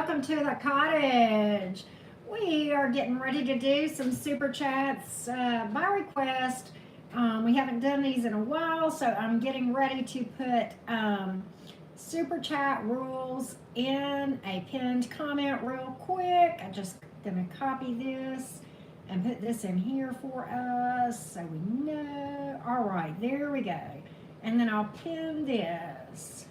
welcome to the cottage. We are getting ready to do some super chats by request. We haven't done these in a while, so I'm getting ready to put super chat rules in a pinned comment real quick. I'm just gonna copy this and put this in here for us so we know. All right, there we go. And then I'll pin this.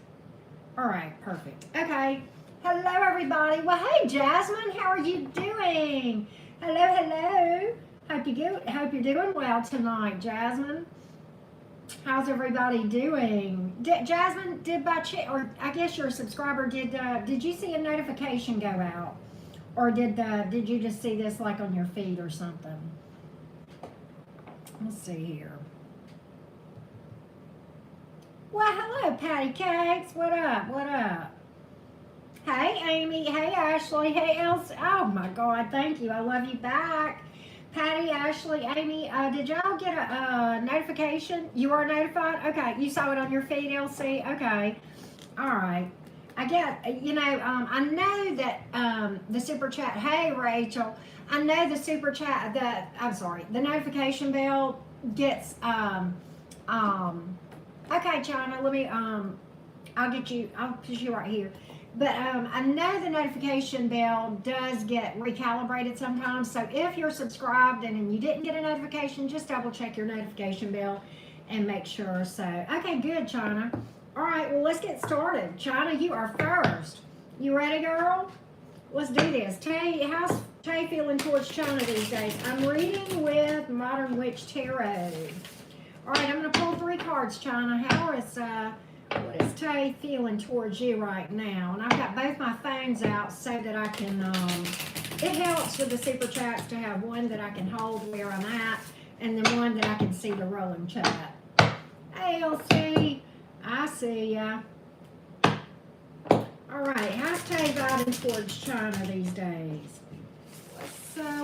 All right, perfect. Okay. Hello, everybody. Well, hey, Jasmine, how are you doing? Hello. Hope you're doing well tonight, Jasmine. How's everybody doing? Jasmine, or I guess you're a subscriber. Did you see a notification go out, or did you just see this like on your feed or something? Let's see here. Well, hello, Patty Cakes. What up? Hey, Amy. Hey, Ashley. Hey, Elsie. Oh, my God. Thank you. I love you back. Patty, Ashley, Amy, did y'all get a notification? You are notified? Okay. You saw it on your feed, Elsie? Okay. All right. I get, I know that the super chat, hey, Rachel, I know the super chat, the notification bell gets, okay, China, let me, I'll put you right here. But I know the notification bell does get recalibrated sometimes. So if you're subscribed and you didn't get a notification, just double check your notification bell and make sure. So, okay, good, China. All right, well, let's get started. China, you are first. You ready, girl? Let's do this. How's Tay feeling towards China these days? I'm reading with Modern Witch Tarot. All right, I'm going to pull 3 cards, China. What is Tay feeling towards you right now? And I've got both my phones out so that I can, it helps with the super chats to have one that I can hold where I'm at and then one that I can see the rolling chat. Hey, Elsie, I see ya. All right, how's Tay vibing towards China these days?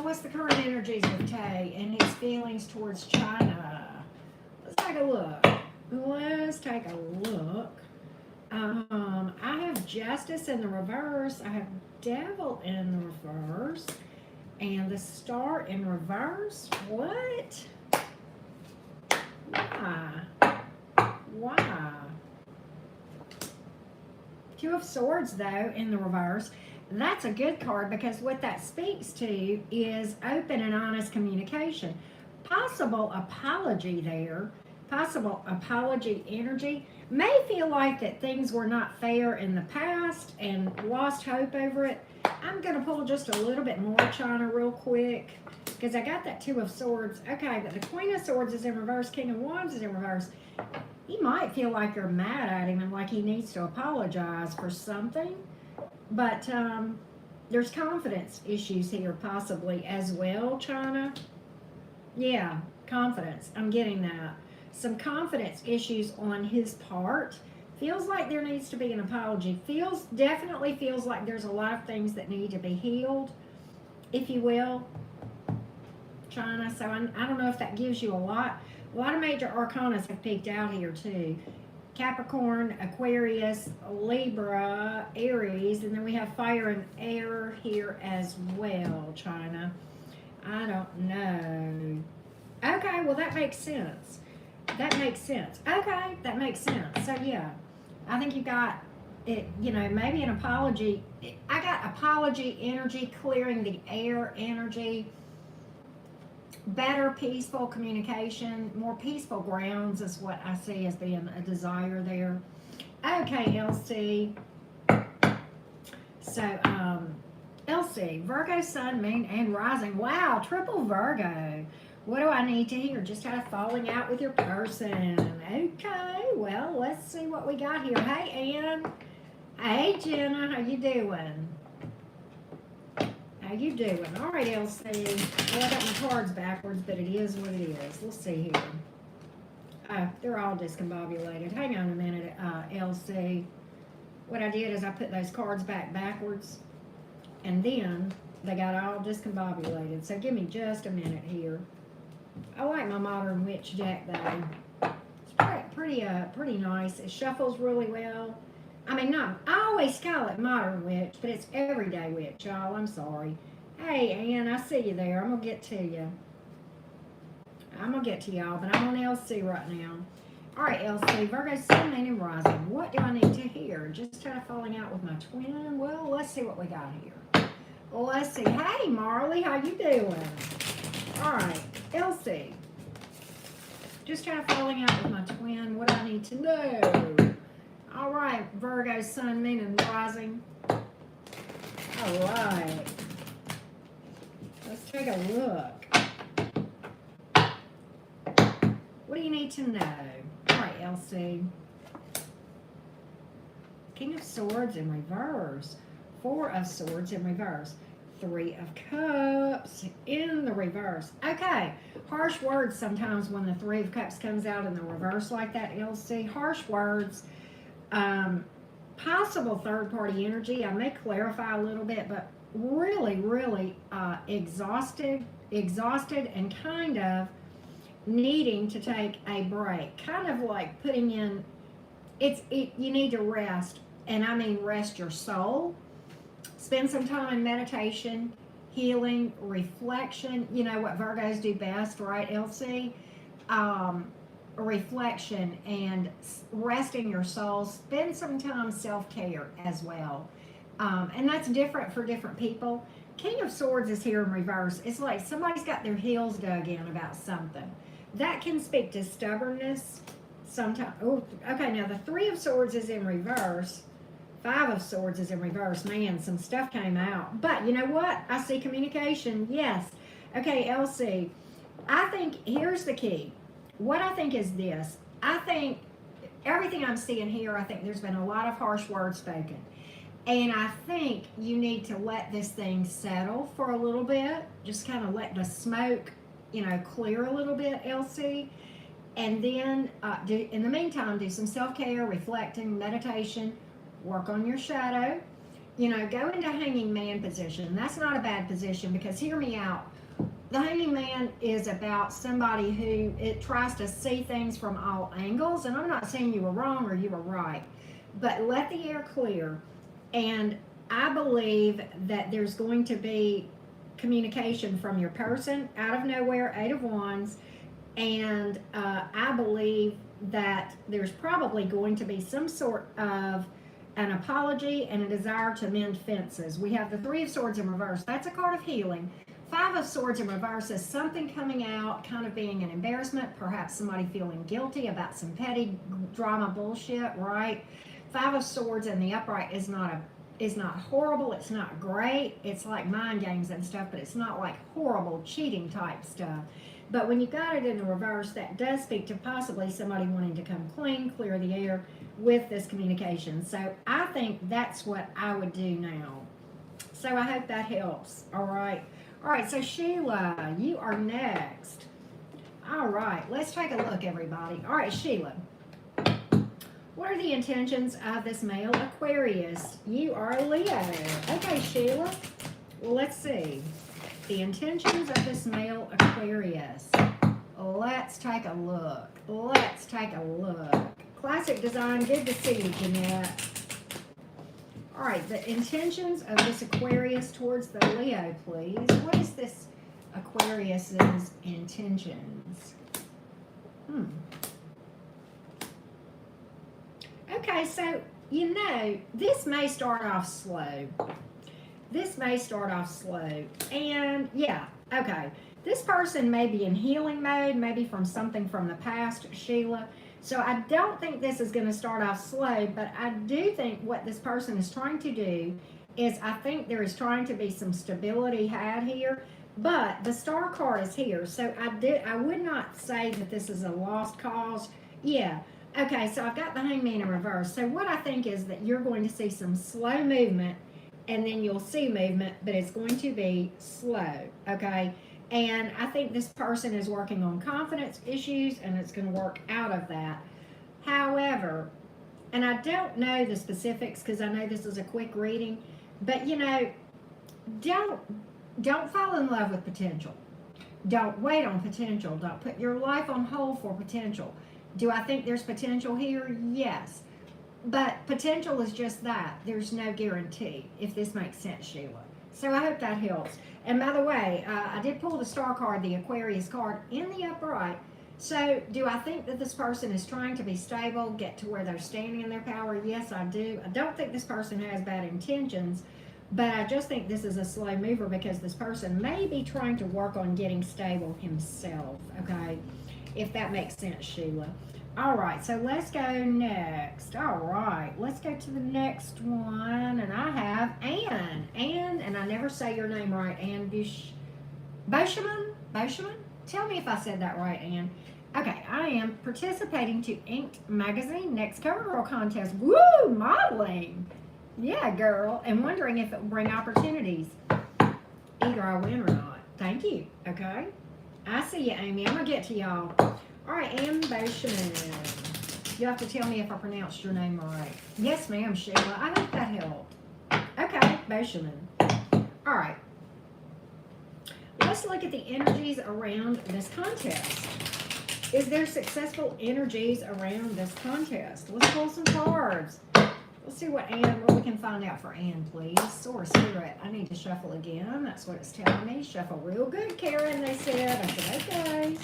What's the current energies of Tay and his feelings towards China? Let's take a look. I have Justice in the reverse. I have Devil in the reverse. And the Star in reverse. What? Why? 2 of Swords, though, in the reverse. That's a good card because what that speaks to is open and honest communication. Possible apology there. Possible apology energy. May feel like that things were not fair in the past and lost hope over it. I'm going to pull just a little bit more, China, real quick, because I got that 2 of Swords. Okay, but the Queen of Swords is in reverse. King of Wands is in reverse. He might feel like you're mad at him and like he needs to apologize for something. But there's confidence issues here possibly as well, China. Yeah, confidence. I'm getting that. Some confidence issues on his part. Feels like there needs to be an apology. Definitely feels like there's a lot of things that need to be healed, if you will, China. So I don't know if that gives you a lot. A lot of major arcanas have peeked out here too. Capricorn, Aquarius, Libra, Aries, and then we have fire and air here as well, China. I don't know. Okay, well that makes sense. Okay, that makes sense. So yeah, I think you got it, maybe an apology. I got apology energy, clearing the air energy, better peaceful communication, more peaceful grounds is what I see as being a desire there. Okay, Elsie. So, Elsie, Virgo, Sun, Moon, and Rising. Wow, triple Virgo. What do I need to hear? Just had a falling out with your person. Okay, well, let's see what we got here. Hey, Ann. Hey, Jenna. How you doing? All right, Elsie. Well, I got my cards backwards, but it is what it is. Let's see here. They're all discombobulated. Hang on a minute, Elsie. What I did is I put those cards backwards, and then they got all discombobulated. So give me just a minute here. I like my Modern Witch deck though. It's pretty nice. It shuffles really well. I mean, not, I always call it modern witch, but it's everyday witch, y'all. I'm sorry. Hey, Ann, I see you there. I'm going to get to you. I'm going to get to y'all, but I'm on Elsie right now. All right, Elsie, Virgo, Sun, Moon, and Rising. What do I need to hear? Just try falling out with my twin? Well, let's see what we got here. Well, let's see. Hey, Marley, how you doing? All right, Elsie. Just try falling out with my twin. What do I need to know? All right, Virgo, Sun, Moon, and Rising. All right. Let's take a look. What do you need to know? All right, Elsie. King of Swords in reverse. Four of Swords in reverse. Three of Cups in the reverse. Okay, harsh words sometimes when the Three of Cups comes out in the reverse like that, Elsie. Harsh words. Possible third-party energy. I may clarify a little bit, but really, really exhausted and kind of needing to take a break. Kind of like putting in, you need to rest, and I mean rest your soul. Spend some time in meditation, healing, reflection. You know what Virgos do best, right, Elsie? Reflection and resting your soul. Spend some time self-care as well. And that's different for different people. King of Swords is here in reverse. It's like somebody's got their heels dug in about something. That can speak to stubbornness sometimes. Oh, okay, now the Three of Swords is in reverse. Five of Swords is in reverse. Man, some stuff came out. But you know what? I see communication. Yes. Okay, Elsie. I think here's the key. What I think is this. I think everything I'm seeing here, I think there's been a lot of harsh words spoken. And I think you need to let this thing settle for a little bit. Just kind of let the smoke, clear a little bit, Elsie. And then in the meantime, do some self-care, reflecting, meditation, work on your shadow. Go into hanging man position. That's not a bad position because, hear me out, the hanging man is about somebody who tries to see things from all angles. And I'm not saying you were wrong or you were right, but let the air clear. And I believe that there's going to be communication from your person out of nowhere, Eight of Wands. And I believe that there's probably going to be some sort of an apology and a desire to mend fences. We have the Three of Swords in reverse. That's a card of healing. Five of Swords in reverse is something coming out, kind of being an embarrassment, perhaps somebody feeling guilty about some petty drama bullshit, right? Five of Swords in the upright is not horrible, it's not great. It's like mind games and stuff, but it's not like horrible cheating type stuff. But when you got it in the reverse, that does speak to possibly somebody wanting to come clean, clear the air with this communication. So I think that's what I would do now. So I hope that helps. All right. All right, so Sheila, you are next. All right, let's take a look, everybody. All right, Sheila. What are the intentions of this male Aquarius? You are a Leo. Okay, Sheila. Well, let's see. The intentions of this male Aquarius. Let's take a look. Let's take a look. Classic design. Good to see you, Jeanette. All right, the intentions of this Aquarius towards the Leo, please. What is this Aquarius's intentions? Okay, so, this may start off slow. This may start off slow. And, yeah, okay. This person may be in healing mode, maybe from something from the past, Sheila. So I don't think this is going to start off slow, but I do think what this person is trying to do is I think there is trying to be some stability had here, but the Star card is here. So I would not say that this is a lost cause. Yeah. Okay, so I've got the Hangman in reverse. So what I think is that you're going to see some slow movement, and then you'll see movement, but it's going to be slow, okay? And I think this person is working on confidence issues, and it's going to work out of that. However, and I don't know the specifics because I know this is a quick reading, but don't fall in love with potential. Don't wait on potential. Don't put your life on hold for potential. Do I think there's potential here? Yes. But potential is just that. There's no guarantee, if this makes sense, Sheila. So I hope that helps. And by the way, I did pull the star card, the Aquarius card, in the upright. So do I think that this person is trying to be stable, get to where they're standing in their power? Yes, I do. I don't think this person has bad intentions, but I just think this is a slow mover because this person may be trying to work on getting stable himself, okay? If that makes sense, Sheila. All right, so let's go next. All right, let's go to the next one. And I have Anne. Anne, and I never say your name right, Anne Boscheman? Boscheman? Tell me if I said that right, Anne. Okay, I am participating to Inked Magazine Next Cover Girl Contest. Woo, modeling. Yeah, girl. And wondering if it will bring opportunities. Either I win or not. Thank you, okay? I see you, Amy. I'm going to get to y'all. All right, Anne Boscheman. You have to tell me if I pronounced your name right. Yes, ma'am, Sheila. I hope that helped. Okay, Boscheman. All right. Let's look at the energies around this contest. Is there successful energies around this contest? Let's pull some cards. Let's see what we can find out for Anne, please. Source Spirit. I need to shuffle again. That's what it's telling me. Shuffle real good, Karen, they said. I said, okay.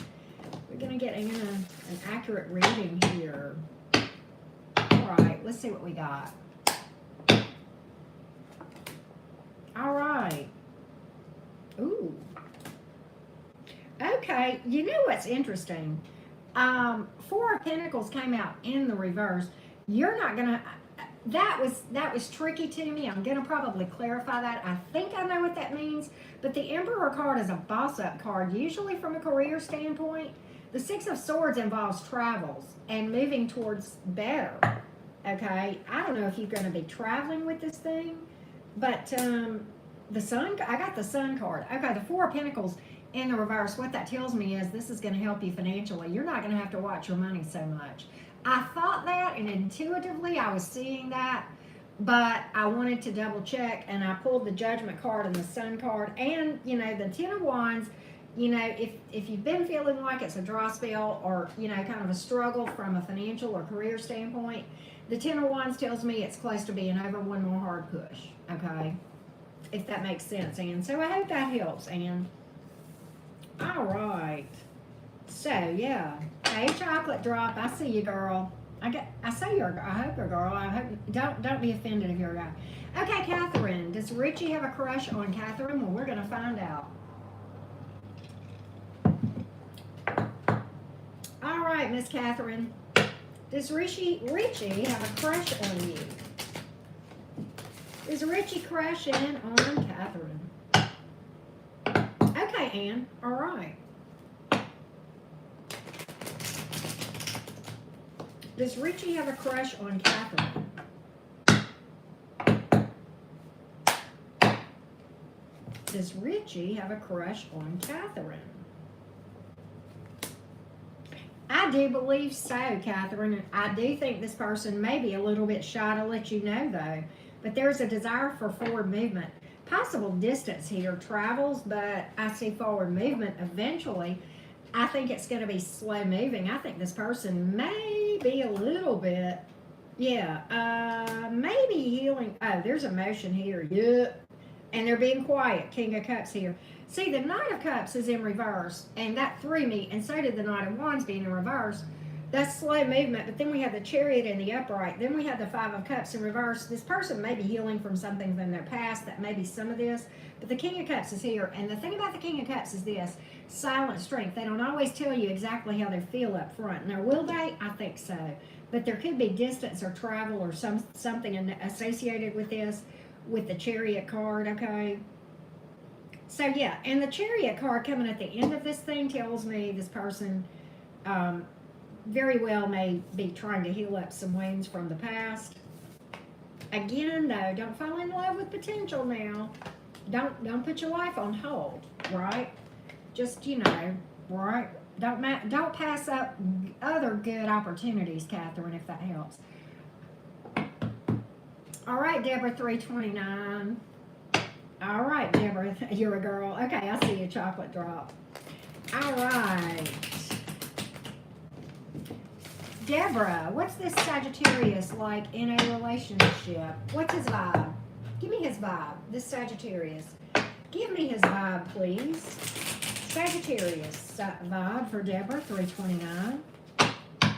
We're going to get an accurate reading here. All right, let's see what we got. All right. Ooh. Okay, you know what's interesting? Four of Pentacles came out in the reverse. You're not going to... That was tricky to me. I'm going to probably clarify that. I think I know what that means. But the Emperor card is a boss-up card, usually from a career standpoint. The Six of Swords involves travels and moving towards better. Okay? I don't know if you're going to be traveling with this thing. But the Sun, I got the Sun card. Okay, the Four of Pentacles in the reverse. What that tells me is this is going to help you financially. You're not going to have to watch your money so much. I thought that, and intuitively I was seeing that, but I wanted to double check, and I pulled the Judgment card and the Sun card, and, you know, the Ten of Wands. You know, if you've been feeling like it's a dry spell or, you know, kind of a struggle from a financial or career standpoint, the Ten of Wands tells me it's close to being over. One more hard push, okay? If that makes sense, Anne. So I hope that helps, Anne. All right. So, yeah. Hey, Chocolate Drop, I see you, girl. I say you're, I hope you're a girl. I hope, don't be offended if you're a guy. Okay, Catherine. Does Richie have a crush on Catherine? Well, we're going to find out. All right, Miss Catherine. Does Richie have a crush on you? Is Richie crushing on Catherine? Okay, Anne. All right. Does Richie have a crush on Catherine? Does Richie have a crush on Catherine? I do believe so, Catherine. I do think this person may be a little bit shy to let you know, though. But there's a desire for forward movement. Possible distance here, travels, but I see forward movement eventually. I think it's going to be slow moving. I think this person may be a little bit, maybe healing. Oh, there's emotion here. Yeah. And they're being quiet. King of Cups here. See, the Knight of Cups is in reverse, and that threw me, and so did the Knight of Wands being in reverse. That's slow movement, but then we have the Chariot in the upright. Then we have the Five of Cups in reverse. This person may be healing from something from their past. That may be some of this. But the King of Cups is here. And the thing about the King of Cups is this. Silent strength. They don't always tell you exactly how they feel up front. Now, will they? I think so. But there could be distance or travel or something associated with this, with the Chariot card, okay? So, yeah. And the Chariot card coming at the end of this thing tells me this person... very well may be trying to heal up some wounds from the past. Again, though, don't fall in love with potential now. Don't put your life on hold, right? Just, you know, right? Don't pass up other good opportunities, Catherine, if that helps. All right, Deborah 329. All right, Deborah, you're a girl. Okay, I see a chocolate drop. All right. Deborah, what's this Sagittarius like in a relationship? What's his vibe? Give me his vibe, this Sagittarius. Give me his vibe, please. Sagittarius vibe for Deborah, 329.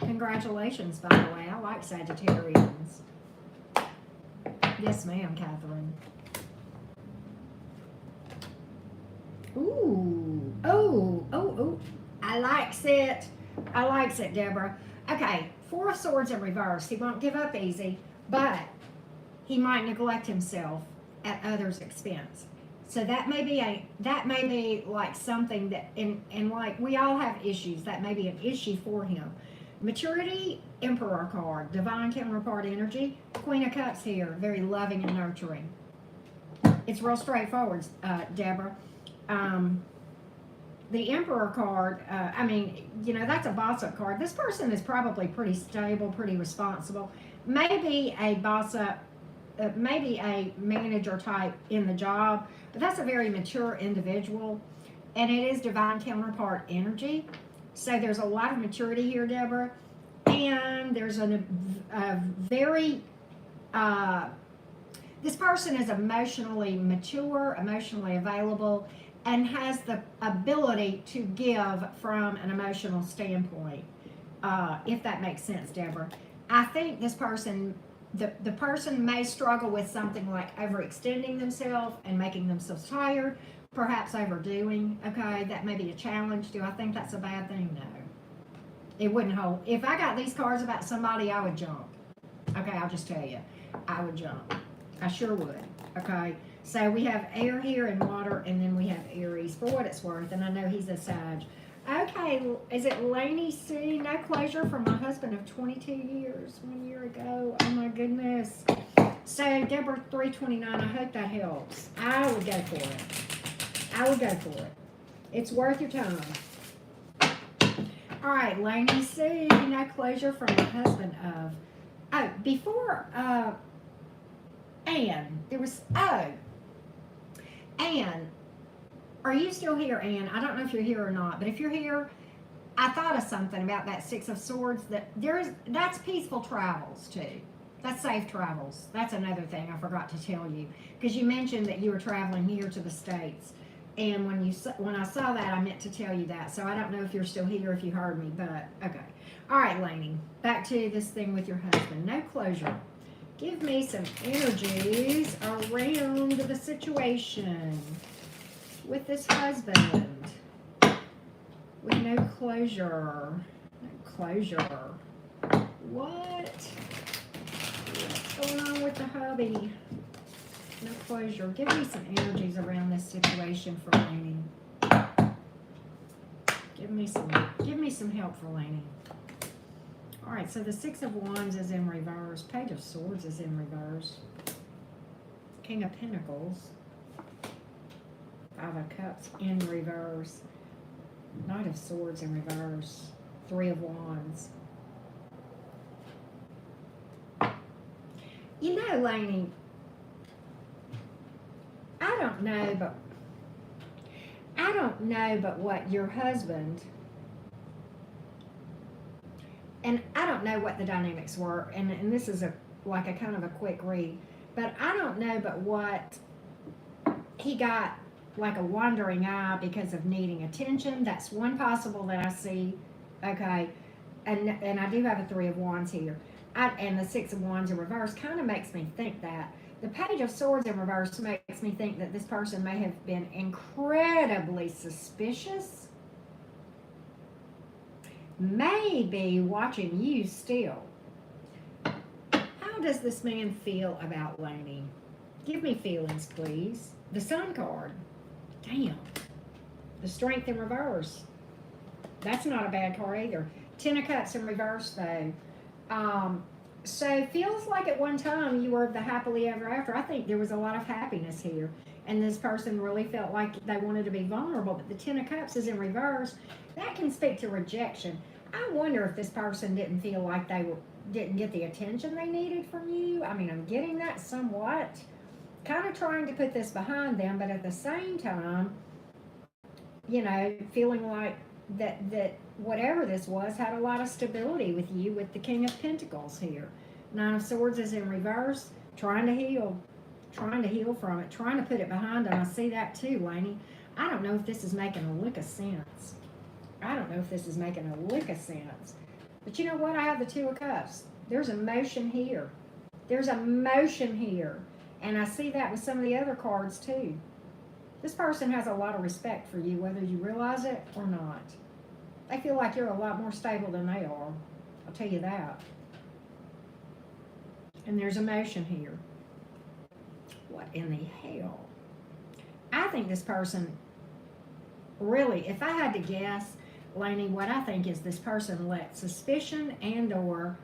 Congratulations, by the way. I like Sagittarians. Yes, ma'am, Catherine. Ooh. Oh. I likes it. I likes it, Deborah. Okay, Four of Swords in reverse. He won't give up easy, but he might neglect himself at others' expense. So that may be like something that, and like we all have issues, that may be an issue for him. Maturity, Emperor card, divine counterpart energy, Queen of Cups here, very loving and nurturing. It's real straightforward, Deborah. The Emperor card, that's a boss-up card. This person is probably pretty stable, pretty responsible. Maybe a boss-up, maybe a manager type in the job, but that's a very mature individual, and it is divine counterpart energy. So there's a lot of maturity here, Deborah, and there's a very, this person is emotionally mature, emotionally available, and has the ability to give from an emotional standpoint, if that makes sense, Deborah. I think this person, the person may struggle with something like overextending themselves and making themselves tired, perhaps overdoing. Okay, that may be a challenge. Do I think that's a bad thing? No. It wouldn't hold. If I got these cards about somebody, I would jump. Okay, I'll just tell you. I would jump. I sure would. Okay, so we have air here and water, and then we have Aries, for what it's worth, and I know he's a Sag. Okay, is it Laney C? No closure from my husband of 22 years, 1 year ago. Oh my goodness. So Deborah, 329, I hope that helps. I would go for it. I would go for it. It's worth your time. All right, Laney C, no closure from my husband of, oh, before, Anne, there was, Anne, are you still here, Anne? I don't know if you're here or not, but if you're here, I thought of something about that Six of Swords, that's peaceful travels too. That's safe travels. That's another thing I forgot to tell you, because you mentioned that you were traveling here to the States, and when I saw that, I meant to tell you that. So I don't know if you're still here, if you heard me, but okay. All right, Laney, back to this thing with your husband. No closure. Give me some energies around the situation with this husband. With no closure. No closure. What's going on with the hubby? No closure. Give me some energies around this situation for Laney. Give me some help for Laney. All right, so the Six of Wands is in reverse. Page of Swords is in reverse. King of Pentacles. Five of Cups in reverse. Knight of Swords in reverse. Three of Wands. You know, Laney, I don't know but what your husband, and I don't know what the dynamics were, and this is like a kind of a quick read, but I don't know but what he got like a wandering eye because of needing attention. That's one possible that I see. Okay, and I do have a Three of Wands here, and the Six of Wands in reverse kind of makes me think that. The Page of Swords in reverse makes me think that this person may have been incredibly suspicious, maybe watching you still. How does this man feel about Laney? Give me feelings, please. The Sun card. Damn. The Strength in reverse. That's not a bad card either. Ten of Cups in reverse, though. So feels like at one time you were the happily ever after. I think there was a lot of happiness here, and this person really felt like they wanted to be vulnerable, but the Ten of Cups is in reverse. That can speak to rejection. I wonder if this person didn't feel like didn't get the attention they needed from you. I mean, I'm getting that somewhat. Kind of trying to put this behind them, but at the same time, you know, feeling like that whatever this was had a lot of stability with you with the King of Pentacles here. Nine of Swords is in reverse, trying to heal from it, trying to put it behind them. I see that too, Laney. I don't know if this is making a lick of sense. But you know what? I have the Two of Cups. There's emotion here. And I see that with some of the other cards too. This person has a lot of respect for you, whether you realize it or not. They feel like you're a lot more stable than they are. I'll tell you that. And there's emotion here. What in the hell? I think this person, really, if I had to guess, Laney, what I think is this person let suspicion and or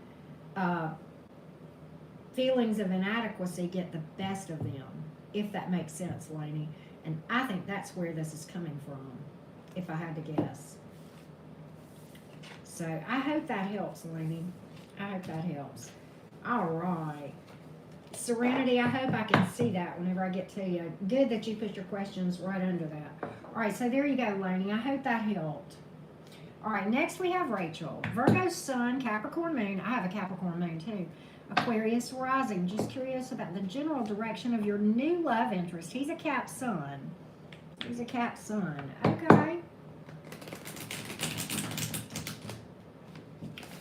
feelings of inadequacy get the best of them, if that makes sense, Laney. And I think that's where this is coming from, if I had to guess. So I hope that helps, Laney. I hope that helps. All right. Serenity, I hope I can see that whenever I get to you. Good that you put your questions right under that. All right, so there you go, Laney. I hope that helped. All right, next we have Rachel. Virgo Sun, Capricorn Moon. I have a Capricorn Moon too. Aquarius Rising. Just curious about the general direction of your new love interest. He's a Cap Sun. Okay.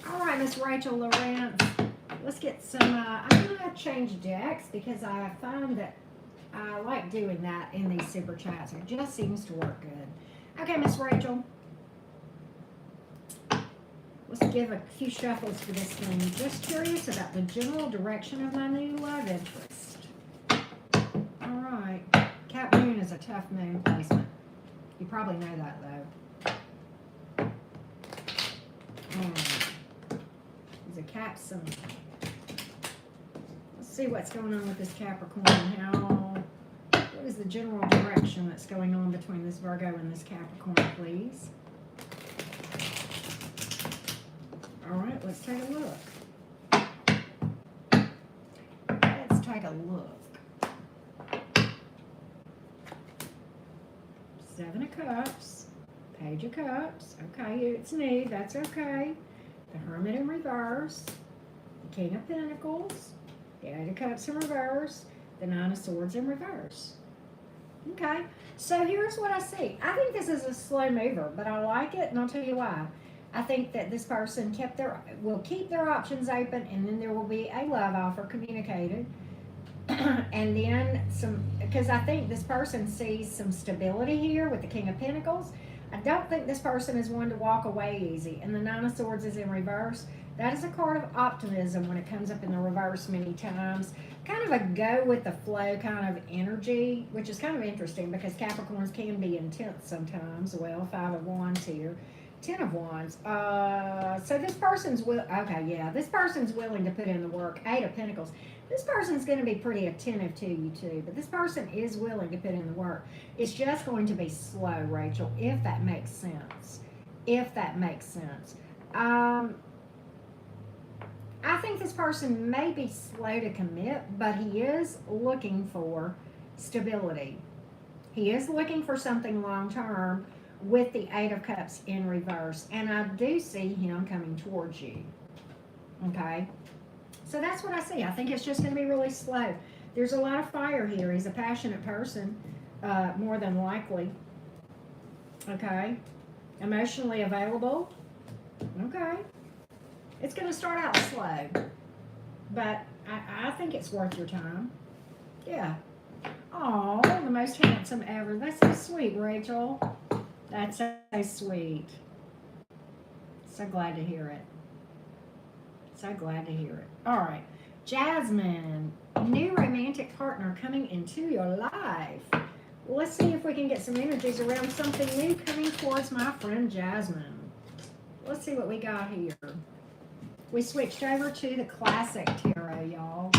All right, Miss Rachel Lawrence. Let's get some, I'm going to change decks because I find that I like doing that in these super chats. It just seems to work good. Okay, Miss Rachel. Let's give a few shuffles for this thing. Just curious about the general direction of my new love interest. All right. Cap Moon is a tough moon placement. You probably know that, though. All right. He's a Cap Sun. Let's see what's going on with this Capricorn. What is the general direction that's going on between this Virgo and this Capricorn, please? All right, let's take a look. Seven of Cups, Page of Cups. Okay, it's new. That's okay. The Hermit in reverse, the King of Pentacles, the Eight of Cups in reverse, the Nine of Swords in reverse. Okay, so here's what I see. I think this is a slow mover, but I like it, and I'll tell you why. I think that this person will keep their options open, and then there will be a love offer communicated. And then because I think this person sees some stability here with the King of Pentacles. I don't think this person is one to walk away easy. And the Nine of Swords is in reverse. That is a card of optimism when it comes up in the reverse many times. Kind of a go with the flow kind of energy, which is kind of interesting because Capricorns can be intense sometimes. Well, Five of Wands here. 10 of Wands. So this person's this person's willing to put in the work. 8 of Pentacles. This person's going to be pretty attentive to you too, but this person is willing to put in the work. It's just going to be slow, Rachel, if that makes sense. I think this person may be slow to commit, but he is looking for stability. He is looking for something long term with the Eight of Cups in reverse. And I do see him coming towards you. Okay? So that's what I see. I think it's just going to be really slow. There's a lot of fire here. He's a passionate person, more than likely. Okay? Emotionally available. Okay. It's going to start out slow. But I think it's worth your time. Yeah. Oh, the most handsome ever. That's so sweet, Rachel. That's so sweet. So glad to hear it. All right. Jasmine, new romantic partner coming into your life. Let's see if we can get some energies around something new coming towards my friend Jasmine. Let's see what we got here. We switched over to the classic tarot, y'all.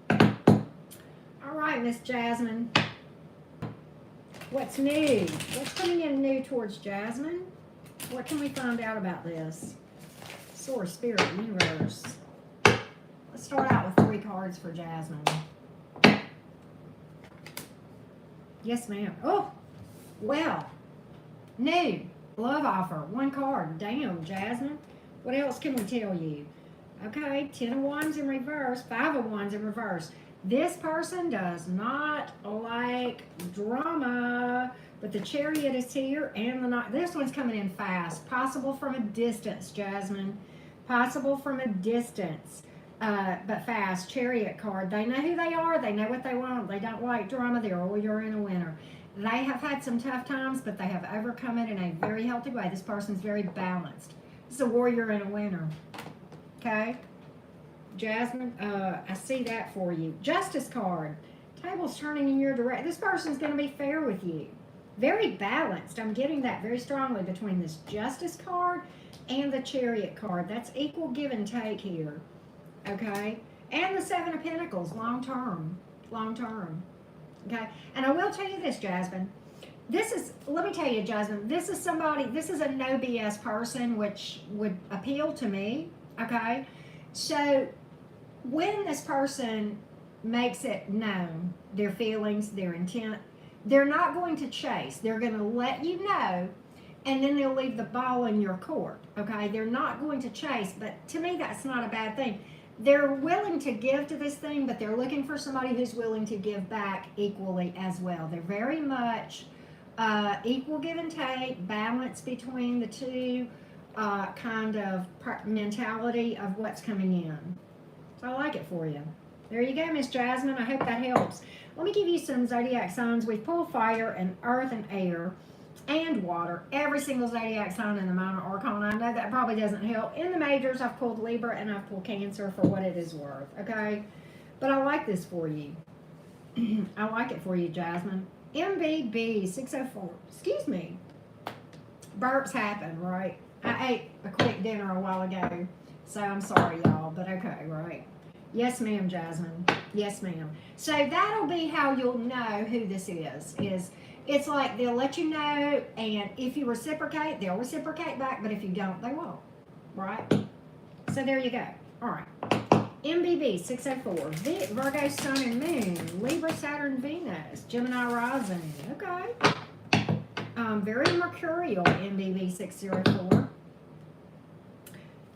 All right, Miss Jasmine. What's new? What's coming in new towards Jasmine? What can we find out about this? Source, Spirit, Universe. Let's start out with 3 cards for Jasmine. Yes, ma'am. Oh, well, new. Love offer. One card. Damn, Jasmine. What else can we tell you? Okay, 10 of Wands in reverse, 5 of Wands in reverse. This person does not like drama, but the Chariot is here and the Knight. This one's coming in fast. Possible from a distance, Jasmine. Possible from a distance, but fast. Chariot card. They know who they are. They know what they want. They don't like drama. They're a warrior and a winner. They have had some tough times, but they have overcome it in a very healthy way. This person's very balanced. It's a warrior and a winner. Okay? Jasmine, I see that for you. Justice card. Table's turning in your direction. This person's going to be fair with you. Very balanced. I'm getting that very strongly between this Justice card and the Chariot card. That's equal give and take here. Okay? And the 7 of Pentacles, long term. Long term. Okay? And I will tell you this, Jasmine. This is, let me tell you, Jasmine, this is somebody, this is a no BS person, which would appeal to me. Okay? So, when this person makes it known, their feelings, their intent, they're not going to chase. They're going to let you know, and then they'll leave the ball in your court, okay? They're not going to chase, but to me, that's not a bad thing. They're willing to give to this thing, but they're looking for somebody who's willing to give back equally as well. They're very much equal give and take, balance between the two, kind of mentality of what's coming in. So I like it for you. There you go, Miss Jasmine. I hope that helps. Let me give you some zodiac signs. We pull fire and earth and air and water. Every single zodiac sign in the minor arcana. I know that probably doesn't help. In the majors, I've pulled Libra and I've pulled Cancer for what it is worth, okay? But I like this for you. I like it for you, Jasmine. MBB 604. Excuse me. Burps happen, right? I ate a quick dinner a while ago, so I'm sorry, y'all, but okay, right? Yes, ma'am, Jasmine. Yes, ma'am. So that'll be how you'll know who this is. It's like they'll let you know, and if you reciprocate, they'll reciprocate back, but if you don't, they won't, right? So there you go. All right. MBB 604. Virgo, Sun, and Moon. Libra, Saturn, Venus. Gemini, Rising. Okay. Very mercurial, MBB 604.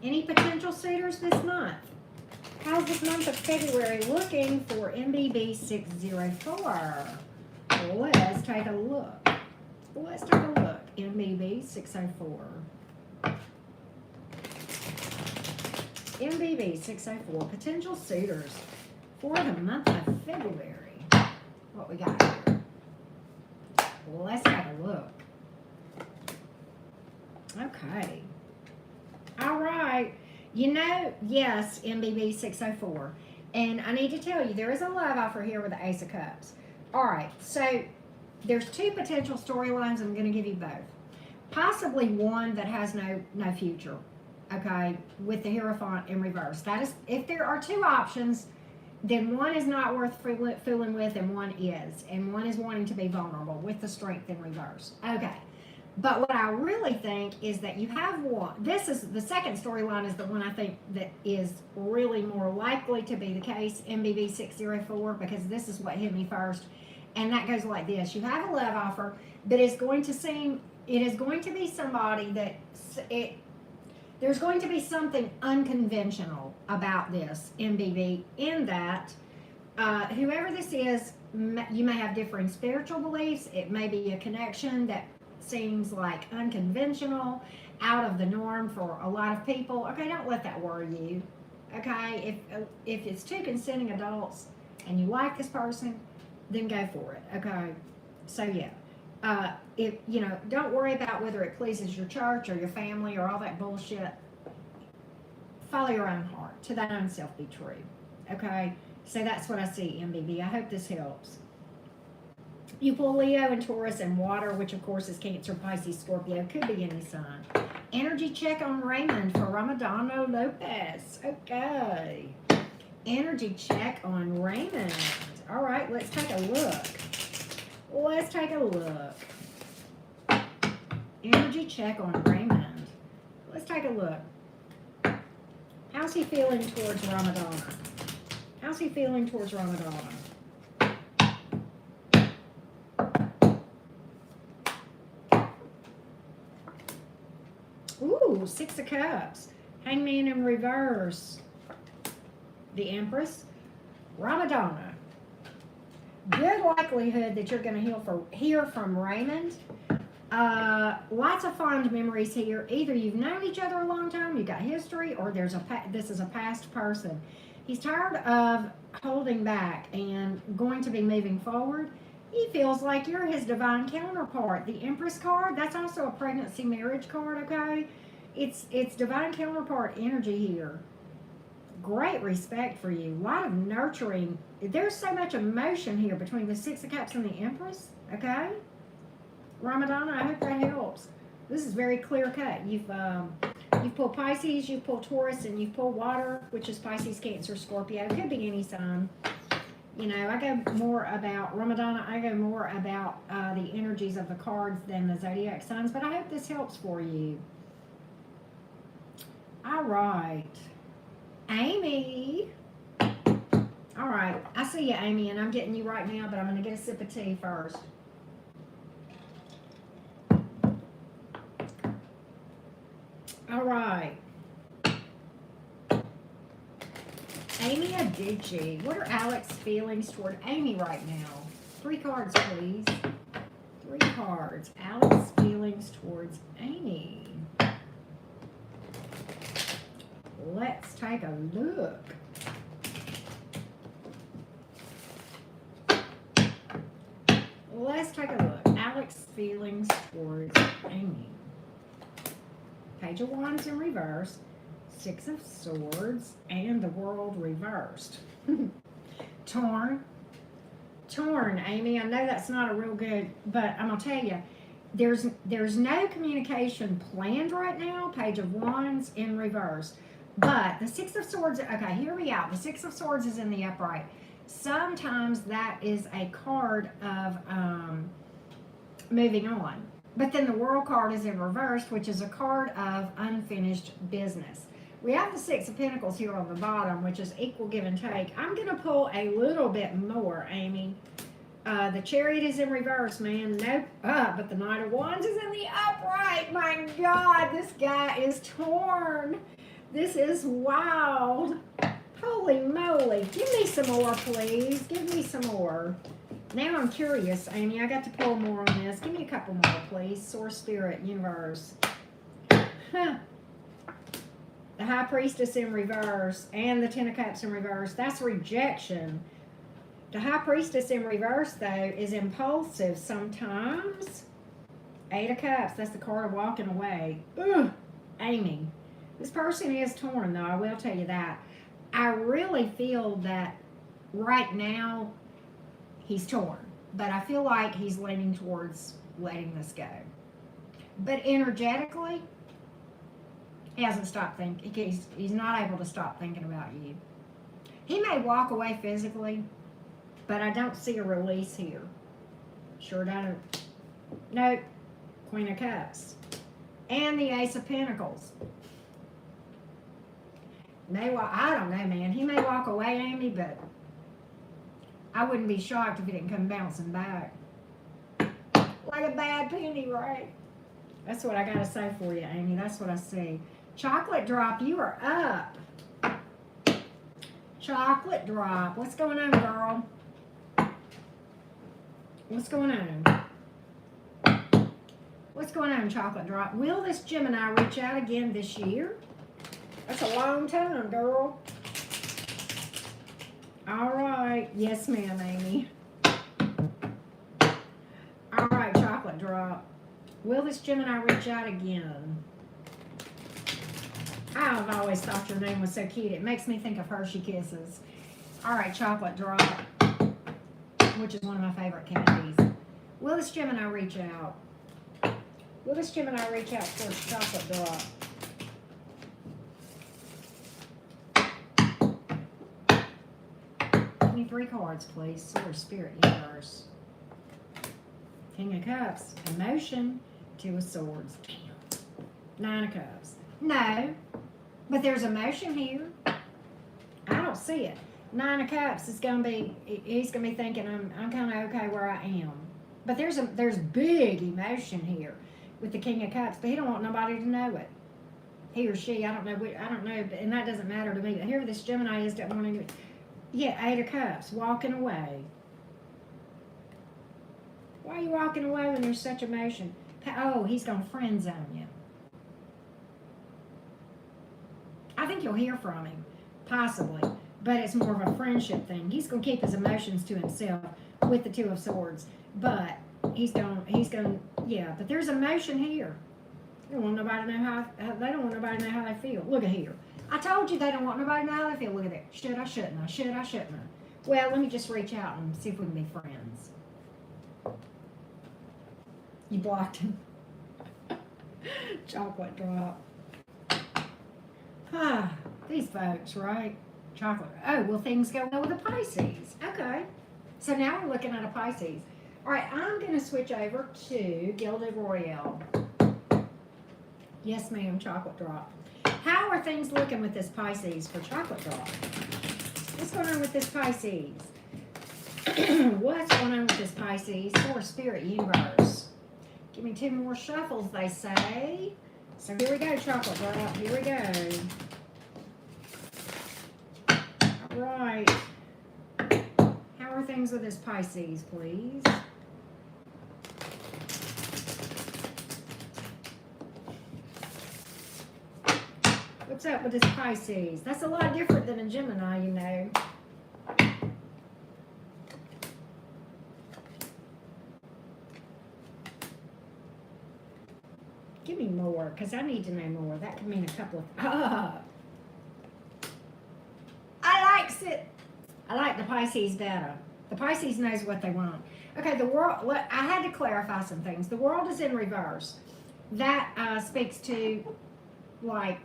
Any potential suitors this month? How's this month of February looking for MBB 604? Let's take a look. Let's take a look. MBB 604. MBB 604. Potential suitors for the month of February. What we got here? Let's take a look. Okay. All right. You know, yes, MBB 604. And I need to tell you, there is a love offer here with the Ace of Cups. All right, so there's 2 potential storylines. I'm going to give you both. Possibly one that has no future, okay, with the Hierophant in reverse. That is, if there are 2 options, then one is not worth fooling with and one is. And one is wanting to be vulnerable with the Strength in reverse. Okay. But what I really think is that you have one. This is the second storyline, is the one I think that is really more likely to be the case, MBB 604, because this is what hit me first. And that goes like this. You have a love offer, but it is going to be somebody that there's going to be something unconventional about this, MBB, in that whoever this is, you may have differing spiritual beliefs. It may be a connection that seems like unconventional, out of the norm for a lot of people. Okay, don't let that worry you. Okay, if it's 2 consenting adults and you like this person, then go for it. Okay, so yeah, if you know, don't worry about whether it pleases your church or your family or all that bullshit. Follow your own heart. To thine own self be true. Okay, so that's what I see, MBB. I hope this helps. You pull Leo and Taurus and water, which of course is Cancer, Pisces, Scorpio. Could be any sign. Energy check on Raymond for Ramadano Lopez. Okay. Energy check on Raymond. All right, let's take a look. Let's take a look. Energy check on Raymond. Let's take a look. How's he feeling towards Ramadan? How's he feeling towards Ramadan? Ooh, Six of Cups. Hangman in reverse. The Empress. Ramadana. Good likelihood that you're going to hear from Raymond. Lots of fond memories here. Either you've known each other a long time, you've got history, or this is a past person. He's tired of holding back and going to be moving forward. He feels like you're his divine counterpart. The Empress card, that's also a pregnancy marriage card, okay? It's divine counterpart energy here. Great respect for you. A lot of nurturing. There's so much emotion here between the Six of Cups and the Empress, okay? Ramadana, I hope that helps. This is very clear cut. You've pulled Pisces, you've pulled Taurus, and you've pulled water, which is Pisces, Cancer, Scorpio. It could be any sign. You know, I go more about Ramadana. I go more about the energies of the cards than the zodiac signs, but I hope this helps for you. All right. Amy. All right. I see you, Amy, and I'm getting you right now, but I'm going to get a sip of tea first. All right. Amy Adichie. What are Alex's feelings toward Amy right now? 3 cards, please. 3 cards. Alex's feelings towards Amy. Let's take a look. Let's take a look. Alex's feelings towards Amy. Page of Wands in reverse. 6 of Swords and the World reversed. Torn, Amy. I know that's not a real good, but I'm gonna tell you, there's no communication planned right now. Page of Wands in reverse, but the 6 of Swords. Okay, hear me out. The 6 of Swords is in the upright. Sometimes that is a card of moving on, but then the World card is in reverse, which is a card of unfinished business. We have the 6 of Pentacles here on the bottom, which is equal give and take. I'm going to pull a little bit more, Amy. The Chariot is in reverse, man. Nope. But the Knight of Wands is in the upright. My God, this guy is torn. This is wild. Holy moly. Give me some more, please. Give me some more. Now I'm curious, Amy. I got to pull more on this. Give me a couple more, please. Source, Spirit, Universe. Huh. The High Priestess in reverse and the 10 of Cups in reverse. That's rejection. The High Priestess in reverse, though, is impulsive sometimes. 8 of Cups. That's the card of walking away. Ugh, Amy. This person is torn, though. I will tell you that. I really feel that right now he's torn. But I feel like he's leaning towards letting this go. But energetically, he hasn't stopped thinking. He's not able to stop thinking about you. He may walk away physically, but I don't see a release here. Sure don't. Nope. Queen of Cups. And the Ace of Pentacles. I don't know, man. He may walk away, Amy, but I wouldn't be shocked if he didn't come bouncing back. Like a bad penny, right? That's what I got to say for you, Amy. That's what I see. Chocolate Drop, you are up. Chocolate Drop. What's going on, girl? What's going on? What's going on, Chocolate Drop? Will this Gemini reach out again this year? That's a long time, girl. All right. Yes, ma'am, Amy. All right, Chocolate Drop. Will this Gemini reach out again? I've always thought your name was so cute. It makes me think of Hershey Kisses. All right, Chocolate Drop, which is one of my favorite candies. Will this Gemini reach out? Will this Gemini reach out towards Chocolate Drop? Give me 3 cards, please. Source, Spirit, Universe. King of Cups. Emotion. 2 of Swords. Damn. 9 of Cups. No. But there's emotion here. I don't see it. 9 of Cups is going to be, he's going to be thinking, I'm kind of okay where I am. But there's big emotion here with the King of Cups, but he don't want nobody to know it. he or she, I don't know, and that doesn't matter to me, but here this Gemini is that wanting to, yeah, 8 of Cups, walking away. Why are you walking away when there's such emotion? Oh, he's going to friend zone you. I think you'll hear from him, possibly, but it's more of a friendship thing. He's going to keep his emotions to himself with the 2 of Swords, but yeah, but there's emotion here. They don't want nobody to know how they feel. Look at here. I told you they don't want nobody to know how they feel. Look at that. Should I, shouldn't I? Should I, shouldn't I? Well, let me just reach out and see if we can be friends. You blocked him. Chocolate drop. Ah, these folks, right? Chocolate. Oh, well, things go well with a Pisces. Okay. So now we're looking at a Pisces. All right, I'm going to switch over to Gilded Royale. Yes, ma'am, Chocolate Drop. How are things looking with this Pisces for Chocolate Drop? What's going on with this Pisces? What's going on with this Pisces for Spirit Universe? Give me 2 more shuffles, they say. So here we go, Chocolate Drop. Here we go. All right. How are things with this Pisces, please? What's up with this Pisces? That's a lot different than a Gemini, you know. Give me more, because I need to know more. That could mean a couple of... I likes it. I like the Pisces better. The Pisces knows what they want. Okay, the world... I had to clarify some things. The world is in reverse. That speaks to, like...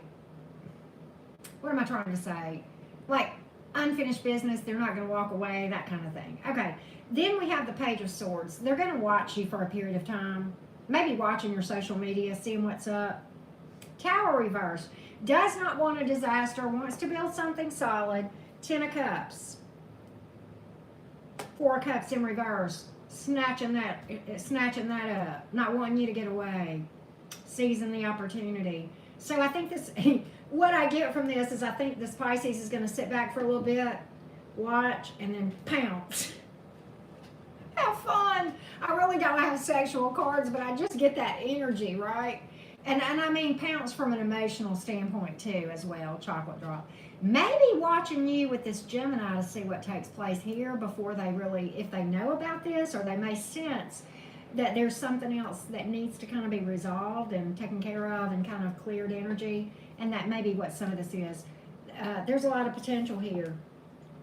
What am I trying to say? Like, unfinished business, they're not going to walk away, that kind of thing. Okay, then we have the Page of Swords. They're going to watch you for a period of time. Maybe watching your social media, seeing what's up. Tower reverse. Does not want a disaster, wants to build something solid. 10 of Cups. 4 of Cups in reverse. Snatching that up. Not wanting you to get away. Seizing the opportunity. So I think this, what I get from this is I think this Pisces is going to sit back for a little bit, watch, and then pounce. Have fun. I really don't have sexual cards, but I just get that energy, right? And I mean pounce from an emotional standpoint too as well, Chocolate Drop. Maybe watching you with this Gemini to see what takes place here before they really, if they know about this, or they may sense that there's something else that needs to kind of be resolved and taken care of and kind of cleared energy, and that may be what some of this is. There's a lot of potential here.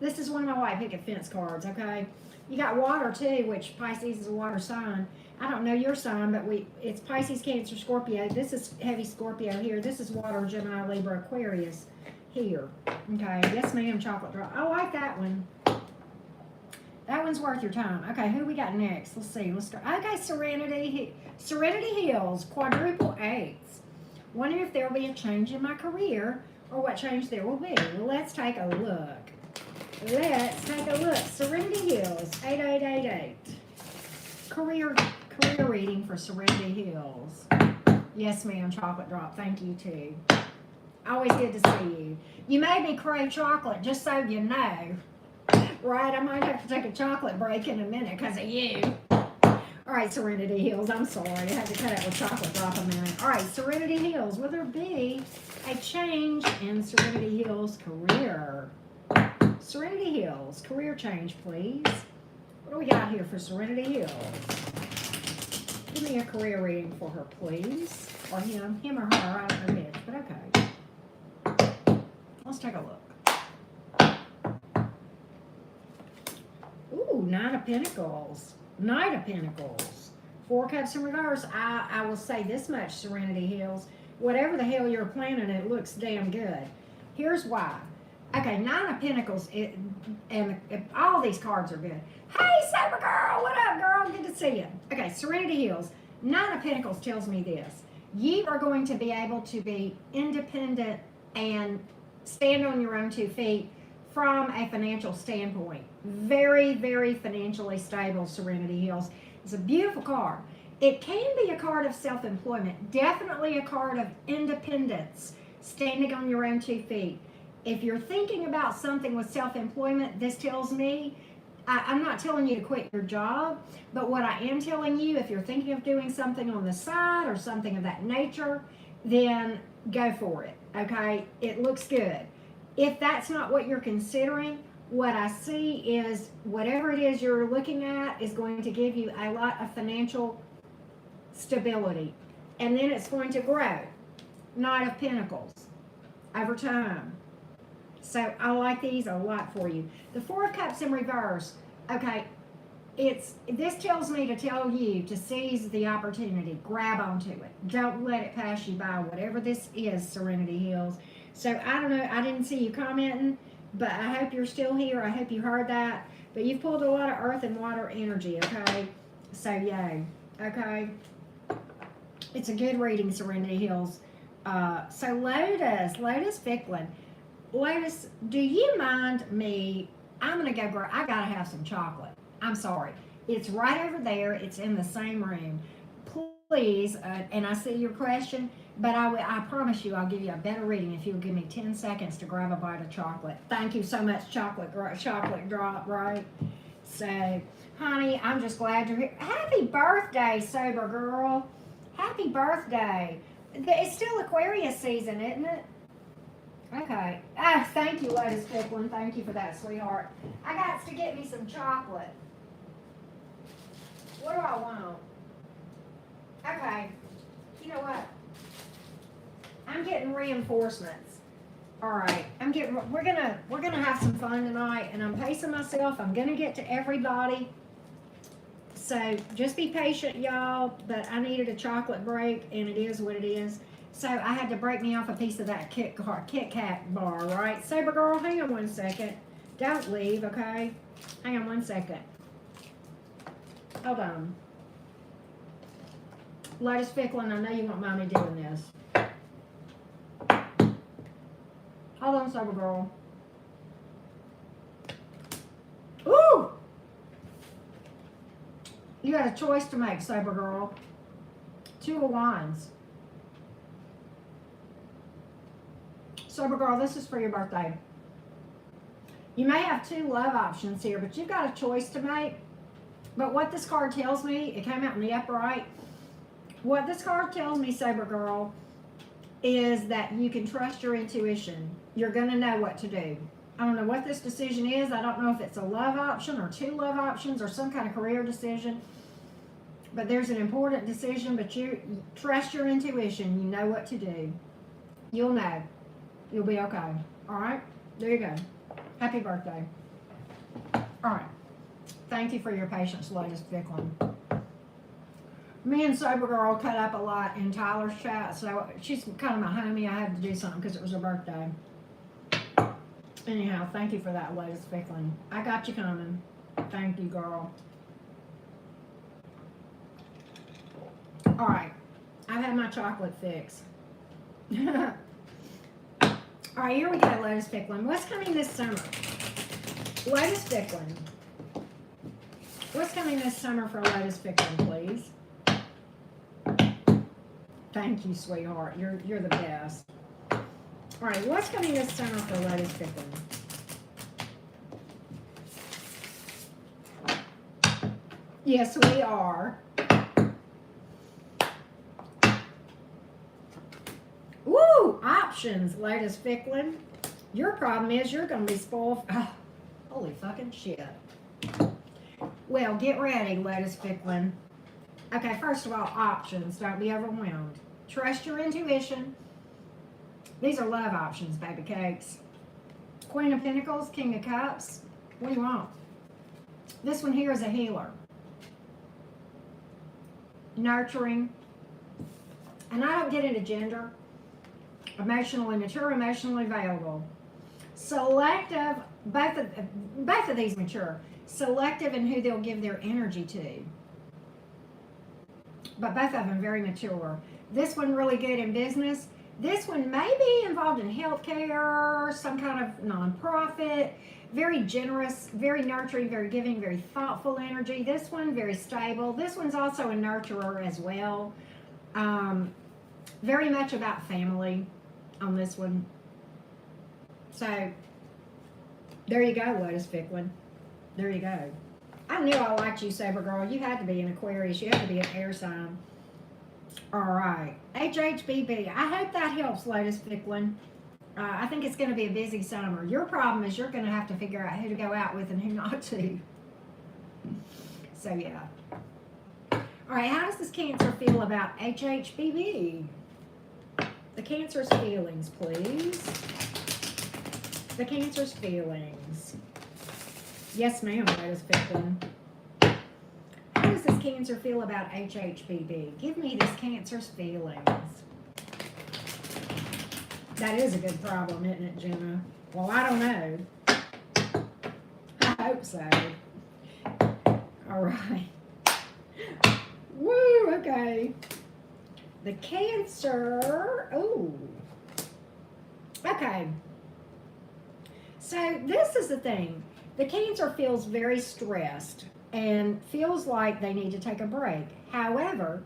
This is one of my white picket fence cards, okay? You got water too, which Pisces is a water sign. I don't know your sign, but it's Pisces, Cancer, Scorpio. This is heavy Scorpio here. This is water, Gemini, Libra, Aquarius here. Okay, yes ma'am, Chocolate Drop. I like that one. That one's worth your time. Okay, who we got next? Let's see. Let's start. Okay, Serenity Hills, quadruple eights. Wondering if there will be a change in my career or what change there will be. Well, let's take a look. Let's take a look. Serenity Hills, 8888. Career reading for Serenity Hills. Yes, ma'am, Chocolate Drop. Thank you, too. Always good to see you. You made me crave chocolate, just so you know. Right, I might have to take a chocolate break in a minute because of you. All right, Serenity Hills, I'm sorry. I had to cut out with Chocolate Drop a minute. All right, Serenity Hills, will there be a change in Serenity Hills' career? Serenity Hills, career change, please. What do we got here for Serenity Hills? Give me a career reading for her, please. Or him or her, I don't know which, but okay. Let's take a look. Ooh, Nine of Pentacles. Knight of Pentacles. 4 Cups in reverse. I will say this much, Serenity Hills. Whatever the hell you're planning, it looks damn good. Here's why. Okay, Nine of Pentacles, and all these cards are good. Hey, Supergirl, what up, girl? Good to see you. Okay, Serenity Hills. Nine of Pentacles tells me this. You are going to be able to be independent and stand on your own 2 feet from a financial standpoint. Very, very financially stable, Serenity Hills. It's a beautiful card. It can be a card of self-employment. Definitely a card of independence. standing on your own 2 feet. If you're thinking about something with self-employment, this tells me, I'm not telling you to quit your job, but what I am telling you, if you're thinking of doing something on the side or something of that nature, then go for it, okay? It looks good. If that's not what you're considering, what I see is whatever it is you're looking at is going to give you a lot of financial stability. And then it's going to grow. Knight of Pentacles over time. So I like these a lot for you. The Four of Cups in reverse. Okay, this tells me to tell you to seize the opportunity. Grab onto it. Don't let it pass you by, whatever this is, Serenity Hills. So I don't know. I didn't see you commenting, but I hope you're still here. I hope you heard that. But you've pulled a lot of earth and water energy, okay? So yay. Okay? It's a good reading, Serenity Hills. So Lotus Ficklin. Lotus, do you mind me? I'm going to go, I got to have some chocolate. I'm sorry. It's right over there. It's in the same room. Please, and I see your question, but I promise you I'll give you a better reading if you'll give me 10 seconds to grab a bite of chocolate. Thank you so much, chocolate drop, right? So, honey, I'm just glad you're here. Happy birthday, sober girl. Happy birthday. It's still Aquarius season, isn't it? Okay. Ah, thank you, Lotus Ficklin. Thank you for that, sweetheart. I got to get me some chocolate. What do I want? Okay. You know what? I'm getting reinforcements. All right. We're gonna have some fun tonight, and I'm pacing myself. I'm gonna get to everybody. So just be patient, y'all. But I needed a chocolate break, and it is what it is. So I had to break me off a piece of that Kit Kat bar, right? Sober girl, hang on 1 second. Don't leave, okay? Hang on 1 second. Hold on. Lotus Ficklin, I know you won't mind me doing this. Hold on, sober girl. Ooh! You got a choice to make, sober girl. 2 of Wands. Sober girl, this is for your birthday. You may have 2 love options here, but you've got a choice to make. But what this card tells me, it came out in the upright. What this card tells me, sober girl, is that you can trust your intuition. You're going to know what to do. I don't know what this decision is. I don't know if it's a love option or 2 love options or some kind of career decision. But there's an important decision, but you trust your intuition. You know what to do. You'll know. You'll be okay. All right? There you go. Happy birthday. All right. Thank you for your patience, Lotus Ficklin. Me and Sober Girl cut up a lot in Tyler's chat, so she's kind of my homie. I had to do something because it was her birthday. Anyhow, thank you for that, Lotus Ficklin. I got you coming. Thank you, girl. All right. I've had my chocolate fix. All right, here we go, Lotus Ficklin. What's coming this summer? Lotus Ficklin. What's coming this summer for Lotus Ficklin, please? Thank you, sweetheart. You're the best. All right, what's coming this summer for Lotus Ficklin? Yes, we are. Woo! Options, Lotus Ficklin. Your problem is you're going to be spoiled. Oh, holy fucking shit. Well, get ready, Lotus Ficklin. Okay, first of all, options. Don't be overwhelmed. Trust your intuition. These are love options, baby cakes. Queen of Pentacles, King of Cups. What do you want? This one here is a healer. Nurturing. And I don't get into gender. Emotionally mature, emotionally available. Selective, both of these mature. Selective in who they'll give their energy to. But both of them very mature. This one really good in business. This one may be involved in healthcare, some kind of nonprofit. Very generous, very nurturing, very giving, very thoughtful energy. This one very stable. This one's also a nurturer as well. Very much about family. on this one. So, there you go, Lotus Ficklin. There you go. I knew I liked you, Sober Girl. You had to be an Aquarius. You had to be an air sign. All right. HHBB. I hope that helps, Lotus Ficklin. I think it's going to be a busy summer. Your problem is you're going to have to figure out who to go out with and who not to. So, yeah. All right. How does this Cancer feel about HHBB? The Cancer's feelings, please. The Cancer's feelings. Yes, ma'am, Lotus Ficklin. How does this Cancer feel about HHBB? Give me this Cancer's feelings. That is a good problem, isn't it, Jenna? Well, I don't know. I hope so. All right. Woo, okay. The Cancer. Ooh. Okay. So this is the thing. The Cancer feels very stressed and feels like they need to take a break. However,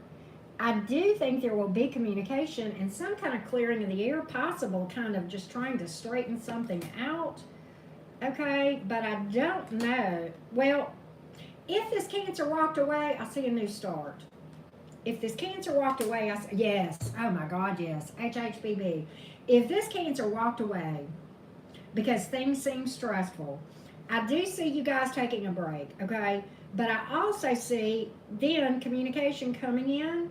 I do think there will be communication and some kind of clearing of the air, possible kind of just trying to straighten something out. Okay, but I don't know. Well, if this Cancer walked away, I see a new start. If this Cancer walked away, I see, yes. Oh my God, yes. HHBB. If this Cancer walked away because things seem stressful, I do see you guys taking a break, okay? But I also see then communication coming in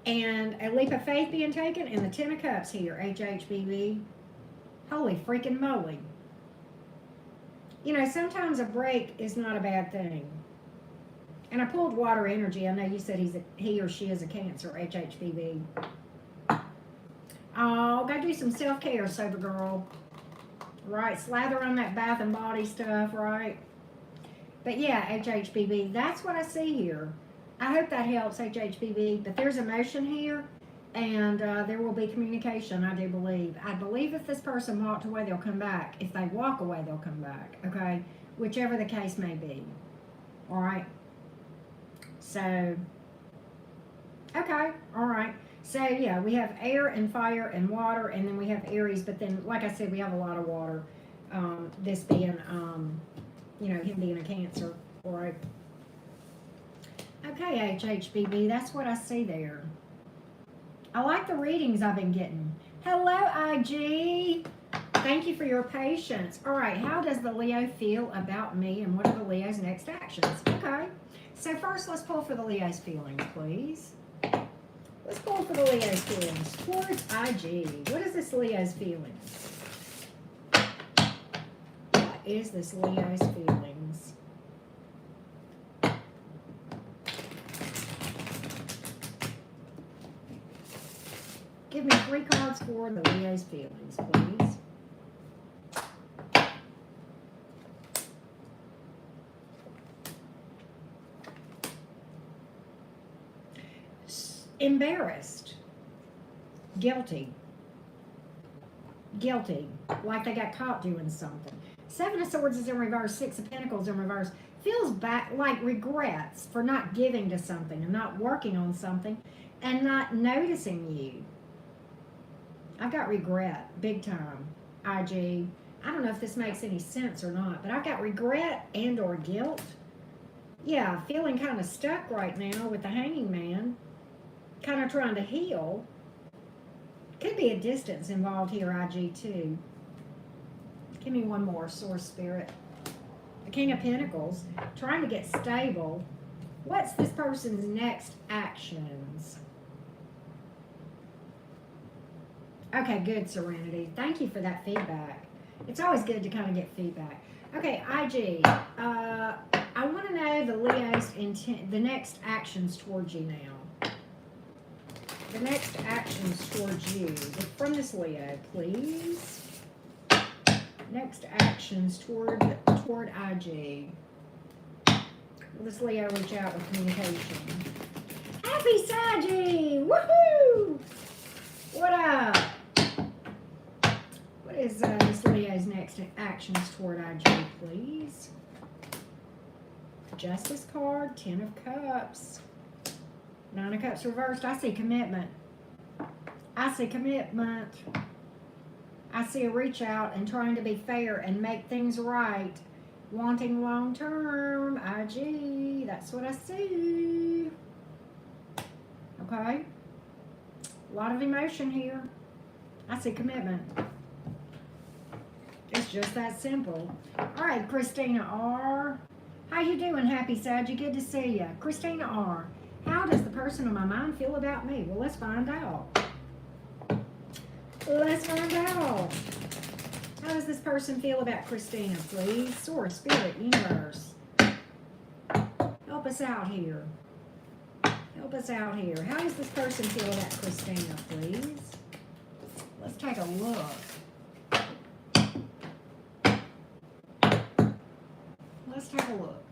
and a leap of faith being taken, and the 10 of Cups here, HHBB. Holy freaking moly. You know, sometimes a break is not a bad thing. And I pulled water energy. I know you said he or she is a Cancer, HHBB. Oh, gotta do some self-care, Sober Girl. Right, slather on that Bath and Body stuff, right? But yeah, HHBB, that's what I see here. I hope that helps, HHBB. But there's emotion here, and there will be communication, I do believe. I believe if this person walked away, they'll come back. If they walk away, they'll come back, okay? Whichever the case may be, all right? So, okay, all right. So, yeah, we have air and fire and water, and then we have Aries. But then, like I said, we have a lot of water. This being, you know, him being a Cancer, all right? Okay, HHBB, that's what I see there. I like the readings I've been getting. Hello, IG. Thank you for your patience. All right, how does the Leo feel about me, and what are the Leo's next actions? Okay, so first let's pull for the Leo's feelings, please. Let's pull for the Leo's feelings towards IG. What is this Leo's feelings? What is this Leo's feelings? Give me 3 cards for the Leo's feelings, please. Embarrassed. Guilty. Guilty. Like they got caught doing something. 7 of Swords is in reverse. 6 of Pentacles in reverse. Feels back like regrets for not giving to something and not working on something and not noticing you. I've got regret, big time, IG. I don't know if this makes any sense or not, but I've got regret and or guilt. Yeah, feeling kind of stuck right now with the Hanging Man. Kind of trying to heal. Could be a distance involved here, IG, too. Give me one more, Source Spirit. The King of Pentacles, trying to get stable. What's this person's next actions? Okay, good, Serenity. Thank you for that feedback. It's always good to kind of get feedback. Okay, IG, I want to know the Leo's intent, the next actions towards you now. The next actions towards you. From this Leo, please. Next actions toward IG. Will this Leo reach out with communication? Happy Saggy! Woohoo! What up? What is this Leo's next actions toward IG, please? Justice card, 10 of Cups. 9 of Cups reversed. I see commitment. I see commitment. I see a reach out and trying to be fair and make things right. Wanting long term, IG, that's what I see. Okay? A lot of emotion here. I see commitment. It's just that simple. All right, Christina R. How you doing, Happy Saggy? Good to see you. Christina R. How does the person on my mind feel about me? Well, let's find out. Let's find out. How does this person feel about Christina, please? Source, Spirit, Universe. Help us out here. Help us out here. How does this person feel about Christina, please? Let's take a look. Let's take a look.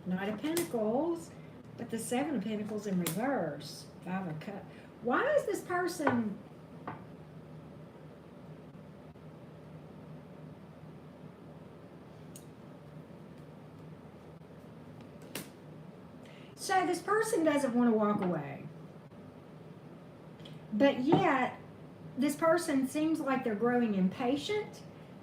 Knight of Pentacles, but the Seven of Pentacles in reverse. Five of Cups. Why is this person... So this person doesn't want to walk away. But yet, this person seems like they're growing impatient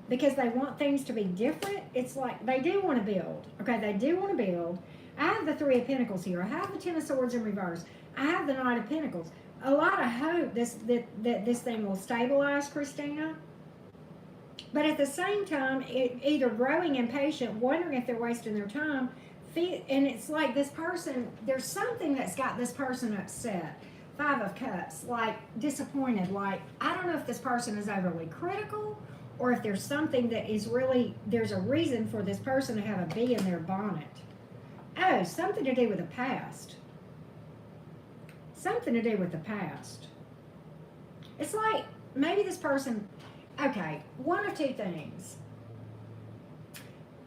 because they want things to be different. It's like they do want to build. Okay, they do want to build. I have the Three of Pentacles here. I have the Ten of Swords in reverse. I have the Knight of Pentacles. A lot of hope that this thing will stabilize, Christina. But at the same time, either growing impatient, wondering if they're wasting their time, and it's like this person, there's something that's got this person upset. Five of Cups, like disappointed, like I don't know if this person is overly critical or if there's something that is really, there's a reason for this person to have a bee in their bonnet. Oh, something to do with the past. Something to do with the past. It's like maybe this person, okay, one of two things.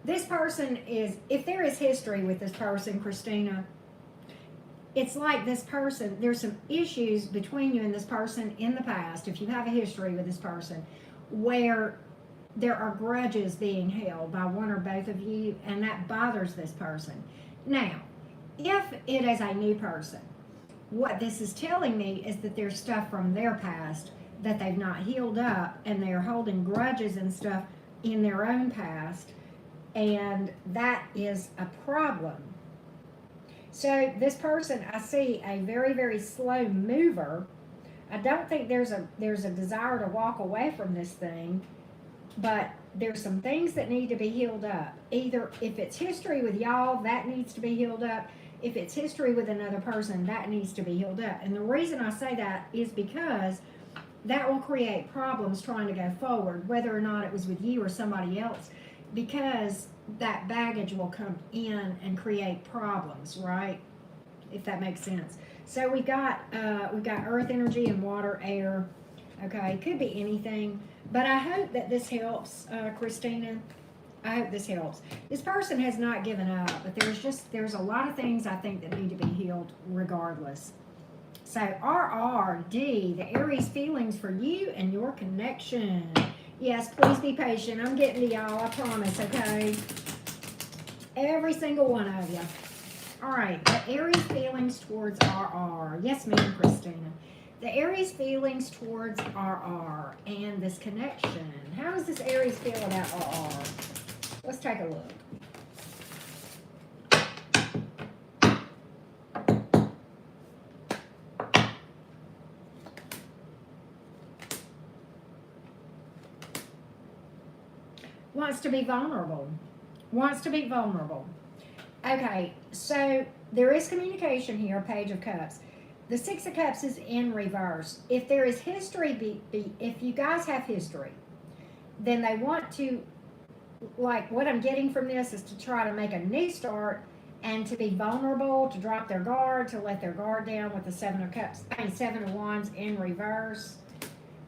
This person is, if there is history with this person, Christina, it's like this person, there's some issues between you and this person in the past, if you have a history with this person, where there are grudges being held by one or both of you, and that bothers this person. Now, if it is a new person, what this is telling me is that there's stuff from their past that they've not healed up, and they're holding grudges and stuff in their own past, and that is a problem. So this person, I see a very, very slow mover. I don't think there's a desire to walk away from this thing, but there's some things that need to be healed up. Either if it's history with y'all, that needs to be healed up. If it's history with another person, that needs to be healed up. And the reason I say that is because that will create problems trying to go forward, whether or not it was with you or somebody else, because that baggage will come in and create problems, right? If that makes sense. So we've got earth energy and water, air. Okay, it could be anything, but I hope that this helps, Christina. I hope this helps. This person has not given up, but there's a lot of things I think that need to be healed regardless. So RRD, the Aries feelings for you and your connection. Yes, please be patient. I'm getting to y'all, I promise, okay? Every single one of you. All right, the Aries feelings towards RR. Yes, ma'am, Christina. The Aries feelings towards RR and this connection. How does this Aries feel about RR? Let's take a look. Wants to be vulnerable. Wants to be vulnerable. Okay, so there is communication here, Page of Cups. The Six of Cups is in reverse. If there is history, if you guys have history, then they want to, like what I'm getting from this is to try to make a new start and to be vulnerable, to drop their guard, to let their guard down with the Seven of Wands in reverse,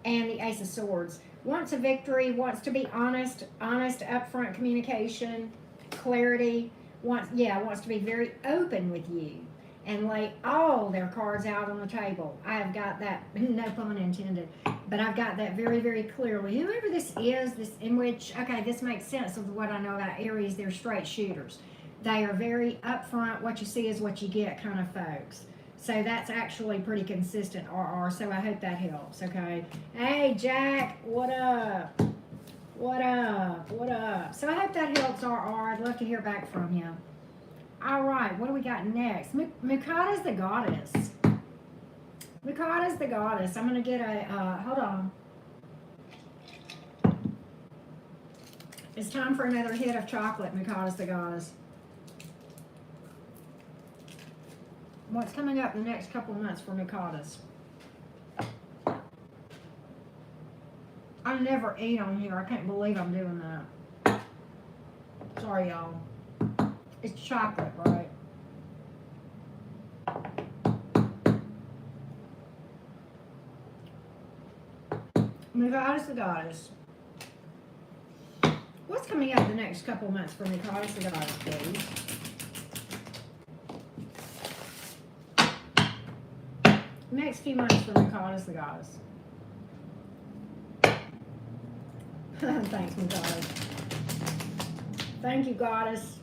and the Ace of Swords. Wants a victory, wants to be honest, upfront communication, clarity, wants to be very open with you and lay all their cards out on the table. I have got that, no pun intended, but I've got that very, very clearly. Whoever this is, this makes sense of what I know about Aries. They're straight shooters. They are very upfront, what you see is what you get kind of folks. So that's actually pretty consistent, RR. So I hope that helps, okay? Hey, Jack, what up? What up? What up? So I hope that helps, RR. I'd love to hear back from you. All right, what do we got next? Mukata's the goddess. Mukata's the goddess. I'm going to get a, hold on. It's time for another hit of chocolate, Mukata's the goddess. What's coming up in the next couple of months for Mukata's? I never eat on here. I can't believe I'm doing that. Sorry, y'all. It's chocolate, right? Mukata's the goddess. What's coming up the next couple of months for Mukata's the goddess, please? Next few months for Mukata's the goddess. Thanks, Mukata. Thank you, goddess.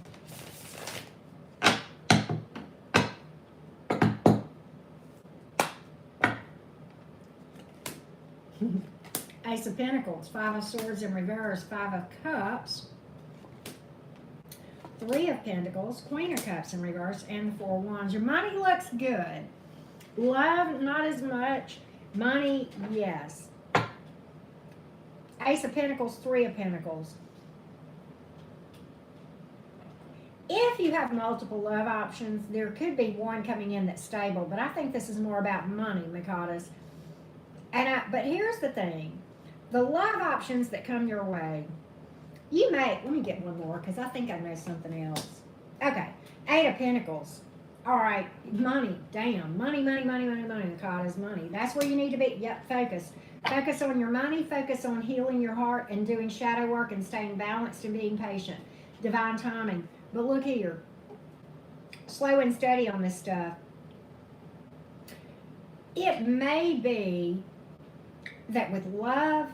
Ace of Pentacles, Five of Swords in reverse, Five of Cups, Three of Pentacles, Queen of Cups in reverse, and the Four of Wands. Your money looks good. Love, not as much. Money, yes. Ace of Pentacles, Three of Pentacles. If you have multiple love options, there could be one coming in that's stable, but I think this is more about money, Mikatas. But here's the thing. The love options that come your way, you may, let me get one more because I think I know something else. Okay, Eight of Pentacles. All right, money, damn. Money, Mikatas, money. That's where you need to be. Yep, focus. Focus on your money, focus on healing your heart and doing shadow work and staying balanced and being patient. Divine timing. But look here. Slow and steady on this stuff. It may be that with love,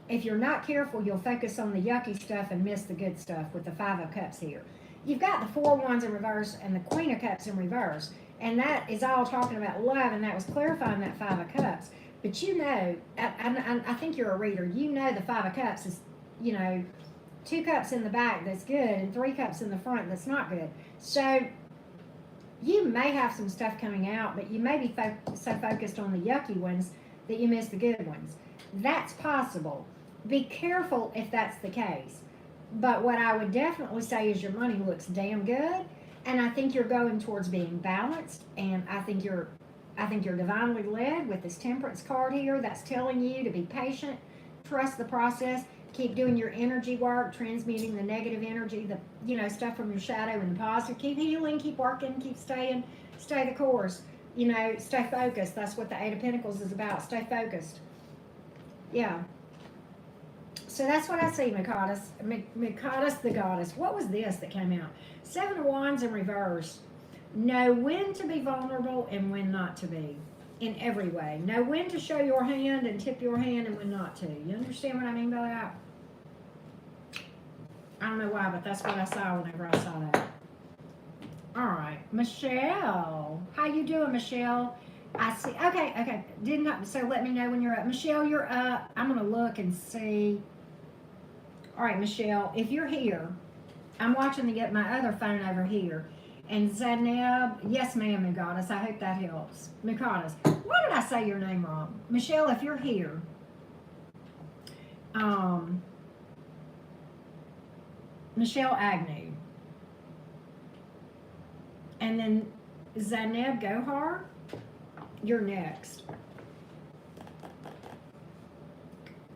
if you're not careful, you'll focus on the yucky stuff and miss the good stuff with the Five of Cups here. You've got the Four of Wands in reverse and the Queen of Cups in reverse. And that is all talking about love, and that was clarifying that Five of Cups. But you know, I think you're a reader. You know the Five of Cups is, you know, 2 cups in the back that's good and 3 cups in the front that's not good. So you may have some stuff coming out, but you may be so focused on the yucky ones that you miss the good ones. That's possible. Be careful if that's the case. But what I would definitely say is your money looks damn good, and I think you're going towards being balanced, and I think you're divinely led with this Temperance card here. That's telling you to be patient, trust the process, keep doing your energy work, transmuting the negative energy, the stuff from your shadow and the positive. Keep healing, keep working, keep stay the course. Stay focused. That's what the Eight of Pentacles is about. Stay focused. Yeah. So that's what I see, Mikatas. Mikatas the goddess. What was this that came out? Seven of Wands in reverse. Know when to be vulnerable and when not to be. In every way. Know when to show your hand and tip your hand and when not to. You understand what I mean by that? I don't know why, but that's what I saw whenever I saw that. All right. Michelle. How you doing, Michelle? I see. Okay. So let me know when you're up. Michelle, you're up. I'm going to look and see. All right, Michelle, if you're here, I'm watching to get my other phone over here. And Zainab, yes, ma'am, Mikatas. I hope that helps. Mikatas, why did I say your name wrong? Michelle, if you're here, Michelle Agnew. And then Zainab Gohar, you're next.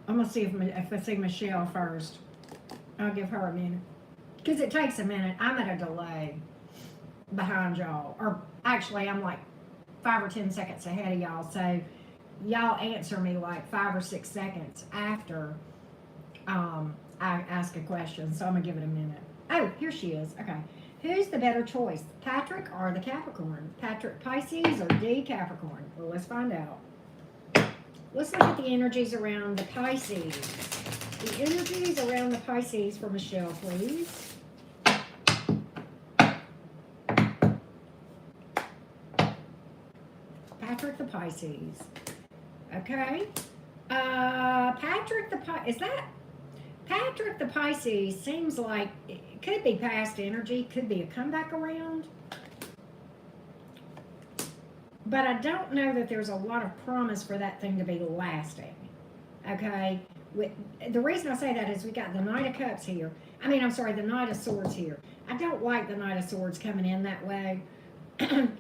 I'm going to see if I see Michelle first. I'll give her a minute. Because it takes a minute. I'm at a delay behind y'all. Or actually, I'm like 5 or 10 seconds ahead of y'all. So y'all answer me like 5 or 6 seconds after I ask a question. So I'm going to give it a minute. Oh, here she is. Okay. Who's the better choice, Patrick or the Capricorn? Patrick Pisces or D Capricorn? Well, let's find out. Let's look at the energies around the Pisces. The energies around the Pisces for Michelle, please. Patrick the Pisces. Okay. Patrick the Pisces seems like it could be past energy, could be a comeback around. But I don't know that there's a lot of promise for that thing to be lasting. Okay? The reason I say that is we got the Knight of Cups here. The Knight of Swords here. I don't like the Knight of Swords coming in that way.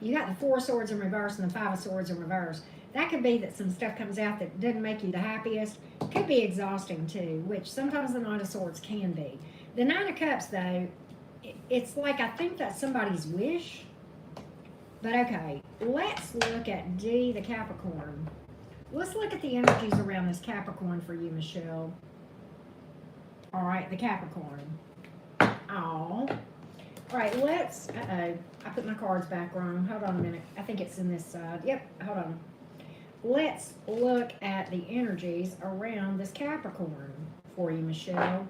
You got the Four of Swords in reverse and the Five of Swords in reverse. That could be that some stuff comes out that doesn't make you the happiest. Could be exhausting too, which sometimes the Knight of Swords can be. The Nine of Cups, though, it's like I think that's somebody's wish. But okay, let's look at D, the Capricorn. Let's look at the energies around this Capricorn for you, Michelle. All right, the Capricorn. Oh. All right, let's, I put my cards back wrong. Hold on a minute. I think it's in this side. Yep, hold on. Let's look at the energies around this Capricorn for you, Michelle.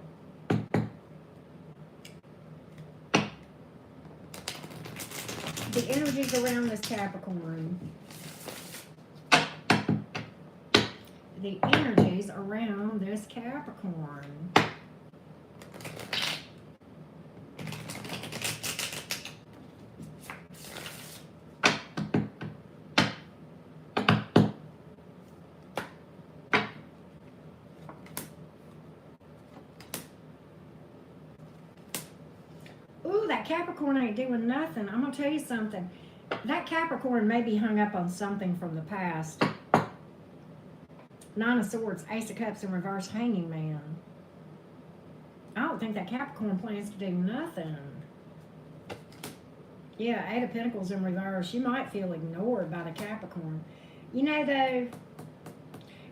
The energies around this Capricorn. The energies around this Capricorn. That Capricorn ain't doing nothing. I'm going to tell you something. That Capricorn may be hung up on something from the past. Nine of Swords, Ace of Cups in reverse, Hanging Man. I don't think that Capricorn plans to do nothing. Yeah, Eight of Pentacles in reverse. You might feel ignored by the Capricorn. You know, though,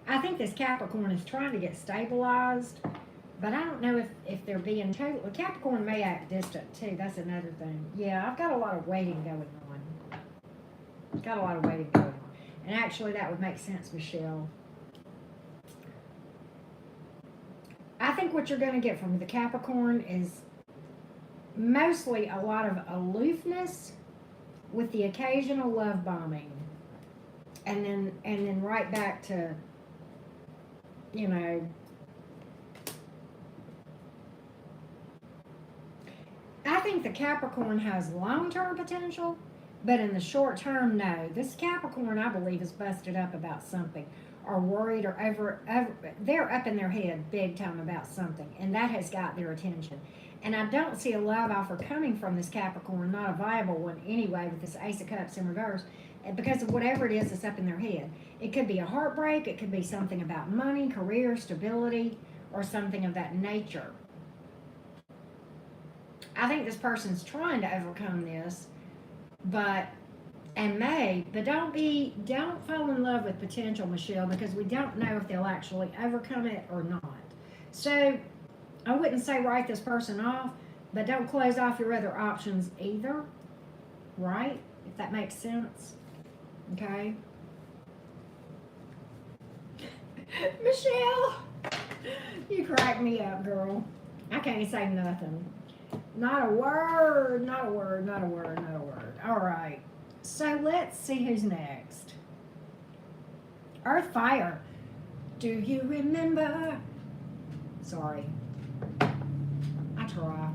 I think this Capricorn is trying to get stabilized. But I don't know if they're being total. Capricorn may act distant too. That's another thing. Yeah, I've got a lot of waiting going on. Got a lot of waiting going on. And actually, that would make sense, Michelle. I think what you're going to get from the Capricorn is mostly a lot of aloofness with the occasional love bombing. And then right back to, you know, I think the Capricorn has long-term potential, but in the short term, no. This Capricorn, I believe, is busted up about something, or worried, or they're up in their head big time about something, and that has got their attention. And I don't see a love offer coming from this Capricorn, not a viable one anyway, with this Ace of Cups in reverse, because of whatever it is that's up in their head. It could be a heartbreak, it could be something about money, career, stability, or something of that nature. I think this person's trying to overcome this, but don't fall in love with potential, Michelle, because we don't know if they'll actually overcome it or not. So I wouldn't say write this person off, but don't close off your other options either, right? If that makes sense. Okay. Michelle, you crack me up, girl. I can't say nothing. Not a word, not a word, not a word, not a word. All right. So let's see who's next. Earth Fire. Do you remember? Sorry. I try.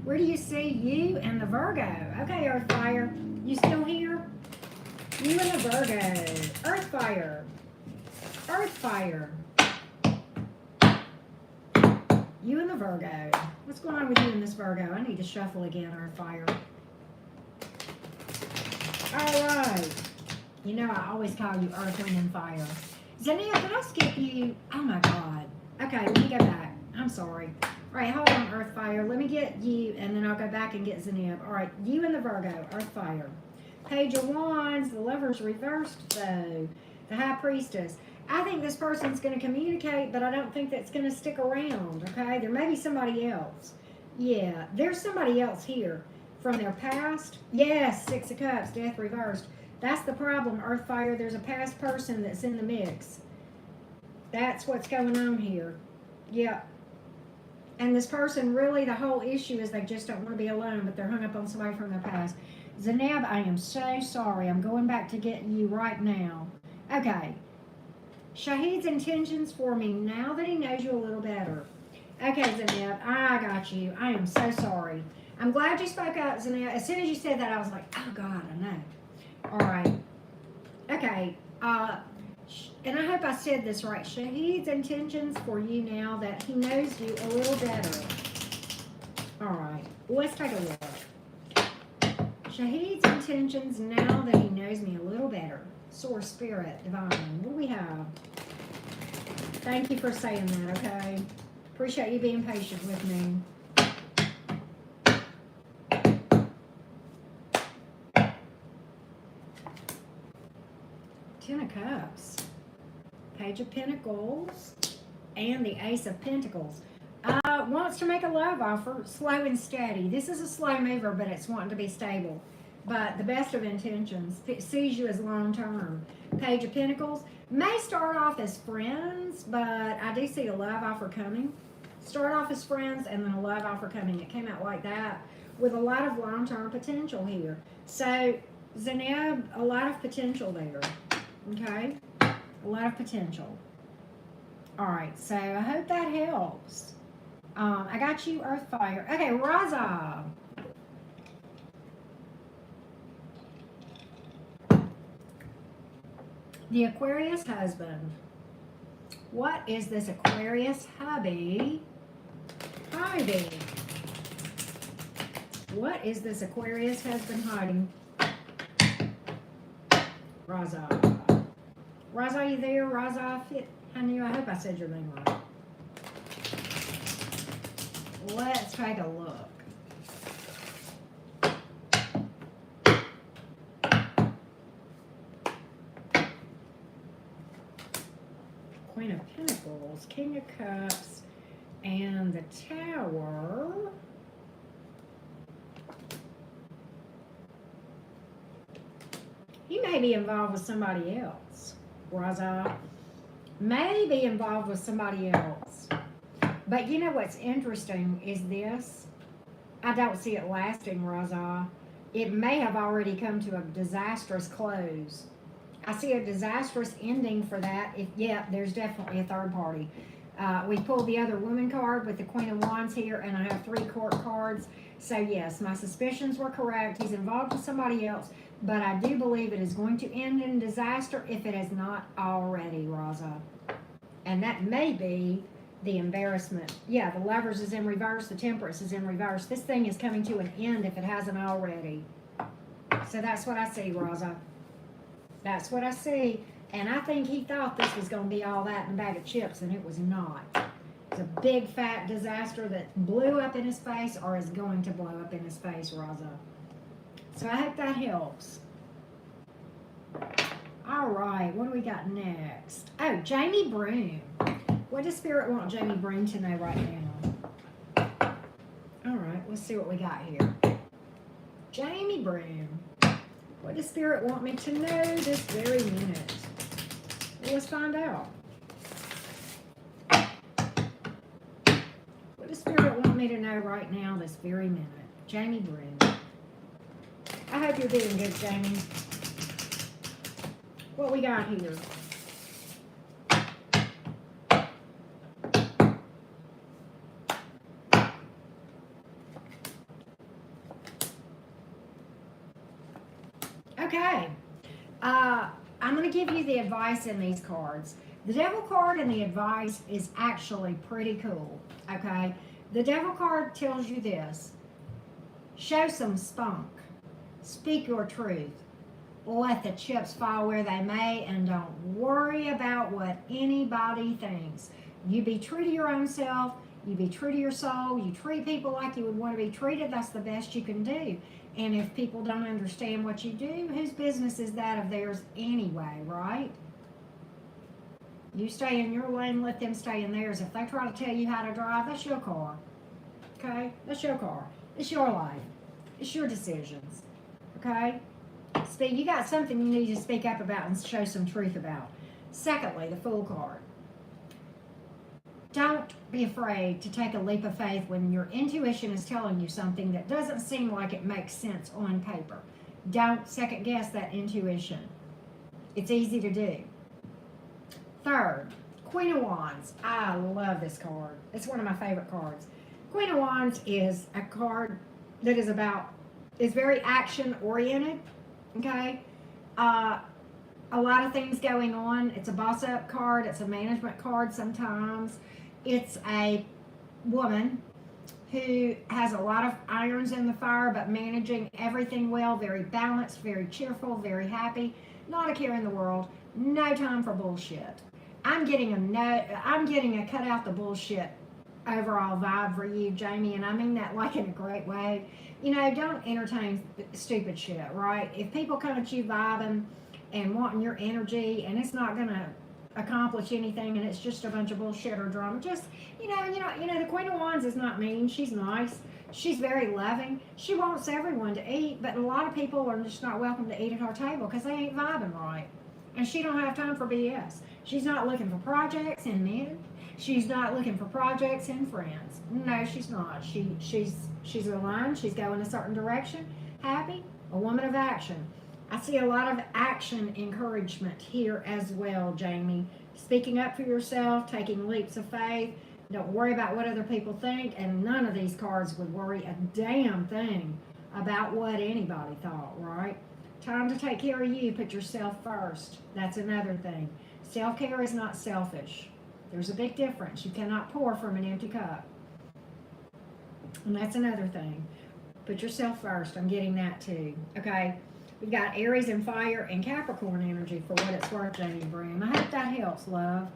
Where do you see you and the Virgo? Okay, Earth Fire. You still here? You and the Virgo. Earth Fire. Earth Fire. You and the Virgo. What's going on with you and this Virgo? I need to shuffle again, Earth Fire. All right. You know I always call you Earth, Wind, and Fire. Zania, can I skip you? Oh, my God. Okay, let me go back. I'm sorry. All right, hold on, Earth Fire. Let me get you, and then I'll go back and get Zania. All right, you and the Virgo, Earth Fire. Page of Wands, the Lover's reversed, though. The High Priestess. I think this person's going to communicate, but I don't think that's going to stick around, okay? There may be somebody else. Yeah, there's somebody else here from their past. Yes, Six of Cups, Death reversed. That's the problem, Earth Fire. There's a past person that's in the mix. That's what's going on here. Yeah. And this person, really, the whole issue is they just don't want to be alone, but they're hung up on somebody from their past. Zainab, I am so sorry. I'm going back to get you right now. Okay. Shahid's intentions for me now that he knows you a little better. Okay, Zainab, I got you. I am so sorry. I'm glad you spoke up, Zainab. As soon as you said that, I was like, oh, God, I know. All right. Okay. And I hope I said this right. Shahid's intentions for you now that he knows you a little better. All right. Let's take a look. Shahid's intentions now that he knows me a little better. Source, Spirit, Divine. What do we have? Thank you for saying that, okay? Appreciate you being patient with me. Ten of Cups. Page of Pentacles. And the Ace of Pentacles. Wants to make a love offer, slow and steady. This is a slow mover, but it's wanting to be stable. But the best of intentions, sees you as long term. Page of Pentacles may start off as friends, but I do see a love offer coming. Start off as friends and then a love offer coming. It came out like that with a lot of long term potential here. So Zainab, a lot of potential there. Okay, a lot of potential. All right, so I hope that helps. I got you, Earth Fire. Okay, Raza. The Aquarius husband. What is this Aquarius hubby hiding? What is this Aquarius husband hiding? Raza. Raza, are you there? Raza, honey, I hope I said your name right. Let's take a look. Queen of Pentacles, King of Cups, and the Tower. He may be involved with somebody else, Raza. May be involved with somebody else. But you know what's interesting is this. I don't see it lasting, Raza. It may have already come to a disastrous close. I see a disastrous ending for that. Yeah, there's definitely a third party. We pulled the other woman card with the Queen of Wands here, and I have 3 court cards. So yes, my suspicions were correct. He's involved with somebody else, but I do believe it is going to end in disaster if it has not already, Raza. And that may be the embarrassment. Yeah, the Lovers is in reverse. The Temperance is in reverse. This thing is coming to an end if it hasn't already. So that's what I see, Raza. That's what I see. And I think he thought this was going to be all that in a bag of chips, and it was not. It's a big, fat disaster that blew up in his face or is going to blow up in his face, Raza. So I hope that helps. All right, what do we got next? Oh, Jamie Broom. What does Spirit want Jamie Broom to know right now? All right, let's see what we got here. Jamie Broom. What does Spirit want me to know this very minute? Well, let's find out. What does Spirit want me to know right now this very minute? Jamie Broom. I hope you're doing good, Jamie. What we got here? Okay. I'm going to give you the advice in these cards. The Devil card and the advice is actually pretty cool. Okay. The Devil card tells you this. Show some spunk. Speak your truth. Let the chips fall where they may, and don't worry about what anybody thinks. You be true to your own self. You be true to your soul. You treat people like you would want to be treated. That's the best you can do. And if people don't understand what you do, whose business is that of theirs anyway, right? You stay in your lane, let them stay in theirs. If they try to tell you how to drive, that's your car. Okay? That's your car. It's your life. It's your decisions. Okay? You got something you need to speak up about and show some truth about. Secondly, the Fool card. Don't be afraid to take a leap of faith when your intuition is telling you something that doesn't seem like it makes sense on paper. Don't second guess that intuition. It's easy to do. Third, Queen of Wands. I love this card. It's one of my favorite cards. Queen of Wands is a card that is very action oriented. Okay. A lot of things going on. It's a boss up card. It's a management card sometimes. It's a woman who has a lot of irons in the fire, but managing everything well, very balanced, very cheerful, very happy, not a care in the world, no time for bullshit. I'm getting a cut out the bullshit overall vibe for you, Jamie, and I mean that like in a great way. You know, don't entertain stupid shit, right? If people come at you vibing and wanting your energy and it's not gonna accomplish anything and it's just a bunch of bullshit or drama, just you know the Queen of Wands is not mean. She's nice, she's very loving, she wants everyone to eat, but a lot of people are just not welcome to eat at her table because they ain't vibing right, and she don't have time for BS. She's not looking for projects in men, she's not looking for projects in friends. No, she's not. She's aligned, she's going a certain direction, happy, a woman of action. I see a lot of action encouragement here as well, Jamie. Speaking up for yourself, taking leaps of faith. Don't worry about what other people think, and none of these cards would worry a damn thing about what anybody thought, right? Time to take care of you. Put yourself first. That's another thing. Self-care is not selfish. There's a big difference. You cannot pour from an empty cup. And that's another thing. Put yourself first. I'm getting that too. Okay? We've got Aries and fire and Capricorn energy for what it's worth, Jamie Bram. I hope that helps, love.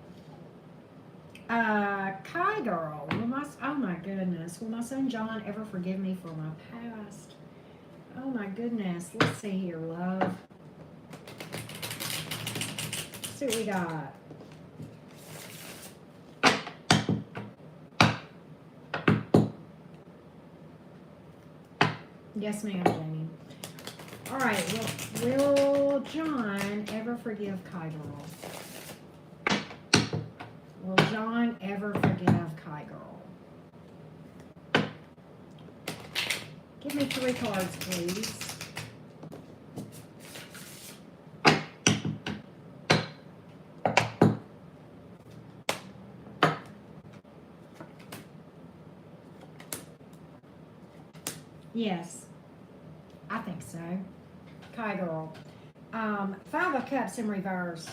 Kai girl. Oh my goodness. Will my son John ever forgive me for my past? Oh my goodness. Let's see here, love. Let's see what we got. Yes, ma'am, Jamie. All right, well, will John ever forgive Kai Girl? Will John ever forgive Kai Girl? Give me 3 cards, please. Yes, I think so. Kai Girl. 5 of Cups in reverse.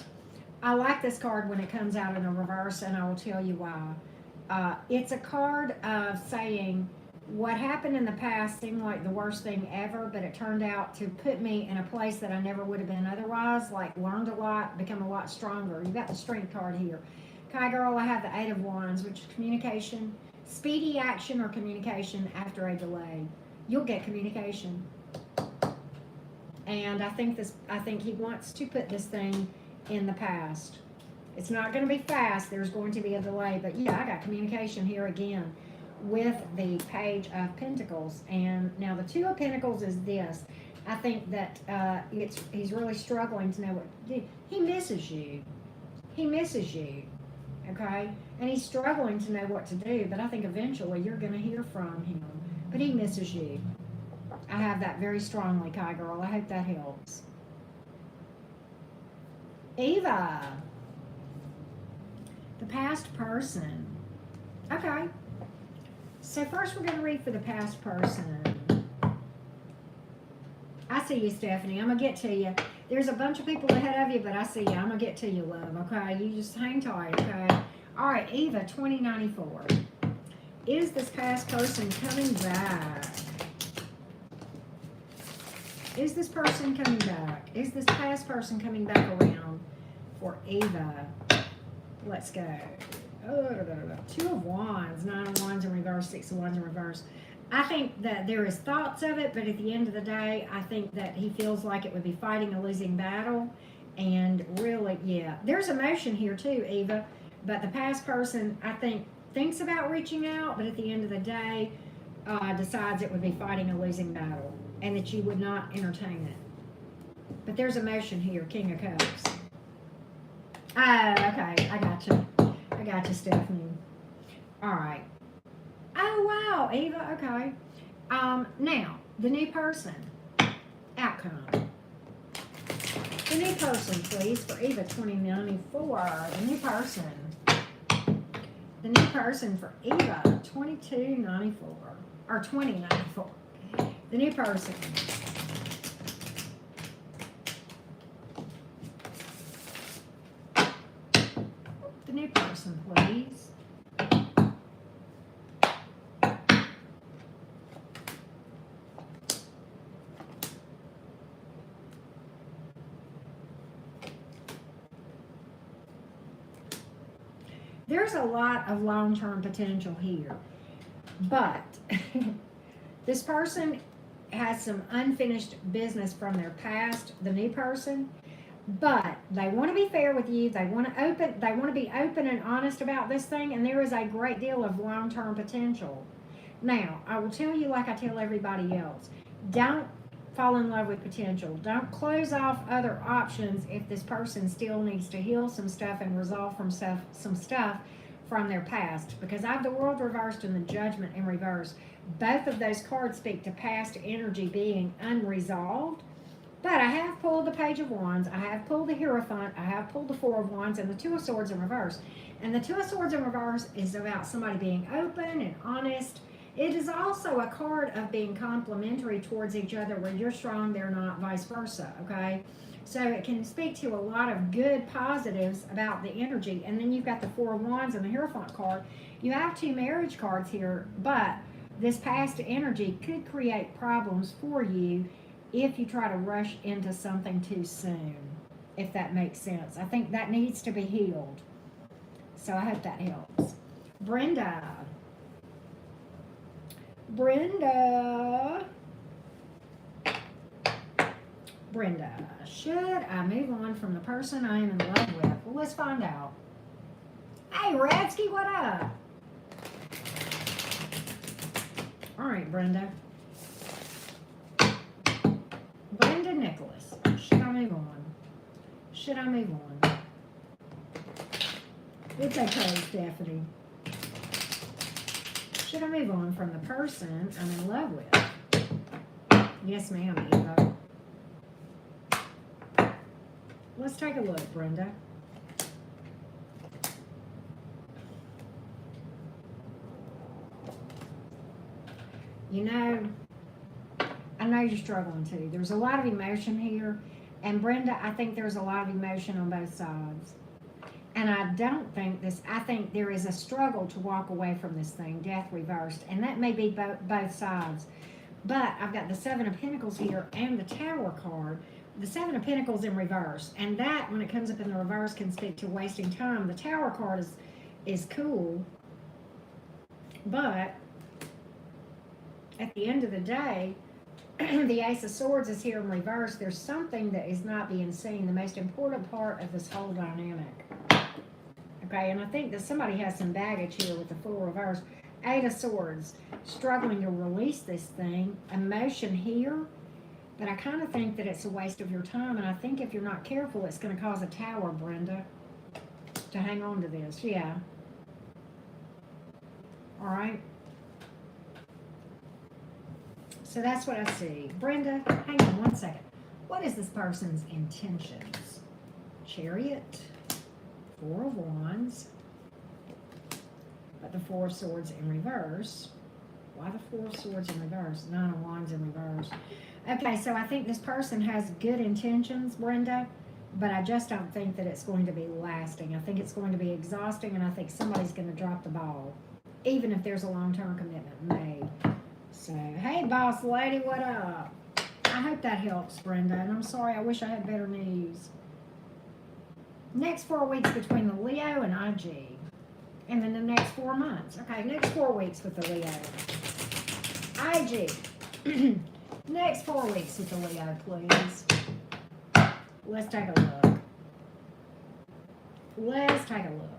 I like this card when it comes out in the reverse, and I will tell you why. It's a card of saying what happened in the past seemed like the worst thing ever, but it turned out to put me in a place that I never would have been otherwise, like learned a lot, become a lot stronger. You got the Strength card here. Kai Girl, I have the 8 of Wands, which is communication, speedy action or communication after a delay. You'll get communication. And I think he wants to put this thing in the past. It's not going to be fast. There's going to be a delay. But yeah, I got communication here again with the Page of Pentacles. And now the 2 of Pentacles is this. I think that he's really struggling to know what to do. He misses you. He misses you. Okay? And he's struggling to know what to do. But I think eventually you're going to hear from him. But he misses you. I have that very strongly, Kai Girl. I hope that helps. Eva. The past person. Okay. So first we're going to read for the past person. I see you, Stephanie. I'm going to get to you. There's a bunch of people ahead of you, but I see you. I'm going to get to you, love. Okay? You just hang tight, okay? All right, Eva, 2094. Is this past person coming back? Is this person coming back? Is this past person coming back around for Eva? Let's go. Oh, 2 of Wands, 9 of Wands in reverse, 6 of Wands in reverse. I think that there is thoughts of it, but at the end of the day, I think that he feels like it would be fighting a losing battle. And really, yeah, there's emotion here too, Eva. But the past person, I think, thinks about reaching out, but at the end of the day, decides it would be fighting a losing battle and that you would not entertain it. But there's emotion here, King of Cups. Oh, okay, I got you, Stephanie. All right. Oh, wow, Eva, okay. Now, the new person. outcome. The new person, please, for Eva 2094. The new person. The new person for Eva 2294. Or 2094. The new person. The new person, please. There's a lot of long-term potential here, but this person has some unfinished business from their past, the new person, but they want to be fair with you. They want to be open and honest about this thing, and there is a great deal of long-term potential. Now, I will tell you like I tell everybody else, don't fall in love with potential. Don't close off other options if this person still needs to heal some stuff and resolve some stuff from their past. Because I have the World reversed and the Judgment in reverse. Both of those cards speak to past energy being unresolved. But I have pulled the Page of Wands, I have pulled the Hierophant, I have pulled the Four of Wands, and the Two of Swords in reverse. And the Two of Swords in reverse is about somebody being open and honest. It is also a card of being complimentary towards each other, where you're strong, they're not, vice versa, okay? So it can speak to a lot of good positives about the energy. And then you've got the Four of Wands and the Hierophant card. You have two marriage cards here, but this past energy could create problems for you if you try to rush into something too soon, if that makes sense. I think that needs to be healed. So I hope that helps. Brenda, should I move on from the person I am in love with? Well, let's find out. Hey, Radsky, what up? All right, Brenda. Brenda Nicholas, should I move on? Should I move on? It's okay, Stephanie. Should I move on from the person I'm in love with? Yes, ma'am, Eva. Let's take a look, Brenda. You know, I know you're struggling too. There's a lot of emotion here. And Brenda, I think there's a lot of emotion on both sides. And I think there is a struggle to walk away from this thing, death reversed. And that may be both sides. But I've got the Seven of Pentacles here and the Tower card. The Seven of Pentacles in reverse. And that, when it comes up in the reverse, can speak to wasting time. The Tower card is cool. But at the end of the day, the Ace of Swords is here in reverse. There's something that is not being seen. The most important part of this whole dynamic. Okay, and I think that somebody has some baggage here with the Fool reverse. Eight of Swords, struggling to release this thing. Emotion here, but I kind of think that it's a waste of your time, and I think if you're not careful, it's going to cause a Tower, Brenda, to hang on to this. Yeah. All right. So that's what I see. Brenda, hang on one second. What is this person's intentions? Chariot, Four of Wands, but the Four of Swords in reverse. Why the Four of Swords in reverse? Nine of Wands in reverse. Okay, so I think this person has good intentions, Brenda, but I just don't think that it's going to be lasting. I think it's going to be exhausting, and I think somebody's going to drop the ball, even if there's a long-term commitment made. So, hey, boss lady, what up? I hope that helps, Brenda, and I'm sorry, I wish I had better news. Next 4 weeks between the Leo and IG. And then the next 4 months. Okay, next 4 weeks with the Leo. IG. Next 4 weeks with the Leo, please. Let's take a look. Let's take a look.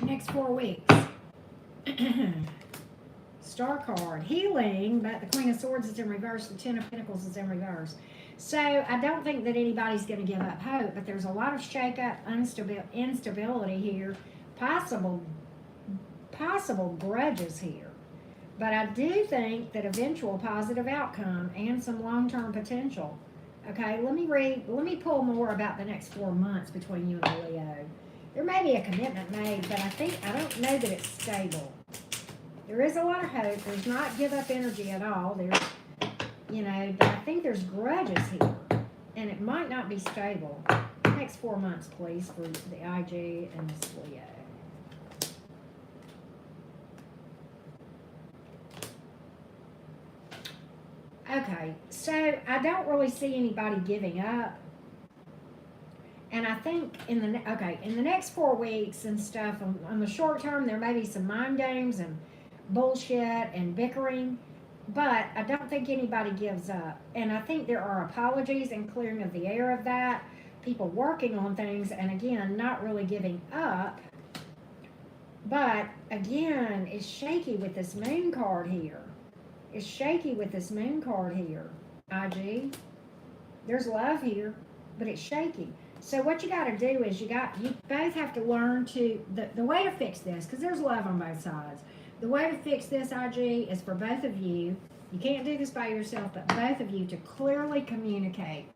Next 4 weeks. Star card, healing, but the Queen of Swords is in reverse, the Ten of Pentacles is in reverse. So I don't think that anybody's going to give up hope, but there's a lot of shake-up, instability here, possible grudges here. But I do think that eventual positive outcome and some long-term potential. Okay, let me pull more about the next 4 months between you and the Leo. There may be a commitment made, but I don't know that it's stable. There is a lot of hope. There's not give up energy at all. There's, but I think there's grudges here, and it might not be stable. Next 4 months, please, for the IG and the Leo. Okay, so I don't really see anybody giving up. And I think in the next 4 weeks and stuff, on the short term, there may be some mind games and bullshit and bickering, but I don't think anybody gives up. And I think there are apologies and clearing of the air of that, people working on things, and again, not really giving up. But again, it's shaky with this moon card here. It's shaky with this moon card here, IG. There's love here, but it's shaky. So what you got to do is you both have to learn to, the way to fix this, because there's love on both sides. The way to fix this, IG, is for both of you. You can't do this by yourself, but both of you to clearly communicate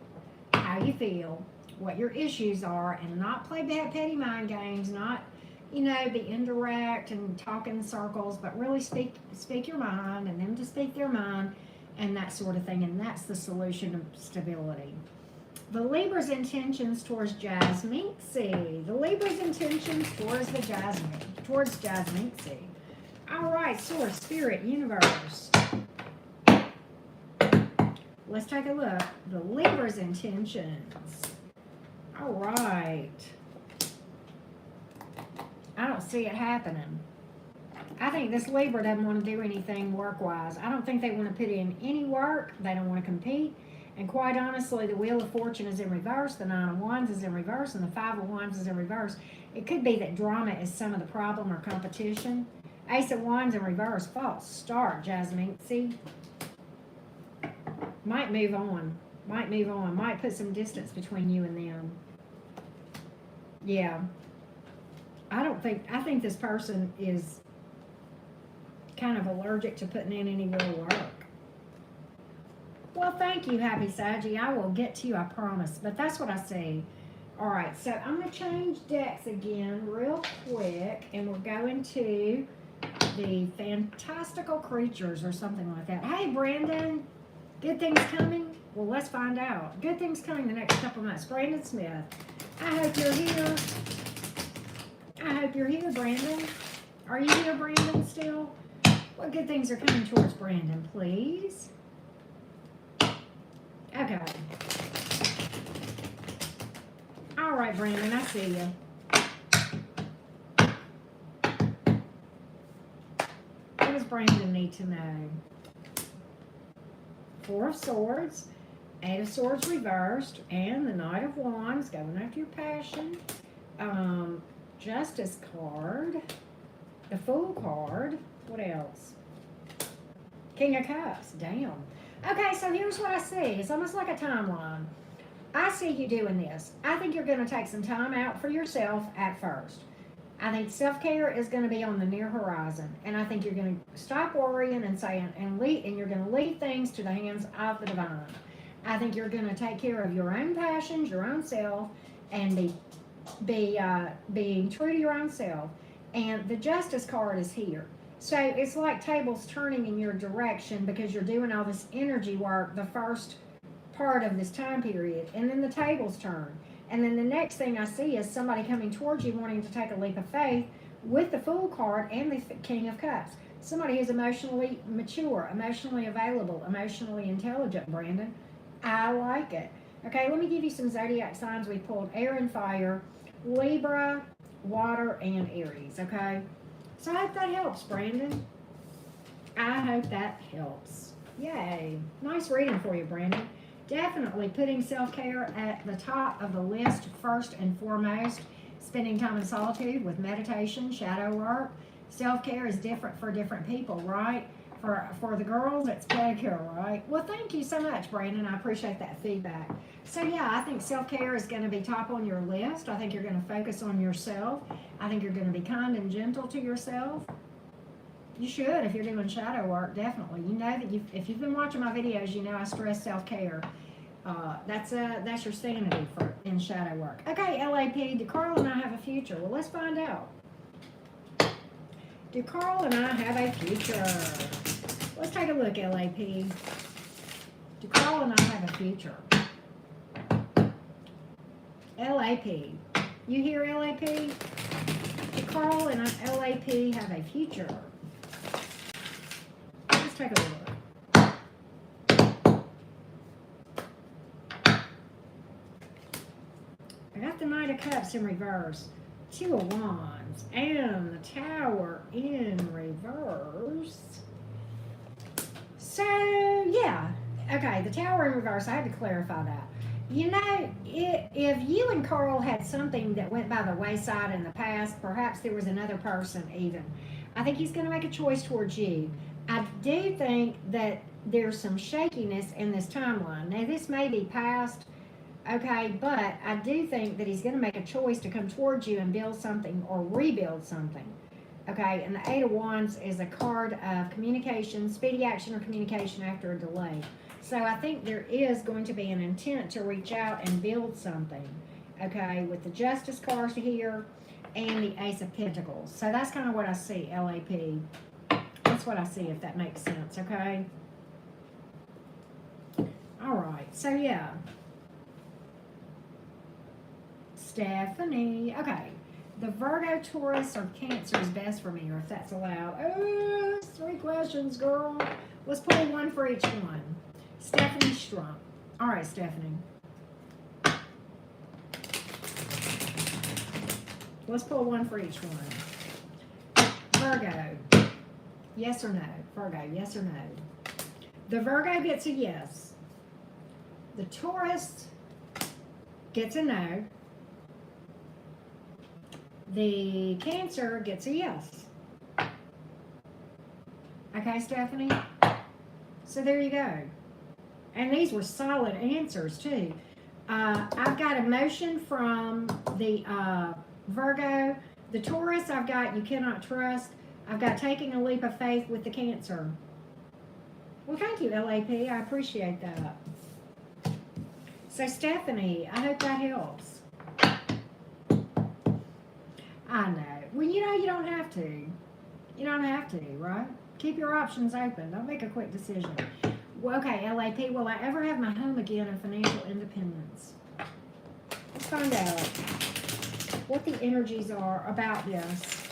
how you feel, what your issues are, and not play petty mind games, not, be indirect and talk in circles, but really speak your mind and them to speak their mind and that sort of thing. And that's the solution to stability. The Libra's intentions towards Jasmine. The Libra's intentions towards Jasmine. All right, Source, Spirit, Universe. Let's take a look. The Libra's intentions. All right. I don't see it happening. I think this Libra doesn't want to do anything work-wise. I don't think they want to put in any work. They don't want to compete. And quite honestly, the Wheel of Fortune is in reverse, the Nine of Wands is in reverse, and the Five of Wands is in reverse. It could be that drama is some of the problem or competition. Ace of Wands in reverse. False start, Jasmine. See? Might move on. Might put some distance between you and them. Yeah. I think this person is kind of allergic to putting in any real work. Well, thank you, Happy Saggy. I will get to you, I promise. But that's what I see. All right, so I'm going to change decks again real quick, and we're going to the Fantastical Creatures or something like that. Hey, Brandon, good things coming? Well, let's find out. Good things coming the next couple months. Brandon Smith, I hope you're here. Brandon. Are you here, Brandon, still? What good things are coming towards Brandon, please? Okay. All right, Brandon, I see you. What does Brandon need to know? Four of Swords, Eight of Swords reversed, and the Knight of Wands, going after your passion. Justice card, the Fool card. What else? King of Cups. Damn. Okay, so here's what I see. It's almost like a timeline. I see you doing this. I think you're going to take some time out for yourself at first. I think self-care is going to be on the near horizon. And I think you're going to stop worrying and saying, and you're going to leave things to the hands of the divine. I think you're going to take care of your own passions, your own self, and being true to your own self. And the Justice card is here. So it's like tables turning in your direction because you're doing all this energy work the first part of this time period. And then the tables turn. And then the next thing I see is somebody coming towards you wanting to take a leap of faith with the Fool card and the King of Cups. Somebody who's emotionally mature, emotionally available, emotionally intelligent, Brandon. I like it. Okay, let me give you some zodiac signs we pulled. Air and fire, Libra, water, and Aries, okay? So I hope that helps, Brandon. I hope that helps. Yay. Nice reading for you, Brandon. Definitely putting self-care at the top of the list first and foremost. Spending time in solitude with meditation, shadow work. Self-care is different for different people, right? For the girls, it's pedicure, right? Well, thank you so much, Brandon. I appreciate that feedback. So, yeah, I think self-care is going to be top on your list. I think you're going to focus on yourself. I think you're going to be kind and gentle to yourself. You should if you're doing shadow work, definitely. You know that if you've been watching my videos, you know I stress self-care. That's your sanity in shadow work. Okay, LAP, do Carl and I have a future? Well, let's find out. Do Carl and I have a future? Let's take a look, LAP. Do Carl and I have a future? LAP. You hear LAP? Do Carl and LAP have a future? Let's take a look. I got the Knight of Cups in reverse, 2 of Wands, and the Tower in reverse. So, yeah. Okay, the Tower in reverse, I had to clarify that. You know, if you and Carl had something that went by the wayside in the past, perhaps there was another person even, I think he's going to make a choice towards you. I do think that there's some shakiness in this timeline. Now, this may be past, okay, but I do think that he's going to make a choice to come towards you and build something or rebuild something. Okay, and the 8 of Wands is a card of communication, speedy action or communication after a delay. So I think there is going to be an intent to reach out and build something, okay, with the Justice card here and the Ace of Pentacles. So that's kind of what I see, LAP. That's what I see, if that makes sense, okay? All right, so yeah. Stephanie, okay. The Virgo, Taurus, or Cancer is best for me, or if that's allowed. Oh, 3 questions, girl. Let's pull one for each one. Stephanie Strump. All right, Stephanie. Let's pull one for each one. Virgo. Yes or no? Virgo, yes or no? The Virgo gets a yes. The Taurus gets a no. The Cancer gets a yes. Okay, Stephanie? So there you go. And these were solid answers, too. I've got emotion from the Virgo. The Taurus, I've got you cannot trust. I've got taking a leap of faith with the Cancer. Well, thank you, LAP. I appreciate that. So, Stephanie, I hope that helps. I know. Well, you know, you don't have to. You don't have to, right? Keep your options open. Don't make a quick decision. Well, okay, LAP, will I ever have my home again and financial independence? Let's find out what the energies are about this.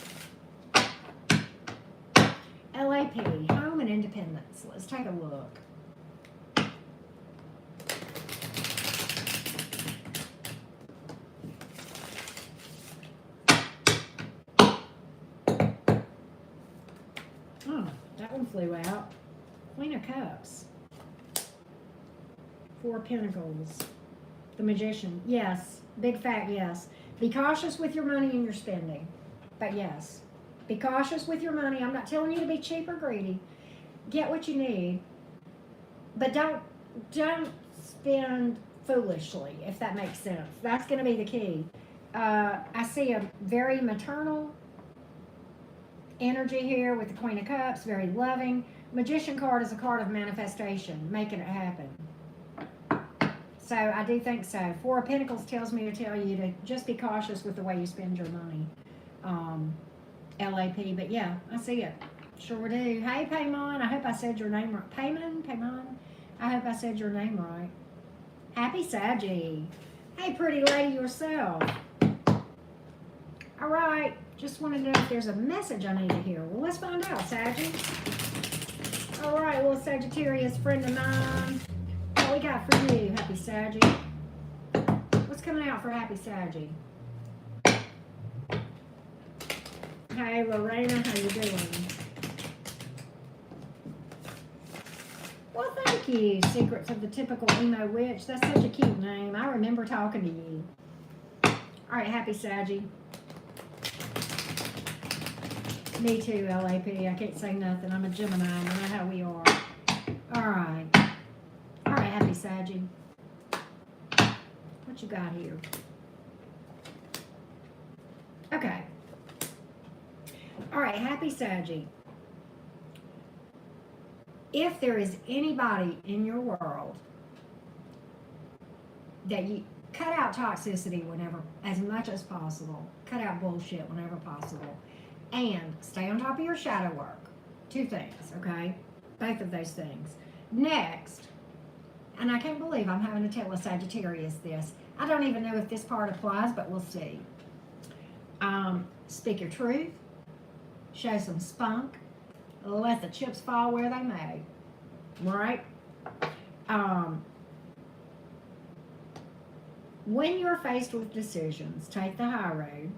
LAP, home and independence. Let's take a look. Oh, that one flew out. Queen of Cups. 4 of Pentacles. The Magician. Yes. Big fat yes. Be cautious with your money and your spending. But yes. Be cautious with your money. I'm not telling you to be cheap or greedy. Get what you need. But don't spend foolishly, if that makes sense. That's going to be the key. I see a very maternal energy here with the Queen of Cups. Very loving. Magician card is a card of manifestation. Making it happen. So I do think so. 4 of Pentacles tells me to tell you to just be cautious with the way you spend your money. LAP, but yeah, I see it. Sure do. Hey, Paymon, I hope I said your name right. Paymon, I hope I said your name right. Happy Saggy. Hey, pretty lady yourself. All right, just want to know if there's a message I need to hear. Well, let's find out, Saggy. All right, well, Sagittarius friend of mine. What we got for you, Happy Saggy? What's coming out for Happy Saggy? Hey, Lorena, how you doing? Well, thank you, Secrets of the Typical Emo Witch. That's such a cute name. I remember talking to you. All right, Happy Saggy. Me too, LAP. I can't say nothing. I'm a Gemini. You know how we are. All right. All right, Happy Saggy. What you got here? Okay. All right, Happy Saggy. if there is anybody in your world that you cut out toxicity whenever, as much as possible, cut out bullshit whenever possible, and stay on top of your shadow work. 2 things, okay? Both of those things. Next, and I can't believe I'm having to tell a Sagittarius this. I don't even know if this part applies, but we'll see. Speak your truth. Show some spunk. Let the chips fall where they may. Right? When you're faced with decisions, take the high road.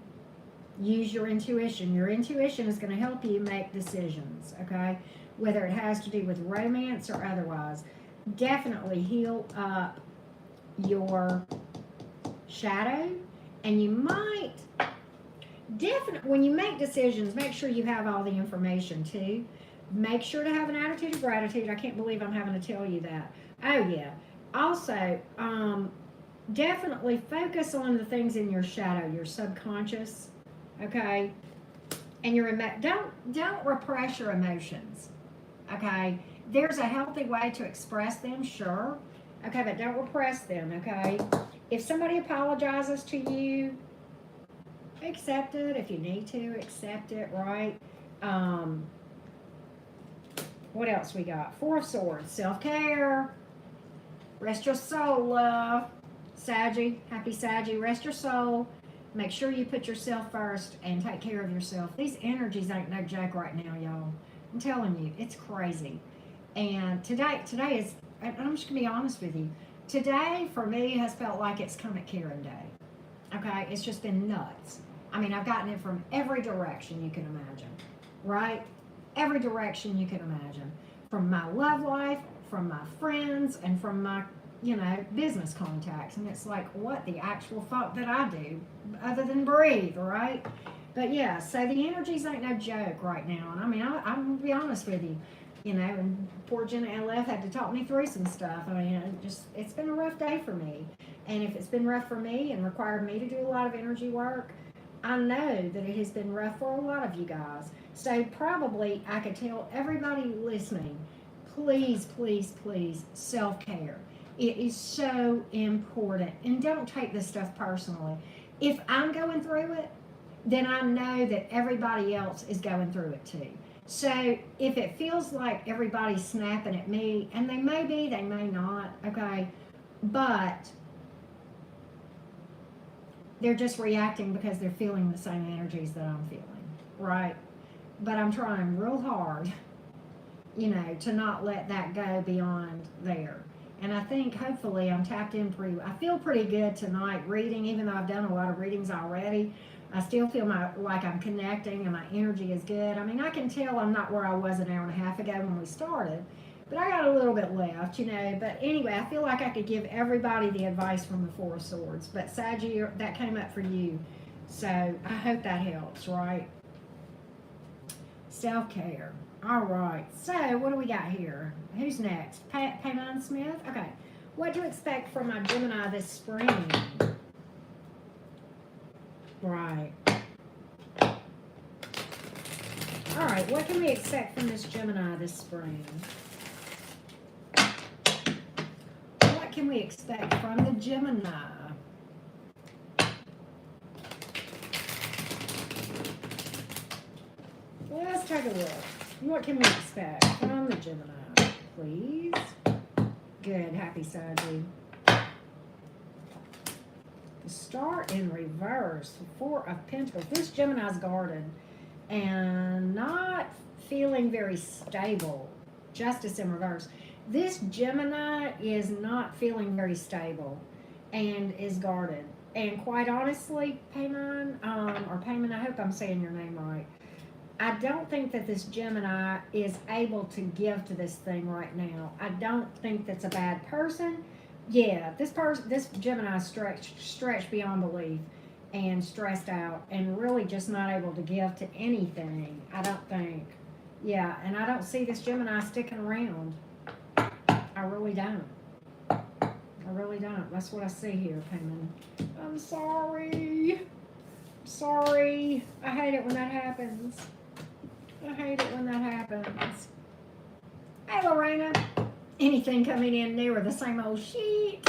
Use your intuition. Your intuition is going to help you make decisions, okay? Whether it has to do with romance or otherwise. Definitely heal up your shadow. And you might, definitely, when you make decisions, make sure you have all the information too. Make sure to have an attitude of gratitude. I can't believe I'm having to tell you that. Oh, yeah. Also, definitely focus on the things in your shadow, your subconscious, okay? And your don't repress your emotions, okay? There's a healthy way to express them, sure, okay, but don't repress them, okay? If somebody apologizes to you, accept it. If you need to, accept it, right? What else we got? 4 of Swords, self-care. Rest your soul, love. Saggy, happy Saggy, rest your soul. Make sure you put yourself first and take care of yourself. These energies ain't no joke right now, y'all. I'm telling you, it's crazy. And today is, I'm just gonna be honest with you. Today, for me, has felt like it's Come at Karen Day. Okay, it's just been nuts. I mean, I've gotten it from every direction you can imagine, right? Every direction you can imagine. From my love life, from my friends, and from my, business contacts. And it's like, what the actual fuck did I do other than breathe, right? But yeah, so the energies ain't no joke right now. And I mean, I'm gonna be honest with you, and poor Jenna LF had to talk me through some stuff. I mean, it's been a rough day for me. And if it's been rough for me and required me to do a lot of energy work, I know that it has been rough for a lot of you guys. So probably I could tell everybody listening, please, please, please, self-care. It is so important. And don't take this stuff personally. If I'm going through it, then I know that everybody else is going through it too. So if it feels like everybody's snapping at me, and they may be, they may not, okay, but they're just reacting because they're feeling the same energies that I'm feeling, right? But I'm trying real hard, to not let that go beyond there. And I think hopefully I'm tapped in I feel pretty good tonight reading, even though I've done a lot of readings already. I still feel like I'm connecting and my energy is good. I mean, I can tell I'm not where I was an hour and a half ago when we started, but I got a little bit left, But anyway, I feel like I could give everybody the advice from the 4 of Swords. But Saggy, that came up for you. So I hope that helps, right? Self-care. All right. So what do we got here? Who's next? Payman Smith? Okay. What to expect from my Gemini this spring? Right. All right. What can we expect from this Gemini this spring? What can we expect from the Gemini? Let's take a look. What can we expect from the Gemini, please? Good. Happy Saturday. The Star in reverse. 4 of Pentacles. This Gemini's guarded and not feeling very stable. Justice in reverse. This Gemini is not feeling very stable and is guarded. And quite honestly, Payman, I hope I'm saying your name right. I don't think that this Gemini is able to give to this thing right now. I don't think that's a bad person. Yeah, this Gemini is stretched beyond belief and stressed out and really just not able to give to anything, I don't think. Yeah, and I don't see this Gemini sticking around. I really don't. I really don't. That's what I see here, Payman. I'm sorry. Sorry. I hate it when that happens. I hate it when that happens. Hey, Lorena. Anything coming in new or the same old shit?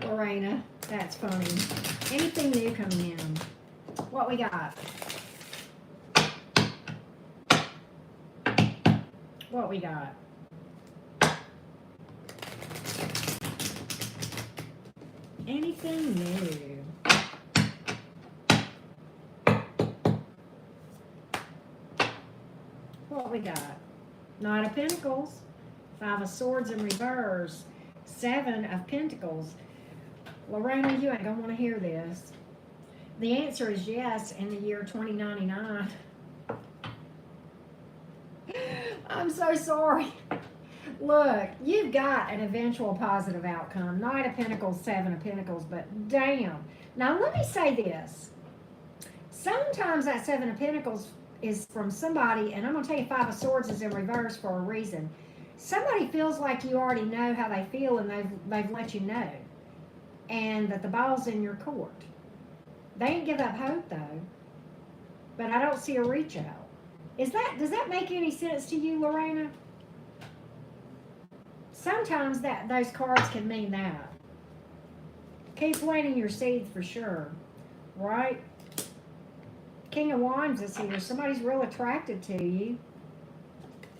Lorena, that's funny. Anything new coming in? What we got? What we got? Anything new? What we got? Knight of Pentacles, Five of Swords in reverse, Seven of Pentacles. Lorena, you ain't gonna want to hear this. The answer is yes in the year 2099. I'm so sorry. Look, you've got an eventual positive outcome. Knight of Pentacles, Seven of Pentacles, but damn. Now, let me say this. Sometimes that Seven of Pentacles is from somebody, and I'm going to tell you Five of Swords is in reverse for a reason. Somebody feels like you already know how they feel, and they've let you know. And that the ball's in your court. They ain't give up hope, though. But I don't see a reach out. Does that make any sense to you, Lorena? Sometimes those cards can mean that. Keep planting your seeds for sure, right? King of Wands is here. Somebody's real attracted to you.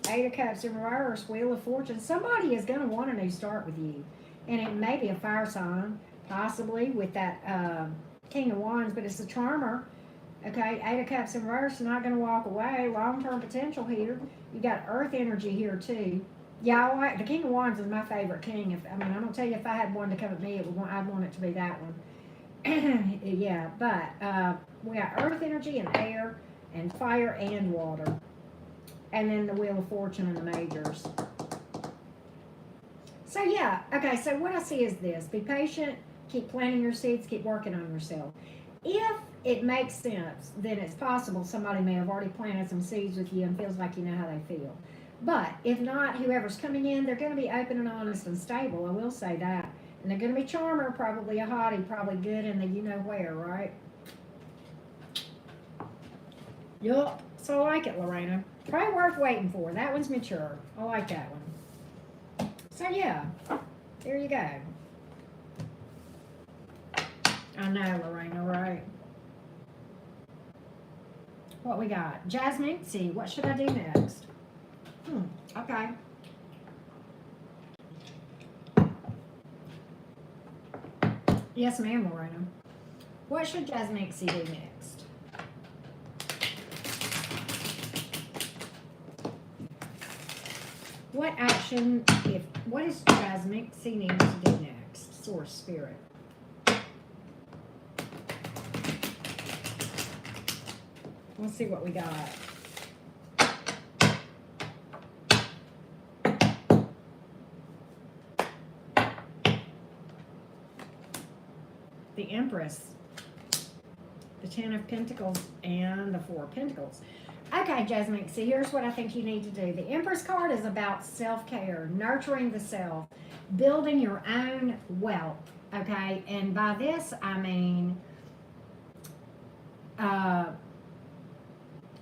Eight of Cups in reverse, Wheel of Fortune. Somebody is going to want a new start with you. And it may be a fire sign, possibly with that King of Wands, but it's a charmer. Okay, Eight of Cups in reverse, not going to walk away. Long-term potential here. You got Earth energy here too. Yeah, I like the King of Wands is my favorite king. I'm gonna tell you, if I had one to come at me, I'd want it to be that one. Yeah, but we got Earth energy and air and fire and water, and then the Wheel of Fortune and the majors. So yeah, okay. So what I see is this: be patient, keep planting your seeds, keep working on yourself. If it makes sense, then it's possible somebody may have already planted some seeds with you and feels like you know how they feel. But if not, whoever's coming in, they're going to be open and honest and stable. I will say that. And they're going to be charmer, probably a hottie, probably good in the you-know-where, right? Yup. So I like it, Lorena. Probably worth waiting for. That one's mature. I like that one. So, yeah. There you go. I know, Lorena, right? What we got? Jasmine, see, what should I do next? Okay. Yes, ma'am, Lorena. What should Jasmine do next? What does Jasmine need to do next? Source Spirit. Let's see what we got. The Empress, the Ten of Pentacles, and the Four of Pentacles. Okay, Jasmine, see, here's what I think you need to do. The Empress card is about self-care, nurturing the self, building your own wealth, okay? And by this, I mean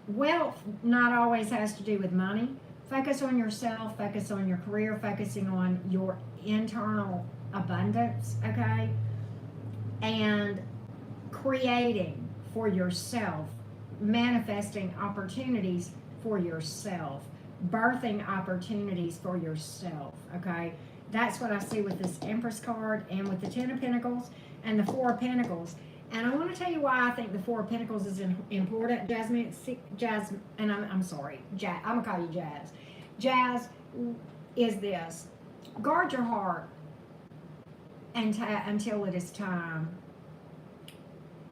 wealth not always has to do with money. Focus on yourself, focus on your career, focusing on your internal abundance, okay? And creating for yourself, manifesting opportunities for yourself, birthing opportunities for yourself, okay? That's what I see with this Empress card and with the Ten of Pentacles and the Four of Pentacles. And I want to tell you why I think the Four of Pentacles is important, Jasmine. And I'm sorry, I'm going to call you Jazz. Jazz is this. Guard your heart until it is time.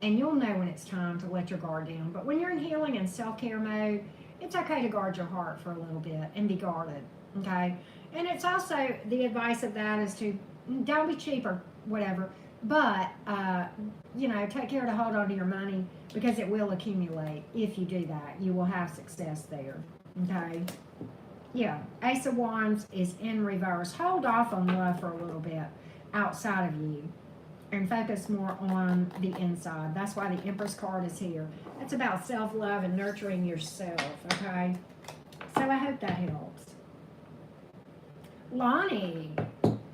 And you'll know when it's time to let your guard down. But when you're in healing and self-care mode, it's okay to guard your heart for a little bit and be guarded, okay? And it's also, the advice of that is to, don't be cheap or whatever, but, take care to hold on to your money because it will accumulate. If you do that, you will have success there, okay? Yeah, Ace of Wands is in reverse. Hold off on love for a little bit outside of you and focus more on the inside. That's why the Empress card is here. It's about self-love and nurturing yourself, okay? So I hope that helps. Lonnie,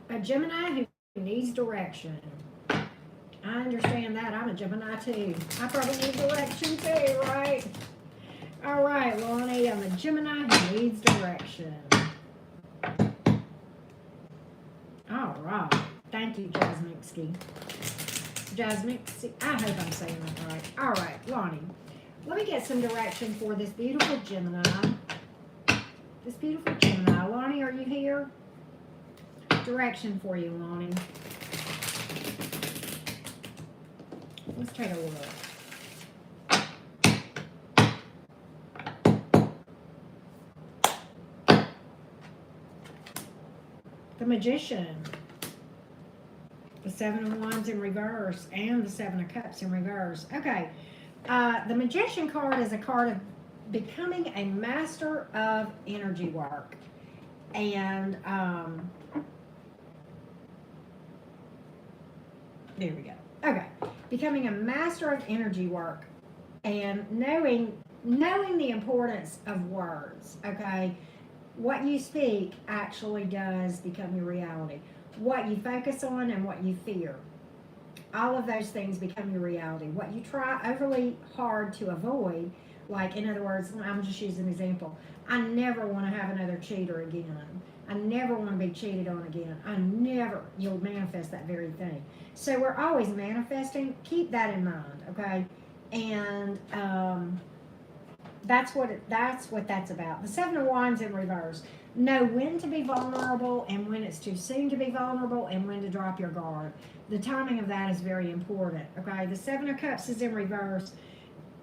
a Gemini who needs direction. I understand that. I'm a Gemini too. I probably need direction too, right? All right, Lonnie, I'm a Gemini who needs direction. All right. Thank you, Jasmine. Jasmine, I hope I'm saying that right. All right, Lonnie, let me get some direction for this beautiful Gemini. This beautiful Gemini. Lonnie, are you here? Direction for you, Lonnie. Let's take a look. The Magician. The Seven of Wands in reverse and the Seven of Cups in reverse. Okay. The Magician card is a card of becoming a master of energy work. And there we go. Okay. Becoming a master of energy work and knowing the importance of words. Okay. What you speak actually does become your reality. What you focus on and what you fear. All of those things become your reality. What you try overly hard to avoid, like in other words, I'm just using an example. I never want to have another cheater again. I never want to be cheated on again. You'll manifest that very thing. So we're always manifesting. Keep that in mind, okay? And that's what that's about. The Seven of Wands in reverse. Know when to be vulnerable and when it's too soon to be vulnerable and when to drop your guard. The timing of that is very important, okay? The Seven of Cups is in reverse.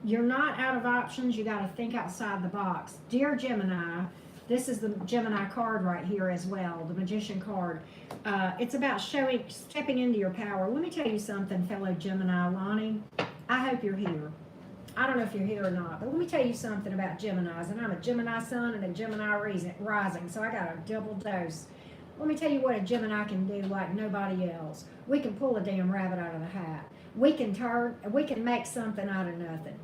You're not out of options. You got to think outside the box. Dear Gemini, this is the Gemini card right here as well, the Magician card. It's about stepping into your power. Let me tell you something, fellow Gemini. Lonnie, I hope you're here. I don't know if you're here or not, but let me tell you something about Geminis. And I'm a Gemini sun and a Gemini rising, so I got a double dose. Let me tell you what a Gemini can do like nobody else. We can pull a damn rabbit out of the hat. We can make something out of nothing.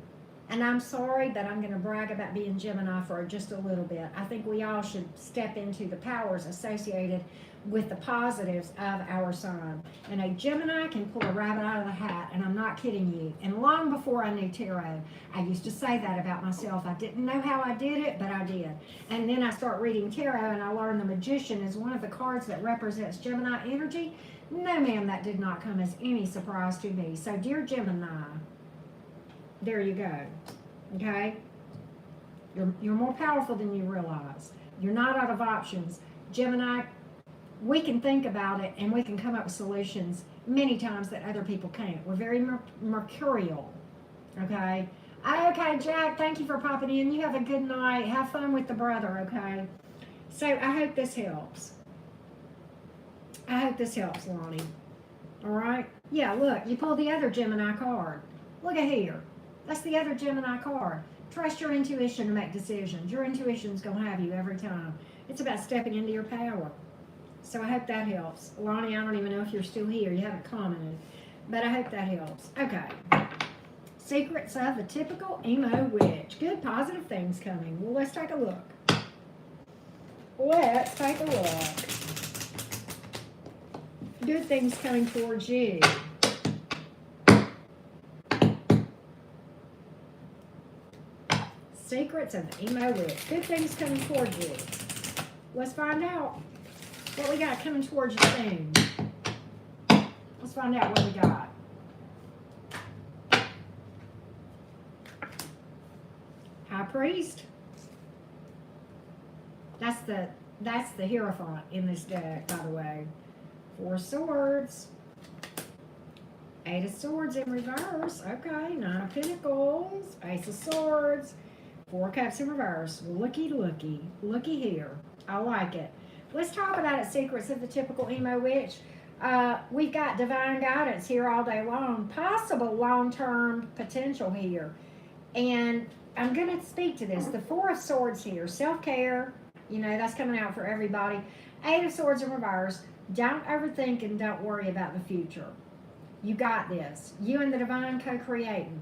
And I'm sorry that I'm going to brag about being Gemini for just a little bit. I think we all should step into the powers associated with the positives of our sign. And a Gemini can pull a rabbit out of the hat, and I'm not kidding you. And long before I knew tarot, I used to say that about myself. I didn't know how I did it, but I did. And then I start reading tarot, and I learned the Magician is one of the cards that represents Gemini energy. No, ma'am, that did not come as any surprise to me. So, dear Gemini, there you go. Okay? You're more powerful than you realize. You're not out of options. Gemini, we can think about it and we can come up with solutions many times that other people can't. We're very mercurial. Okay? Okay, Jack, thank you for popping in. You have a good night. Have fun with the brother, okay? So I hope this helps. I hope this helps, Lonnie. All right? Yeah, look, you pulled the other Gemini card. Look at here. That's the other Gemini card. Trust your intuition to make decisions. Your intuition's going to have you every time. It's about stepping into your power. So I hope that helps. Lonnie, I don't even know if you're still here. You haven't commented. But I hope that helps. Okay. Secrets of the typical emo witch. Good positive things coming. Well, let's take a look. Let's take a look. Good things coming towards you. Secrets of the emo witch. Good things coming towards you. Let's find out what we got coming towards you soon. Let's find out what we got. High Priest. That's the Hierophant in this deck, by the way. Four Swords. Eight of Swords in reverse. Okay. Nine of Pentacles. Ace of Swords. Four Cups in reverse. Looky, looky. Looky here. I like it. Let's talk about it. Secrets of the typical emo witch. We've got divine guidance here all day long. Possible long-term potential here. And I'm going to speak to this. The Four of Swords here. Self-care. You know, that's coming out for everybody. Eight of Swords in reverse. Don't overthink and don't worry about the future. You got this. You and the divine co-creating.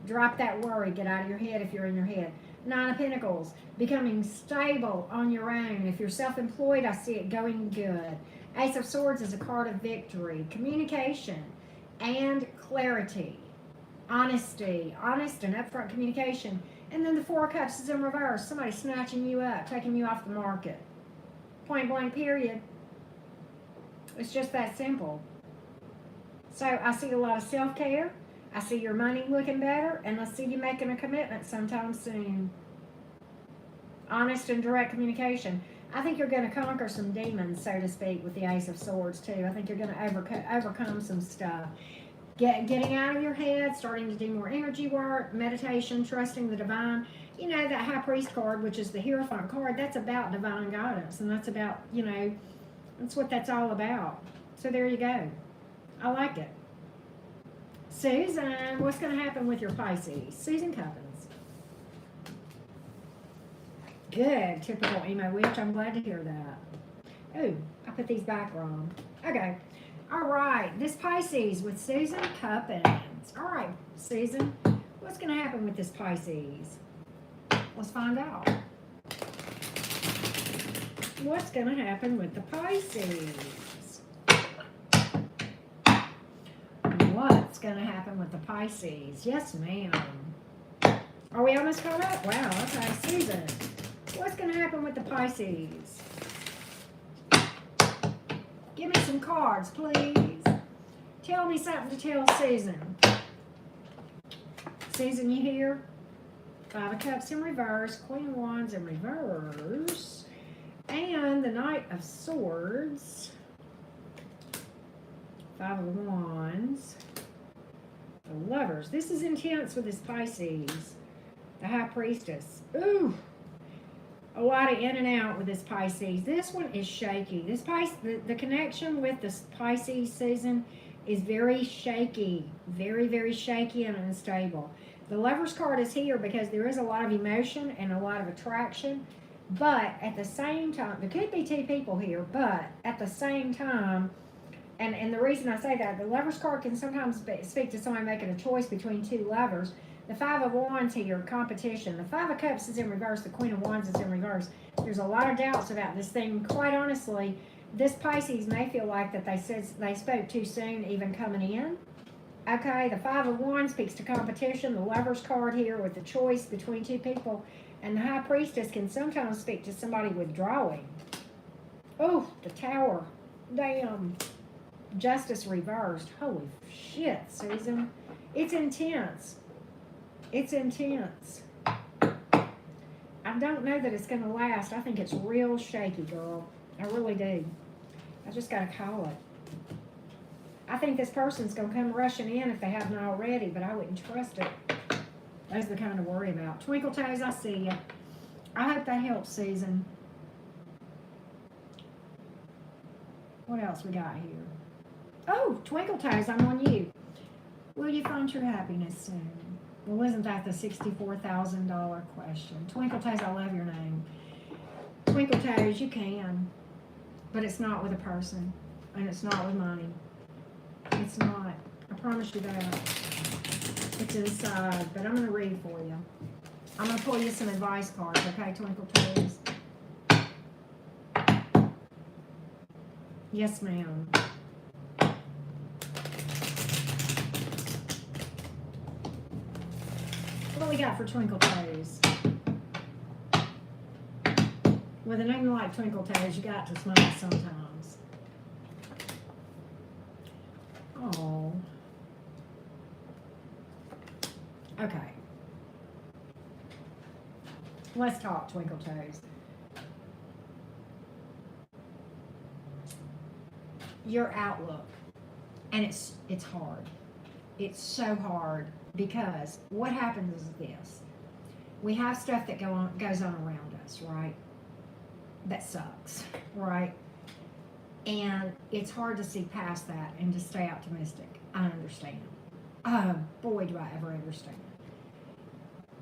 Drop that worry. Get out of your head if you're in your head. Nine of Pentacles, becoming stable on your own. If you're self-employed, I see it going good. Ace of Swords is a card of victory, communication, and clarity. Honesty, honest and upfront communication. And then the Four of Cups is in reverse. Somebody snatching you up, taking you off the market. Point blank, period. It's just that simple. So I see a lot of self-care. I see your money looking better. And I see you making a commitment sometime soon. Honest and direct communication. I think you're going to conquer some demons, so to speak, with the Ace of Swords, too. I think you're going to overcome some stuff. Getting out of your head, starting to do more energy work, meditation, trusting the divine. You know, that High Priest card, which is the Hierophant card, that's about divine guidance. And that's about, you know, that's what that's all about. So there you go. I like it. Susan, what's going to happen with your Pisces? Susan Cuppins. Good. Typical emo witch. I'm glad to hear that. Oh, I put these back wrong. Okay. All right. This Pisces with Susan Cuppins. All right, Susan. What's going to happen with this Pisces? Let's find out. What's going to happen with the Pisces? What's going to happen with the Pisces? Yes, ma'am. Are we almost caught up? Wow, okay. Susan, what's going to happen with the Pisces? Give me some cards, please. Tell me something to tell Susan. Susan, you here? Five of Cups in reverse, Queen of Wands in reverse, and the Knight of Swords, Five of Wands, the Lovers. This is intense with this Pisces. The High Priestess. Ooh, a lot of in and out with this Pisces. This one is shaky. This the connection with this Pisces season is very shaky, very, very shaky and unstable. The Lover's card is here because there is a lot of emotion and a lot of attraction, but at the same time, there could be two people here, but at the same time, and the reason I say that, the Lover's card can sometimes speak to somebody making a choice between two lovers. The Five of Wands here, competition. The Five of Cups is in reverse. The Queen of Wands is in reverse. There's a lot of doubts about this thing. Quite honestly, this Pisces may feel like that they spoke too soon even coming in. Okay, the Five of Wands speaks to competition. The Lover's card here with the choice between two people. And the High Priestess can sometimes speak to somebody withdrawing. Oh, the Tower. Damn. Justice reversed. Holy shit, Susan. It's intense. It's intense. I don't know that it's going to last. I think it's real shaky, girl. I really do. I just got to call it. I think this person's going to come rushing in if they haven't already, but I wouldn't trust it. Those are the kind to worry about. Twinkle Toes, I see you. I hope that helps, Susan. What else we got here? Oh, Twinkle Toes, I'm on you. Will you find your happiness soon? Well, isn't that the $64,000 question? Twinkle Toes, I love your name. Twinkle Toes, you can. But it's not with a person. And it's not with money. It's not. I promise you that. It's inside. But I'm going to read for you. I'm going to pull you some advice cards, okay, Twinkle Toes? Yes, ma'am. What do we got for Twinkle Toes? With a name like Twinkle Toes, you got to smile sometimes. Oh. Okay. Let's talk, Twinkle Toes. Your outlook. And it's hard. It's so hard because what happens is this. We have stuff that goes on around us, right? That sucks, right? And it's hard to see past that and to stay optimistic. I understand. Boy, do I ever understand.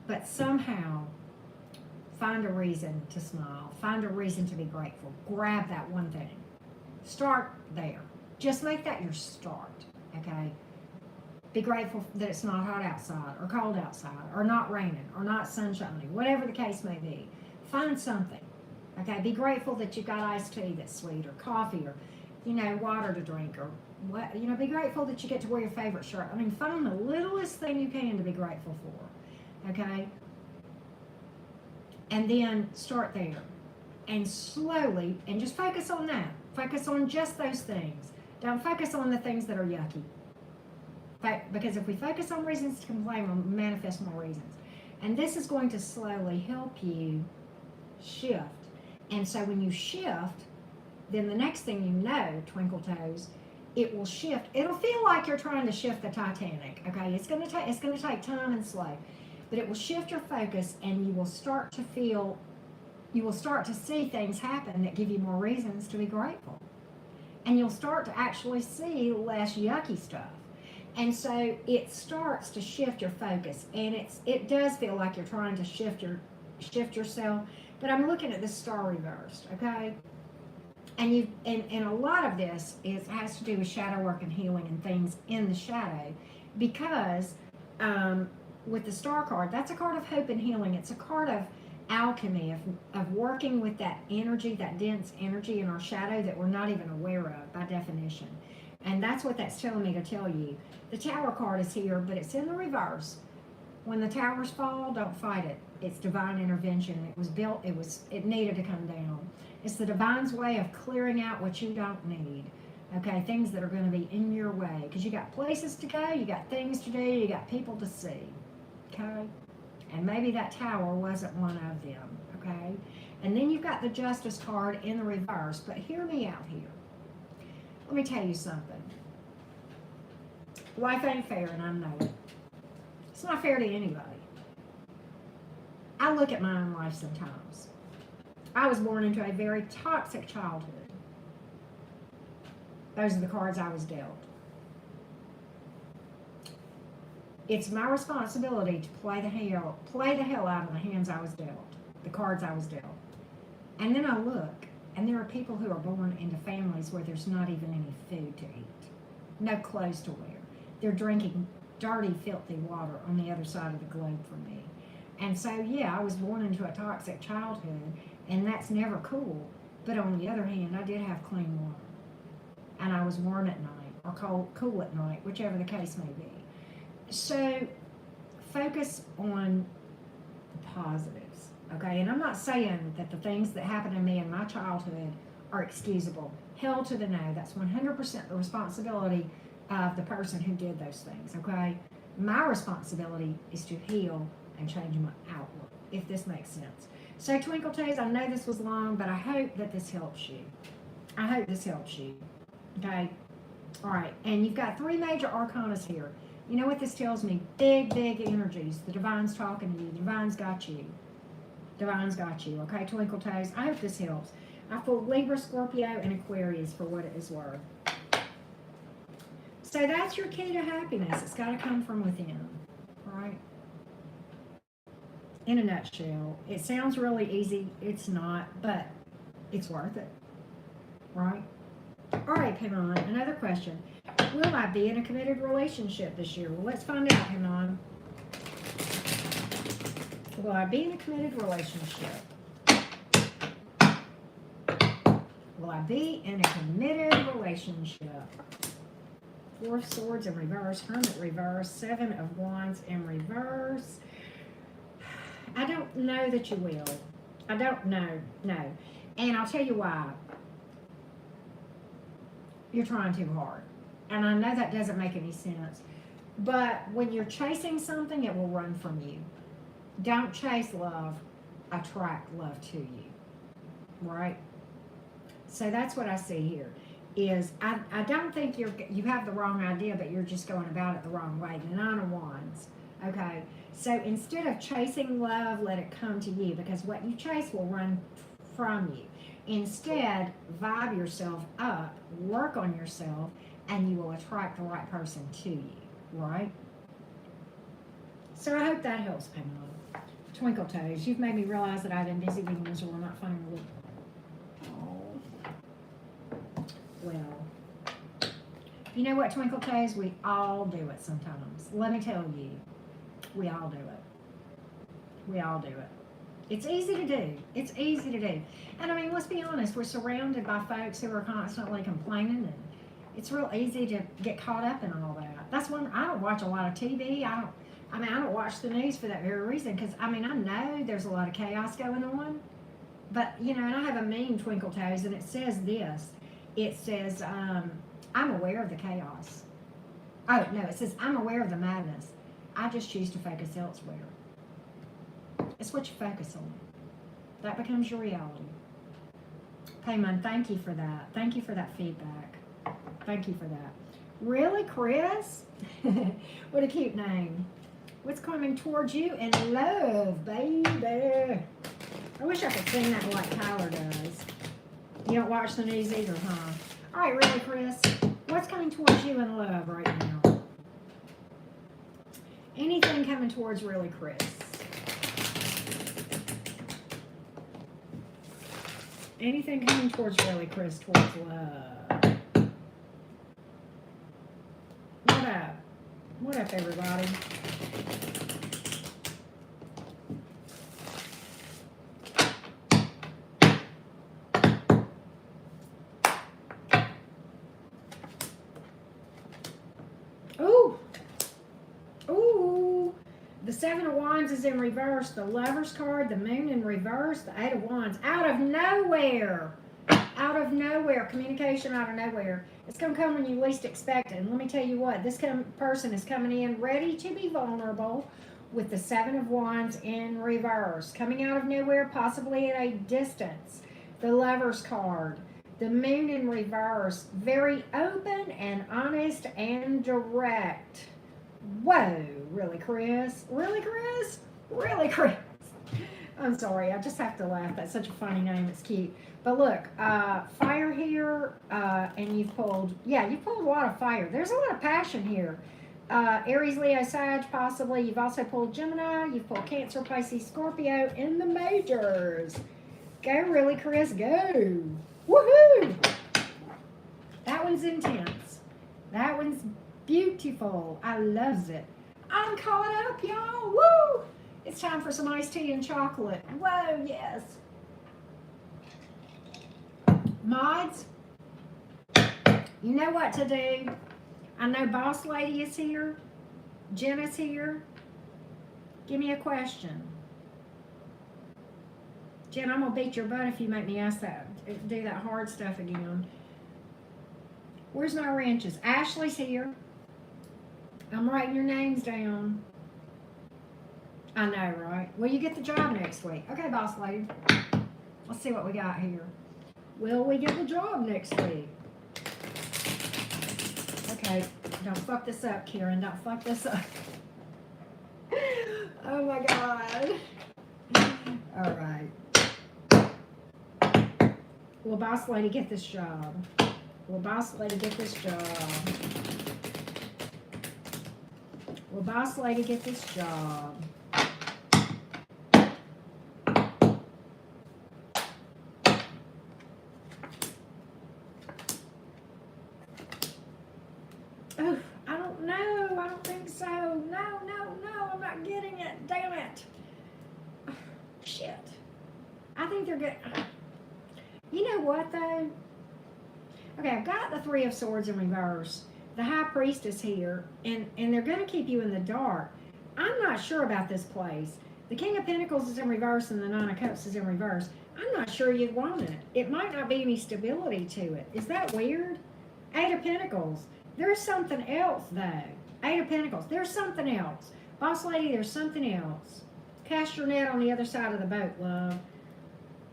But somehow, find a reason to smile. Find a reason to be grateful. Grab that one thing. Start there. Just make that your start, okay? Be grateful that it's not hot outside or cold outside or not raining or not sunshiny, whatever the case may be. Find something. Okay, be grateful that you've got iced tea that's sweet or coffee or, water to drink or what, be grateful that you get to wear your favorite shirt. I mean, find the littlest thing you can to be grateful for. Okay? And then start there. And slowly, and just focus on that. Focus on just those things. Don't focus on the things that are yucky. Because if we focus on reasons to complain, we'll manifest more reasons. And this is going to slowly help you shift. And so when you shift, then the next thing you know, Twinkle Toes, it will shift. It'll feel like you're trying to shift the Titanic. Okay, it's going to take time and slow, but it will shift your focus, and you will start to see things happen that give you more reasons to be grateful, and you'll start to actually see less yucky stuff. And so it starts to shift your focus, and it does feel like you're trying to shift yourself. But I'm looking at the star reversed, okay? And a lot of this has to do with shadow work and healing and things in the shadow, because with the star card, that's a card of hope and healing. It's a card of alchemy, of working with that energy, that dense energy in our shadow that we're not even aware of by definition. And that's what that's telling me to tell you. The Tower card is here, but it's in the reverse. When the towers fall, don't fight it. It's divine intervention. It was built, it needed to come down. It's the divine's way of clearing out what you don't need. Okay, things that are going to be in your way. Because you got places to go, you got things to do, you got people to see. Okay? And maybe that tower wasn't one of them. Okay? And then you've got the Justice card in the reverse. But hear me out here. Let me tell you something. Life ain't fair, and I know it. It's not fair to anybody. I look at my own life sometimes. I was born into a very toxic childhood. Those are the cards I was dealt. It's my responsibility to play the hell out of the hands I was dealt, the cards I was dealt. And then I look, and there are people who are born into families where there's not even any food to eat, no clothes to wear. They're drinking dirty, filthy water on the other side of the globe from me. And so, yeah, I was born into a toxic childhood, and that's never cool. But on the other hand, I did have clean water. And I was warm at night, or cool at night, whichever the case may be. So, focus on the positives, okay? And I'm not saying that the things that happened to me in my childhood are excusable. Hell to the no. That's 100% the responsibility of the person who did those things, okay? My responsibility is to heal and change my outlook, if this makes sense. So, Twinkle Toes, I know this was long, but I hope that this helps you. I hope this helps you, okay? All right, and you've got 3 major arcanas here. You know what this tells me? Big, big energies. The divine's talking to you. The divine's got you. Divine's got you, okay, Twinkle Toes? I hope this helps. I feel Libra, Scorpio, and Aquarius for what it is worth. So that's your key to happiness. It's got to come from within, right? In a nutshell, it sounds really easy. It's not, but it's worth it, right? All right, Pinon, another question. Will I be in a committed relationship this year? Well, let's find out, Pinon. Will I be in a committed relationship? Will I be in a committed relationship? 4 of Swords in reverse, Hermit reverse, 7 of Wands in reverse. I don't know that you will. I don't know, no. And I'll tell you why. You're trying too hard. And I know that doesn't make any sense. But when you're chasing something, it will run from you. Don't chase love. Attract love to you. Right? So that's what I see here. Is I don't think you have the wrong idea, but you're just going about it the wrong way. The 9 of Wands. Okay? So instead of chasing love, let it come to you, because what you chase will run from you. Instead, vibe yourself up, work on yourself, and you will attract the right person to you, right? So I hope that helps, Pamela. Twinkle Toes, you've made me realize that I've been busy being miserable, not finding a little. Oh. Well, You know what, Twinkle Toes? We all do it sometimes. Let me tell you, we all do it. We all do it. It's easy to do. It's easy to do. And I mean, let's be honest, we're surrounded by folks who are constantly complaining, and it's real easy to get caught up in all that. That's one, I don't watch a lot of TV. I don't watch the news for that very reason, because I mean, I know there's a lot of chaos going on, but you know, and I have a meme, Twinkle Toes, and it says this. It says, I'm aware of the chaos. Oh, no, it says, I'm aware of the madness. I just choose to focus elsewhere. It's what you focus on. That becomes your reality. Payman, thank you for that. Thank you for that feedback. Thank you for that. Really, Chris? What a cute name. What's coming towards you in love, baby? I wish I could sing that like Tyler does. You don't watch the news either, huh? All right, really, Chris? What's coming towards you in love right now? Anything coming towards really, Chris? Anything coming towards really, Chris, towards love? What up? What up, everybody? Ooh. Ooh. The Seven of Wands is in reverse. The Lover's card, the Moon in reverse, the Eight of Wands. Out of nowhere. Out of nowhere. Communication out of nowhere. It's going to come when you least expect it. And let me tell you what. This person is coming in ready to be vulnerable with the Seven of Wands in reverse. Coming out of nowhere, possibly at a distance. The Lover's card. The Moon in reverse. Very open and honest and direct. Whoa, really, Chris? Really, Chris? Really, Chris? I'm sorry, I just have to laugh. That's such a funny name. It's cute. But look, fire here, and you've pulled a lot of fire. There's a lot of passion here. Aries, Leo, Sag, possibly. You've also pulled Gemini. You've pulled Cancer, Pisces, Scorpio in the majors. Go, really, Chris, go. Woohoo! That one's intense. That one's beautiful. I loves it. I'm caught up, y'all. Woo! It's time for some iced tea and chocolate. Whoa, yes. Mods, you know what to do. I know Boss Lady is here. Jenna's here. Give me a question. Jen, I'm going to beat your butt if you make me do that hard stuff again. Where's my wrenches? Ashley's here. I'm writing your names down. I know, right? Well, you get the job next week. Okay, Boss Lady. Let's see what we got here. Will we get the job next week? Okay, don't fuck this up, Kieran. Don't fuck this up. Oh, my God. All right. Will Boss Lady get this job? Will Boss Lady get this job? Will Boss Lady get this job? Oh, I don't know. I don't think so. No, I'm not getting it. Damn it. Shit. I think they're good. You know what, though? Okay, I've got the Three of Swords in reverse. The High Priestess here, and they're going to keep you in the dark. I'm not sure about this place. The King of Pentacles is in reverse, and the Nine of Cups is in reverse. I'm not sure you'd want it. It might not be any stability to it. Is that weird? Eight of Pentacles. There's something else, though. Eight of Pentacles. There's something else. Boss Lady, there's something else. Cast your net on the other side of the boat, love.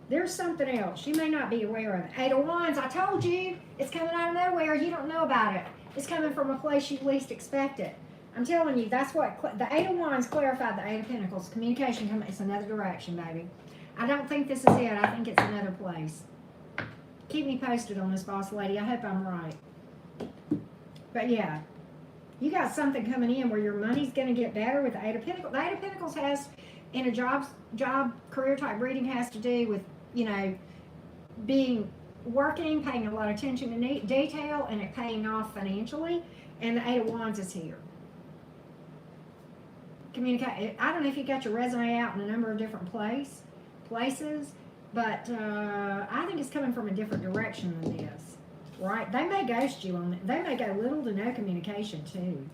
There's something else. You may not be aware of it. Eight of Wands, I told you. It's coming out of nowhere. You don't know about it. It's coming from a place you least expect it. I'm telling you, that's what the Eight of Wands clarified the Eight of Pentacles. Communication, it's another direction, baby. I don't think this is it. I think it's another place. Keep me posted on this, Boss Lady. I hope I'm right. But yeah, you got something coming in where your money's going to get better with the Eight of Pentacles. The Eight of Pentacles has, in a job career type reading, has to do with, you know, being working, paying a lot of attention to detail, and it paying off financially. And the Eight of Wands is here. Communicate. I don't know if you got your resume out in a number of different places, but I think it's coming from a different direction than this, right? They may ghost you on it. They may go little to no communication too.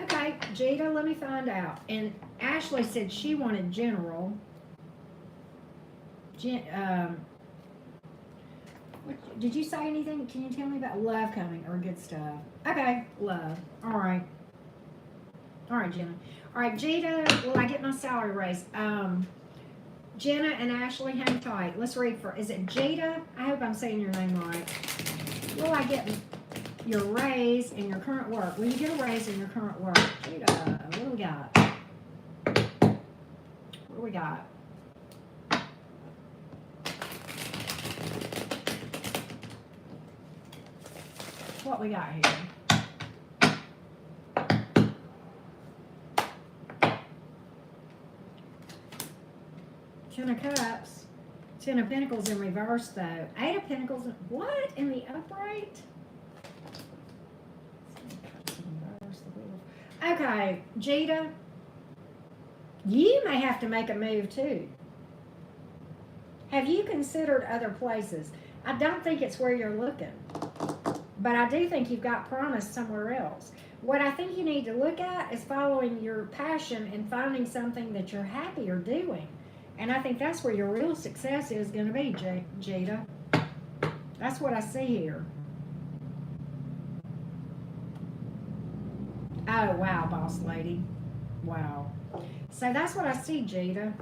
Okay, Jada, let me find out. And Ashley said she wanted general. Did you say anything? Can you tell me about love coming or good stuff? Okay, love. All right. All right, Jenna. All right, Jada, will I get my salary raise? Jenna and Ashley, hang tight. Let's read for, is it Jada? I hope I'm saying your name right. Will I get your raise in your current work? Will you get a raise in your current work? Jada, what do we got? What do we got? What we got here? Ten of Cups, Ten of Pentacles in reverse though. Eight of Pentacles, what? In the upright? Okay, Jada, you may have to make a move too. Have you considered other places? I don't think it's where you're looking, but I do think you've got promise somewhere else. What I think you need to look at is following your passion and finding something that you're happier doing. And I think that's where your real success is going to be, Jada. That's what I see here. Oh, wow, boss lady. Wow. So that's what I see, Jada.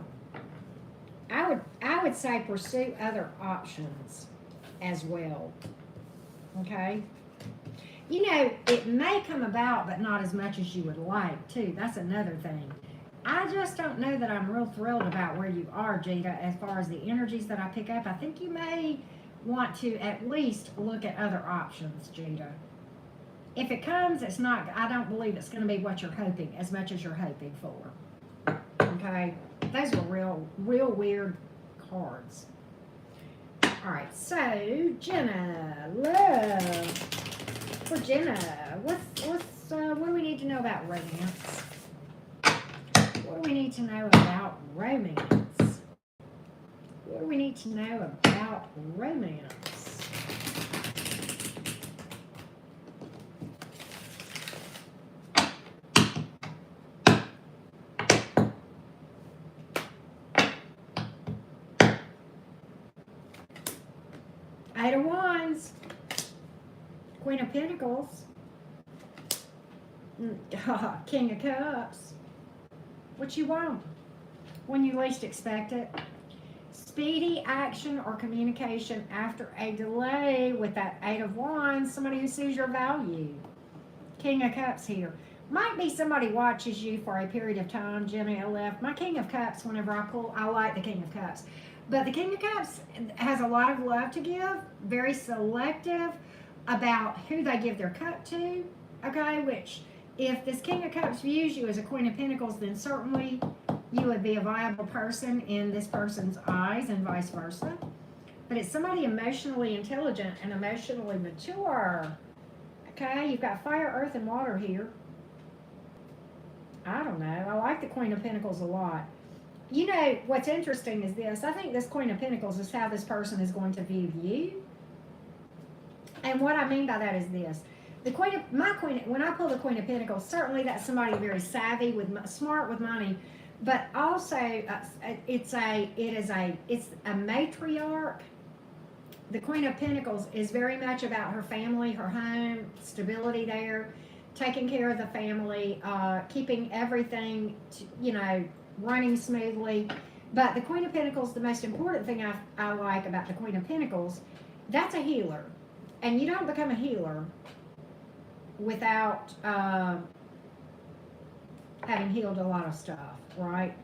I would say pursue other options as well. Okay? You know, it may come about, but not as much as you would like, too. That's another thing. I just don't know that I'm real thrilled about where you are, Jada, as far as the energies that I pick up. I think you may want to at least look at other options, Jada. If it comes, it's not, I don't believe it's going to be what you're hoping, as much as you're hoping for. Okay? Those were real weird cards. All right, so Jenna, love. For Jenna, what do we need to know about romance? What do we need to know about romance? What do we need to know about romance? Eight of Wands, Queen of Pentacles, King of Cups. What you want when you least expect it. Speedy action or communication after a delay with that Eight of Wands. Somebody who sees your value. King of Cups here. Might be somebody watches you for a period of time. Jenna LF. My King of Cups, whenever I pull, I like the King of Cups. But the King of Cups has a lot of love to give. Very selective about who they give their cup to. Okay, which if this King of Cups views you as a Queen of Pentacles, then certainly you would be a viable person in this person's eyes and vice versa. But it's somebody emotionally intelligent and emotionally mature. Okay, you've got fire, earth, and water here. I don't know. I like the Queen of Pentacles a lot. You know, what's interesting is this. I think this Queen of Pentacles is how this person is going to view you. And what I mean by that is this. When I pull the Queen of Pentacles, certainly that's somebody very savvy, smart with money, but also it's a matriarch. The Queen of Pentacles is very much about her family, her home, stability there, taking care of the family, keeping everything, running smoothly. But the Queen of Pentacles, the most important thing I like about the Queen of Pentacles, that's a healer. And you don't become a healer without having healed a lot of stuff, right?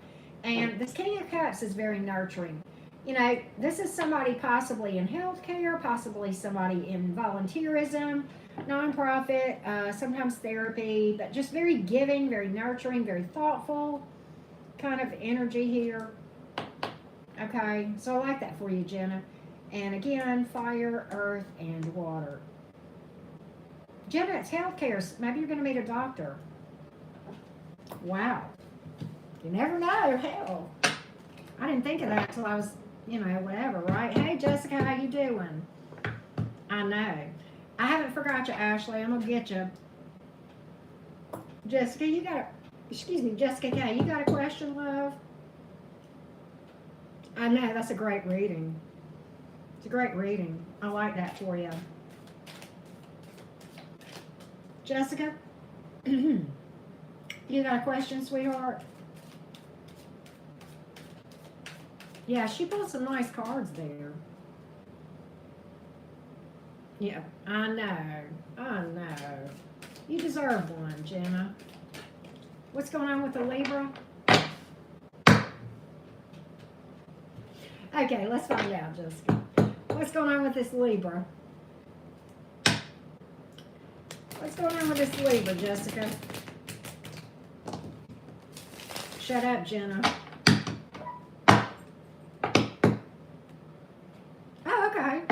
And this King of Cups is very nurturing. This is somebody possibly in healthcare, possibly somebody in volunteerism, nonprofit, sometimes therapy, but just very giving, very nurturing, very thoughtful kind of energy here. Okay, so I like that for you, Jenna. And again, fire, earth, and water. Jenna, it's healthcare. Maybe you're going to meet a doctor. Wow. You never know. Hell. I didn't think of that until I was, whatever, right? Hey, Jessica, how you doing? I know. I haven't forgot you, Ashley. I'm going to get you. Jessica, Jessica K, you got a question, love? I know, that's a great reading. It's a great reading. I like that for you. Jessica, you got a question, sweetheart? Yeah, she pulled some nice cards there. Yeah, I know. You deserve one, Jenna. What's going on with the Libra? Okay, let's find out, Jessica. What's going on with this Libra? What's going on with this Libra, Jessica? Shut up, Jenna. Oh, okay.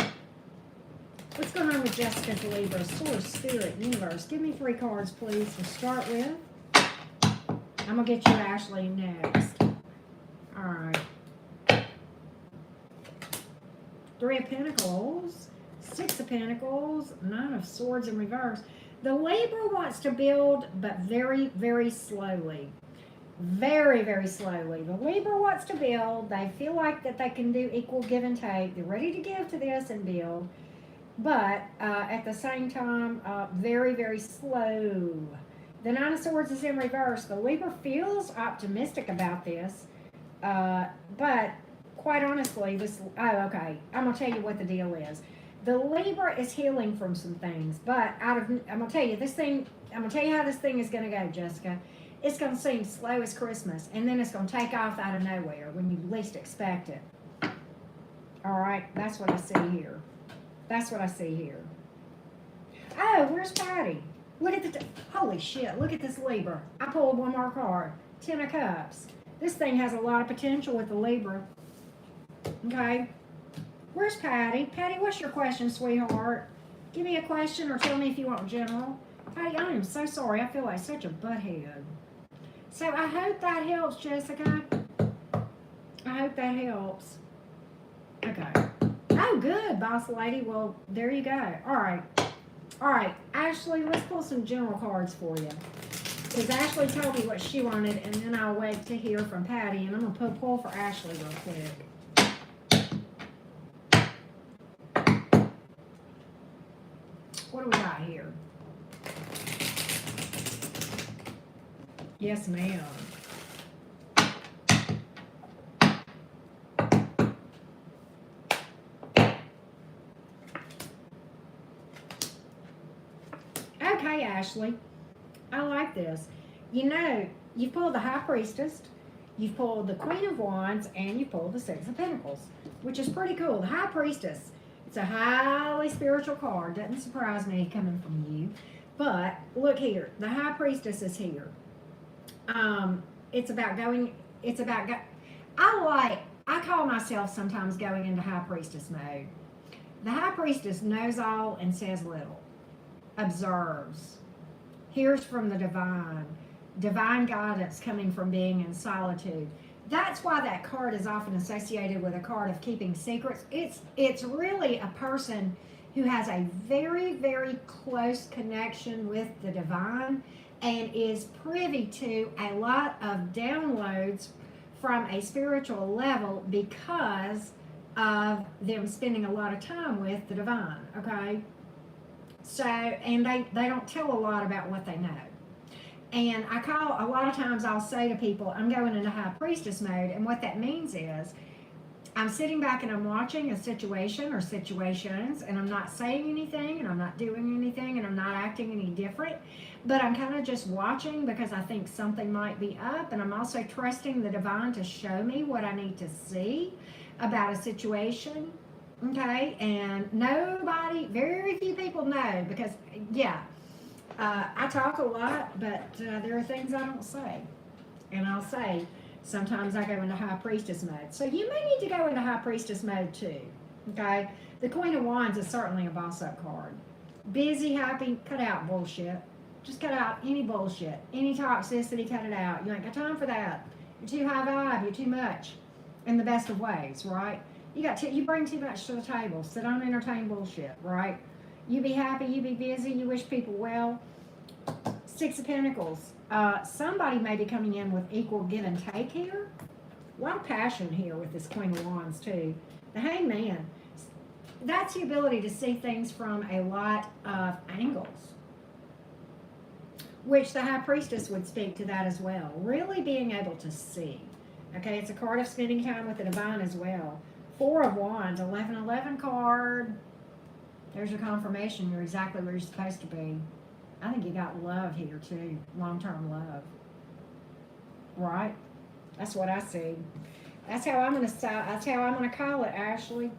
What's going on with Jessica's Libra? Source, Spirit, Universe. Give me 3 cards, please, to start with. I'm going to get you Ashley next. All right. 3 of Pentacles, 6 of Pentacles, 9 of Swords in reverse. The Libra wants to build, but very, very slowly. Very, very slowly. The Libra wants to build. They feel like that they can do equal give and take. They're ready to give to this and build. But at the same time, very, very slow. The 9 of Swords is in reverse. The Libra feels optimistic about this. But quite honestly, okay. I'm going to tell you what the deal is. The Libra is healing from some things. But I'm going to tell you how this thing is going to go, Jessica. It's going to seem slow as Christmas. And then it's going to take off out of nowhere when you least expect it. All right. That's what I see here. That's what I see here. Oh, where's Patty? Look at holy shit, look at this Libra. I pulled one more card. 10 of Cups. This thing has a lot of potential with the Libra. Okay. Where's Patty? Patty, what's your question, sweetheart? Give me a question or tell me if you want general. Patty, I am so sorry. I feel like such a butthead. So I hope that helps, Jessica. I hope that helps. Okay. Oh, good, boss lady. Well, there you go. All right. All right, Ashley, let's pull some general cards for you. Because Ashley told me what she wanted, and then I'll wait to hear from Patty, and I'm going to pull for Ashley real quick. What do we got here? Yes, ma'am. Okay, Ashley, I like this. You know, you pulled the High Priestess, you've pulled the Queen of Wands, and you pulled the Six of Pentacles, which is pretty cool. The High Priestess, it's a highly spiritual card. Doesn't surprise me coming from you. But look here, the High Priestess is here. It's about I call myself sometimes going into High Priestess mode. The High Priestess knows all and says little. Observes, hears from the divine guidance coming from being in solitude. That's why that card is often associated with a card of keeping secrets. It's really a person who has a very, very close connection with the divine and is privy to a lot of downloads from a spiritual level because of them spending a lot of time with the divine, okay? So, and they don't tell a lot about what they know. And a lot of times I'll say to people, I'm going into High Priestess mode. And what that means is I'm sitting back and I'm watching a situation or situations and I'm not saying anything and I'm not doing anything and I'm not acting any different. But I'm kind of just watching because I think something might be up. And I'm also trusting the divine to show me what I need to see about a situation. Okay, and very few people know because, I talk a lot, but there are things I don't say. And I'll say, sometimes I go into High Priestess mode. So you may need to go into High Priestess mode too. Okay? The Queen of Wands is certainly a boss-up card. Busy, happy, cut out bullshit. Just cut out any bullshit. Any toxicity, cut it out. You ain't got time for that. You're too high vibe. You're too much. In the best of ways, right? You bring too much to the table, so don't entertain bullshit, right? You be happy, you be busy, you wish people well. Six of Pentacles. Somebody may be coming in with equal give and take here. A lot of passion here with this Queen of Wands, too. The Hangman. That's the ability to see things from a lot of angles, which the High Priestess would speak to that as well. Really being able to see. Okay, it's a card of spending time with the divine as well. Four of Wands, 1111 card. There's your confirmation. You're exactly where you're supposed to be. I think you got love here too. Long-term love. Right? That's what I see. That's how I'm gonna call it, Ashley.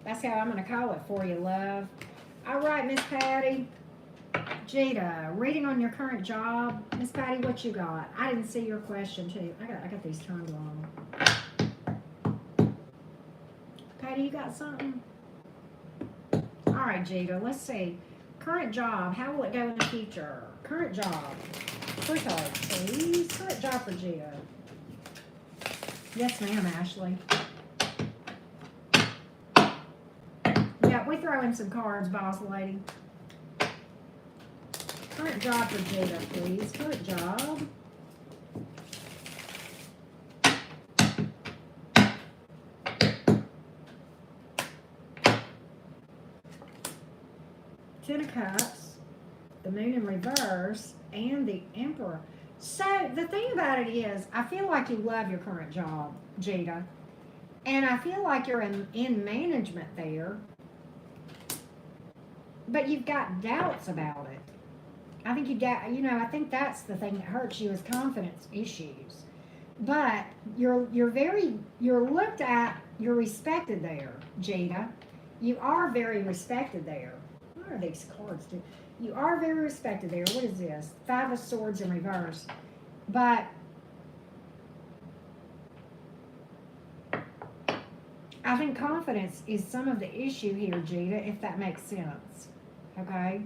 That's how I'm gonna call it for you, love. All right, Miss Patty. Jada, reading on your current job. Miss Patty, what you got? I didn't see your question too. I got these turned wrong. Patty, you got something? All right, Jada, let's see. Current job, how will it go in the future? Current job. Three cards, please. Current job for Jada. Yes, ma'am, Ashley. Yeah, we throw in some cards, boss lady. Current job for Jada, please. Current job. Ten of Cups, the Moon in reverse, and the Emperor. So the thing about it is, I feel like you love your current job, Jada. And I feel like you're in management there. But you've got doubts about it. I think I think that's the thing that hurts you is confidence issues. But you're looked at, you're respected there, Jada. You are very respected there. What are these cards do? You are very respected there. What is this? Five of Swords in reverse. But I think confidence is some of the issue here, Jada, if that makes sense. Okay?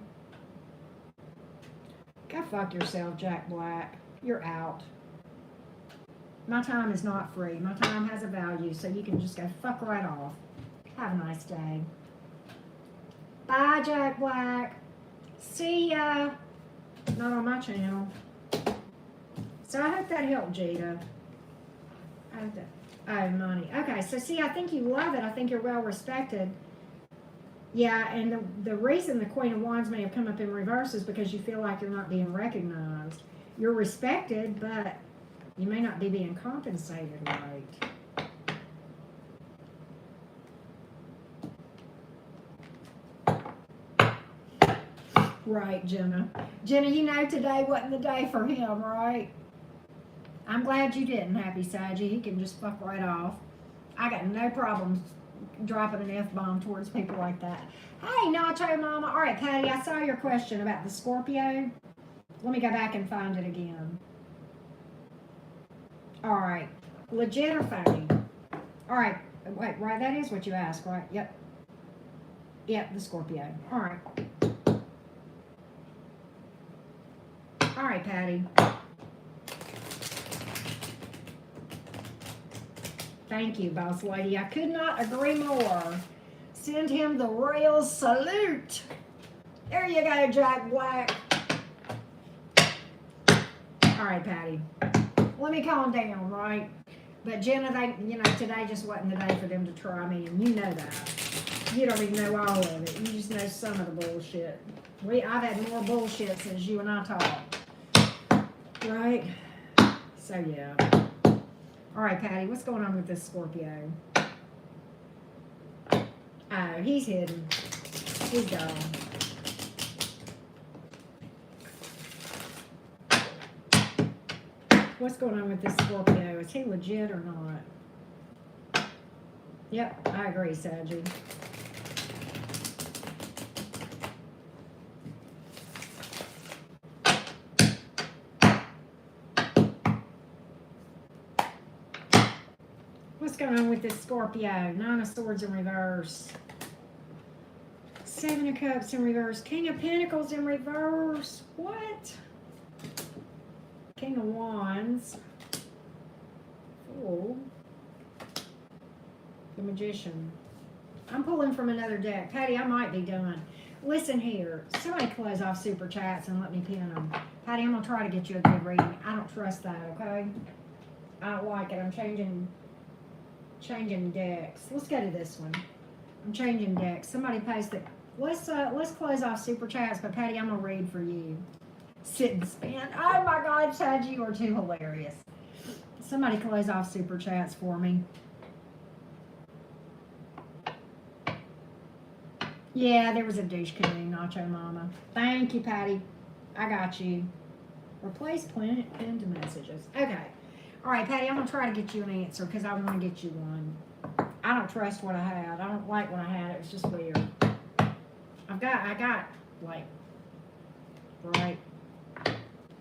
Go fuck yourself, Jack Black. You're out. My time is not free. My time has a value, so you can just go fuck right off. Have a nice day. Bye, Jack Black. See ya. Not on my channel. So I hope that helped, Jada. Oh, money. Okay, so see, I think you love it. I think you're well respected. Yeah, and the reason the Queen of Wands may have come up in reverse is because you feel like you're not being recognized. You're respected, but you may not be being compensated right. Right, Jenna. Jenna, you know today wasn't the day for him, right? I'm glad you didn't, Happy Saji. He can just fuck right off. I got no problems dropping an F-bomb towards people like that. Hey, Nacho Mama. All right, Patty, I saw your question about the Scorpio. Let me go back and find it again. All right. Legit or phony? All right. Wait, right, that is what you asked, right? Yep. Yep, the Scorpio. All right. All right, Patty. Thank you, boss lady. I could not agree more. Send him the royal salute. There you go, Jack Black. All right, Patty. Let me calm down, right? But Jenna, today just wasn't the day for them to try me, and you know that. You don't even know all of it. You just know some of the bullshit. I've had more bullshit since you and I talked. Right? So, yeah. All right, Patty, what's going on with this Scorpio? Oh, he's hidden. He's gone. What's going on with this Scorpio? Is he legit or not? Yep, I agree, Saji. What's What's going on with this Scorpio? Nine of Swords in reverse. Seven of Cups in reverse. King of Pentacles in reverse. What? King of Wands. Fool. The Magician. I'm pulling from another deck. Patty, I might be done. Listen here. Somebody close off Super Chats and let me pin them. Patty, I'm going to try to get you a good reading. I don't trust that, okay? I don't like it. I'm changing decks. Let's go to this one. I'm changing decks. Somebody posted. Let's close off Super Chats, but Patty, I'm gonna read for you. Sit and spin. Oh my God, Chad, you are too hilarious. Somebody close off Super Chats for me. Yeah, there was a douche canoe, Nacho Mama. Thank you, Patty. I got you. Replace pinned messages. Okay. All right, Patty, I'm going to try to get you an answer because I want to get you one. I don't trust what I had. I don't like what I had. It was just weird. I got, like, right.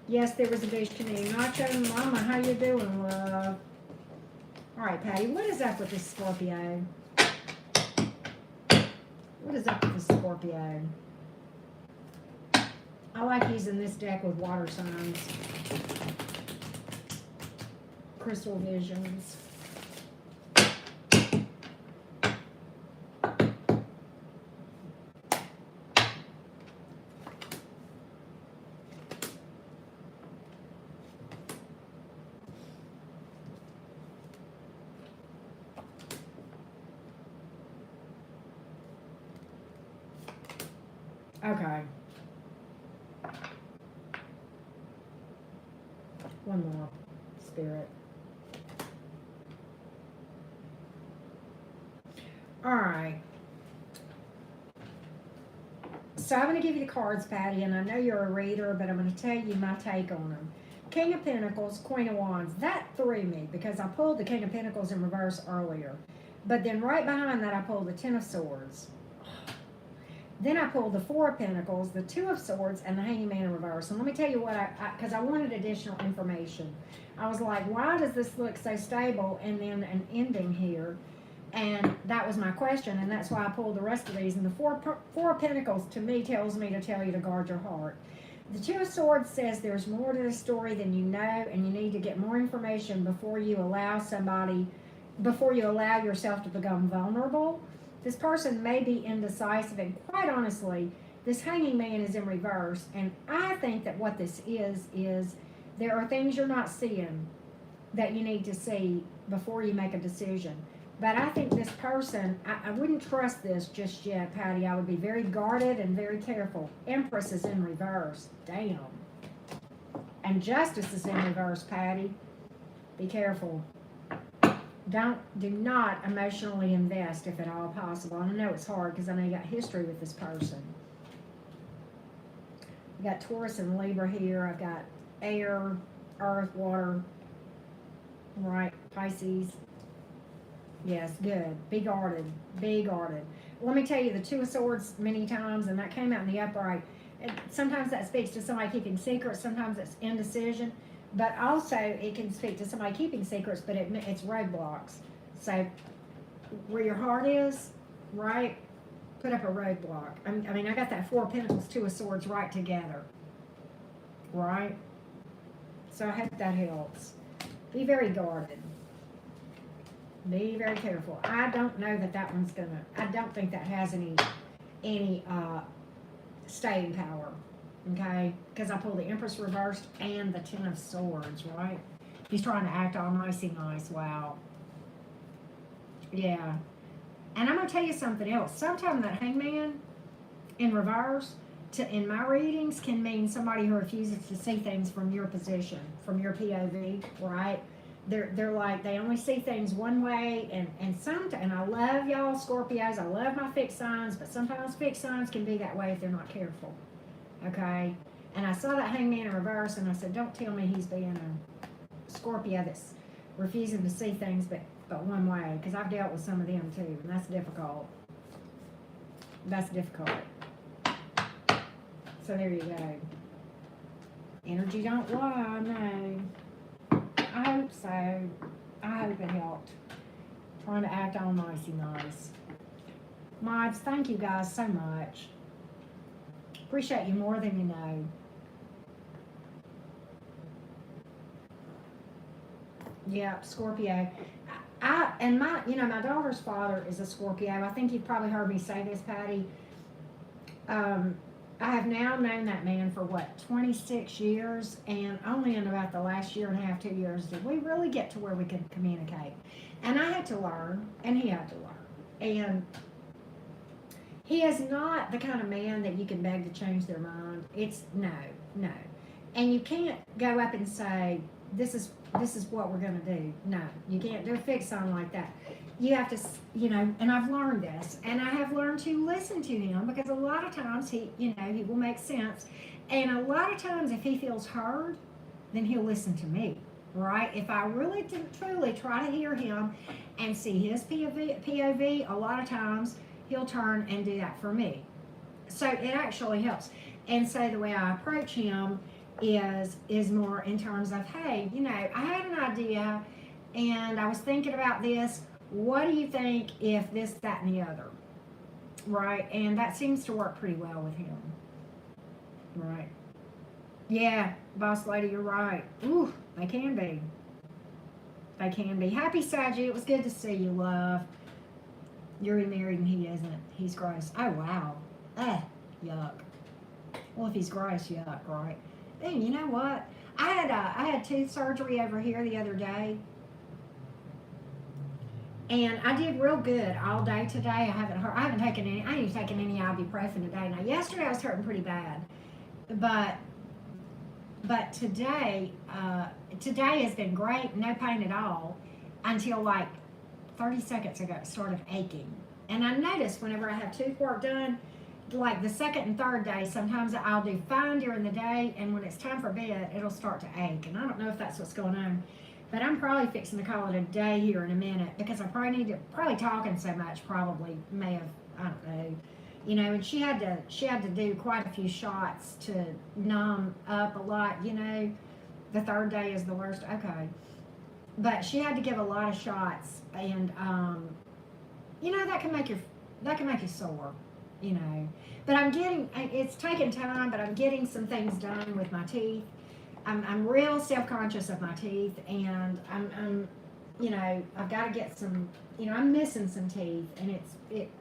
Yes, there was a douche canoe. Nacho Mama, how you doing, love? All right, Patty, what is up with this Scorpio? What is up with this Scorpio? I like using this deck with water signs. Crystal visions. Okay. One more, Spirit. All right. So I'm going to give you the cards, Patty, and I know you're a reader, but I'm going to tell you my take on them. King of Pentacles, Queen of Wands. That threw me because I pulled the King of Pentacles in reverse earlier. But then right behind that, I pulled the Ten of Swords. Then I pulled the Four of Pentacles, the Two of Swords, and the Hanging Man in reverse. And let me tell you what because I wanted additional information. I was like, why does this look so stable and then an ending here? And that was my question, and that's why I pulled the rest of these. And the Four of Pentacles, to me, tells me to tell you to guard your heart. The Two of Swords says there's more to the story than you know, and you need to get more information before you allow yourself to become vulnerable. This person may be indecisive, and quite honestly, this Hanging Man is in reverse, and I think that what this is there are things you're not seeing that you need to see before you make a decision. But I think this person, I wouldn't trust this just yet, Patty. I would be very guarded and very careful. Empress is in reverse. Damn. And Justice is in reverse, Patty. Be careful. Do not emotionally invest if at all possible. I know it's hard because I know you got history with this person. You got Taurus and Libra here. I've got air, earth, water, right, Pisces. Yes, good. Be guarded. Be guarded. Let me tell you, the Two of Swords many times, and that came out in the upright. And sometimes that speaks to somebody keeping secrets. Sometimes it's indecision. But also, it can speak to somebody keeping secrets, but it's roadblocks. So, where your heart is, right, put up a roadblock. I mean, I got that Four of Pentacles, Two of Swords right together. Right? So, I hope that helps. Be very guarded. Be very careful. I don't know that one's gonna, I don't think that has any staying power. Okay, because I pulled the Empress reversed and the Ten of Swords, right? He's trying to act all nicey nice. Wow. Yeah. And I'm going to tell you something else. Sometimes that Hangman in reverse, in my readings, can mean somebody who refuses to see things from your position, from your POV, right? They're like, they only see things one way, and I love y'all Scorpios. I love my fixed signs, but sometimes fixed signs can be that way if they're not careful. Okay, and I saw that Hangman in reverse, and I said, don't tell me he's being a Scorpio that's refusing to see things but one way, because I've dealt with some of them too, and that's difficult. That's difficult. So there you go. Energy don't lie, no. I hope so. I hope it helped. Trying to act all nicey nice. Mods, thank you guys so much. Appreciate you more than you know. Yeah, Scorpio. My daughter's father is a Scorpio. I think you've probably heard me say this, Patty. I have now known that man for 26 years, and only in about the last year and a half, 2 years, did we really get to where we could communicate. And I had to learn, and he had to learn. And he is not the kind of man that you can beg to change their mind. It's no. And you can't go up and say, this is what we're going to do. No, you can't do a fix on like that. You have to, and I've learned this, and I have learned to listen to him, because a lot of times he will make sense. And a lot of times if he feels heard, then he'll listen to me, right? If I really truly try to hear him and see his POV, a lot of times he'll turn and do that for me. So it actually helps. And so the way I approach him is more in terms of, hey, I had an idea and I was thinking about this. What do you think if this, that, and the other? Right? And that seems to work pretty well with him. Right. Yeah, boss lady, you're right. Ooh, they can be. They can be. Happy Saggy, it was good to see you, love. You're married and he isn't. He's gross. Oh, wow. Yuck. Well, if he's gross, yuck, right? And you know what? I had tooth surgery over here the other day. And I did real good all day today. I ain't taken any ibuprofen today. Now, yesterday I was hurting pretty bad. But today has been great, no pain at all, until like 30 seconds ago it started aching. And I noticed whenever I have tooth work done, like the second and third day, sometimes I'll do fine during the day, and when it's time for bed, it'll start to ache. And I don't know if that's what's going on, but I'm probably fixing to call it a day here in a minute, because I probably talking so much probably may have, I don't know, and she had to do quite a few shots to numb up a lot, the third day is the worst. Okay. But she had to give a lot of shots, and that can make you sore, But it's taking time, but I'm getting some things done with my teeth. I'm real self-conscious of my teeth, and I'm I've got to get some, I'm missing some teeth, and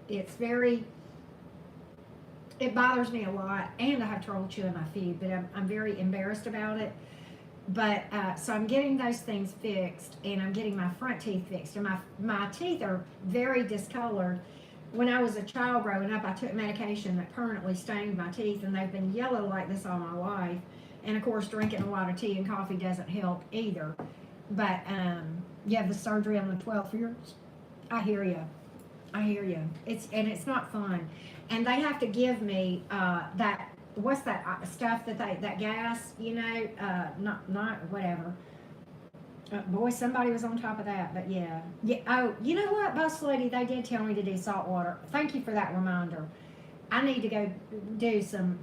it's very, it bothers me a lot, and I have trouble chewing my food, but I'm very embarrassed about it. But so I'm getting those things fixed, and I'm getting my front teeth fixed, and my teeth are very discolored. When I was a child growing up, I took medication that permanently stained my teeth, and they've been yellow like this all my life. And of course, drinking a lot of tea and coffee doesn't help either. But you have the surgery on the 12th year. I hear you. It's not fun, and they have to give me that. What's that stuff that gas? Not whatever. Boy, somebody was on top of that, but yeah. Oh, you know what, boss lady? They did tell me to do salt water. Thank you for that reminder. I need to go do some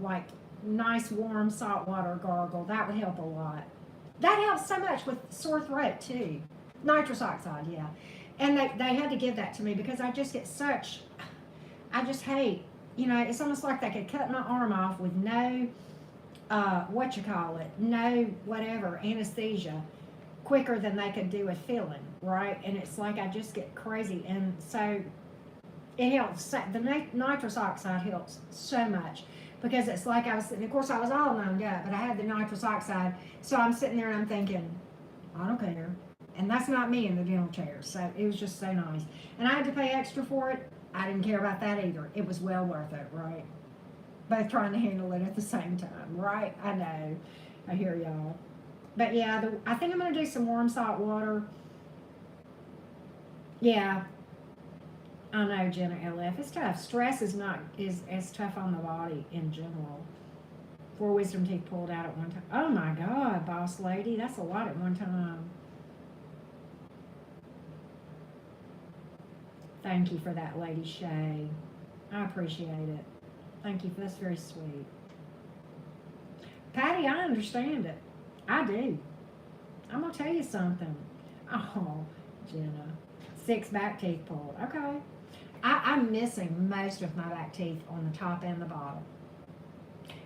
nice warm salt water gargle. That would help a lot. That helps so much with sore throat too. Nitrous oxide, yeah. And they had to give that to me because I just get I just hate, it's almost like they could cut my arm off with no, no whatever, anesthesia, quicker than they could do with filling, right? And it's like I just get crazy. And so it helps. The nitrous oxide helps so much, because it's like of course I was all numbed up, but I had the nitrous oxide. So I'm sitting there and I'm thinking, I don't care. And that's not me in the dental chair. So it was just so nice. And I had to pay extra for it. I didn't care about that either. It was well worth it, right? Both trying to handle it at the same time, right? I know. I hear y'all. But yeah, I think I'm going to do some warm salt water. Yeah. I know, Jenna LF. It's tough. Stress is as tough on the body in general. 4 wisdom teeth pulled out at one time. Oh my God, boss lady. That's a lot at one time. Thank you for that, Lady Shay. I appreciate it. Thank you. That's very sweet. Patty, I understand it. I do. I'm going to tell you something. Oh, Jenna. 6 back teeth pulled. Okay. I'm missing most of my back teeth on the top and the bottom.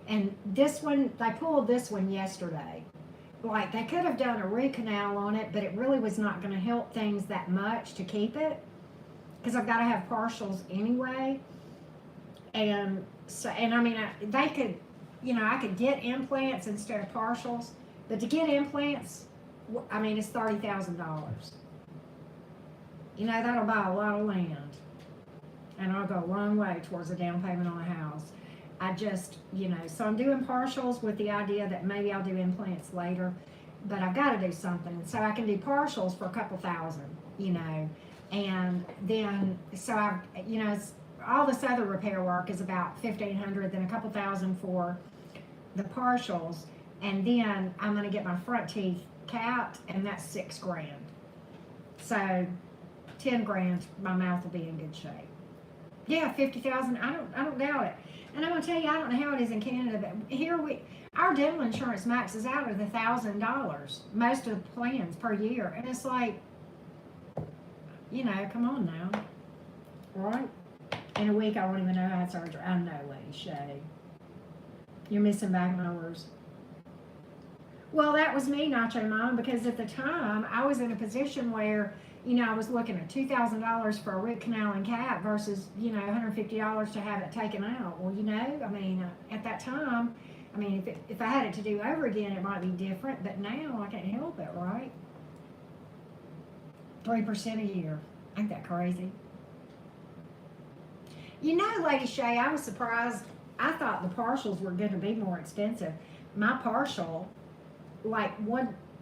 And this one, they pulled this one yesterday. Like, they could have done a root canal on it, but it really was not going to help things that much to keep it, because I've got to have partials anyway. And so, and I mean, they could, you know, I could get implants instead of partials, but to get implants, I mean, it's $30,000. You know, that'll buy a lot of land, and I'll go a long way towards a down payment on a house. I just, you know, so I'm doing partials with the idea that maybe I'll do implants later, but I've got to do something. So I can do partials for a couple thousand, you know, and then, so I've, you know, all this other repair work is about $1,500, then a couple thousand for the partials, and then I'm going to get my front teeth capped, and that's $6,000. So $10,000, my mouth will be in good shape. Yeah, 50,000. I don't doubt it. And I'm gonna tell you, I don't know how it is in Canada, but here our dental insurance maxes out at $1,000 most of the plans per year, and it's like, you know, come on now, right? In a week, I won't even know I had surgery. I know, Lady Shay. You're missing back molars. Well, that was me, Nacho Mom, because at the time I was in a position where, you know, I was looking at $2,000 for a root canal and cap versus, you know, $150 to have it taken out. Well, you know, I mean, at that time, I mean, if I had it to do over again, it might be different, but now I can't help it, right? 3% a year. Ain't that crazy? You know, Lady Shay, I was surprised. I thought the partials were going to be more expensive. My partial, like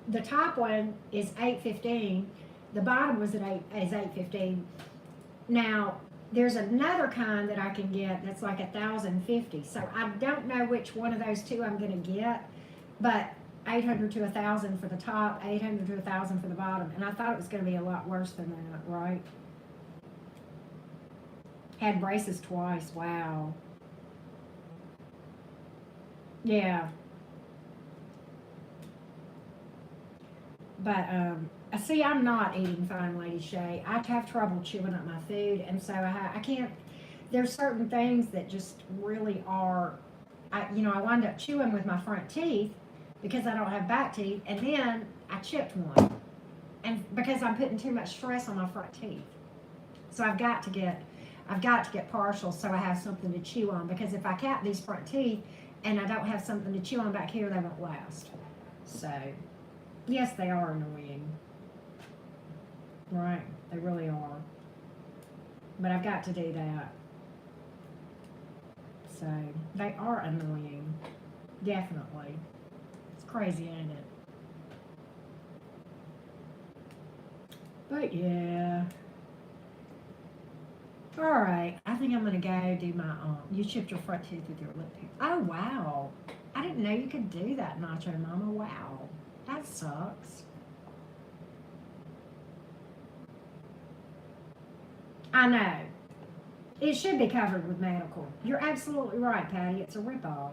the top one is $815. The bottom was is $815. Now there's another kind that I can get that's like $1,050. So I don't know which one of those two I'm going to get, but $800 to $1,000 for the top, $800 to $1,000 for the bottom, and I thought it was going to be a lot worse than that, right? Had braces twice. Wow. Yeah. But see, I'm not eating fine, Lady Shay. I have trouble chewing up my food, and so I can't. There's certain things that just really are. I wind up chewing with my front teeth because I don't have back teeth, and then I chipped one, and because I'm putting too much stress on my front teeth, so I've got to get partials so I have something to chew on, because if I cap these front teeth and I don't have something to chew on back here, they won't last. So, yes, they are annoying. Right, they really are. But I've got to do that. So, they are annoying. Definitely. It's crazy, ain't it? But yeah. Alright, I think I'm going to go do my, you chipped your front tooth with your lip pick. Oh, wow. I didn't know you could do that, Nacho Mama. Wow. That sucks. I know. It should be covered with medical. You're absolutely right, Patty. It's a ripoff.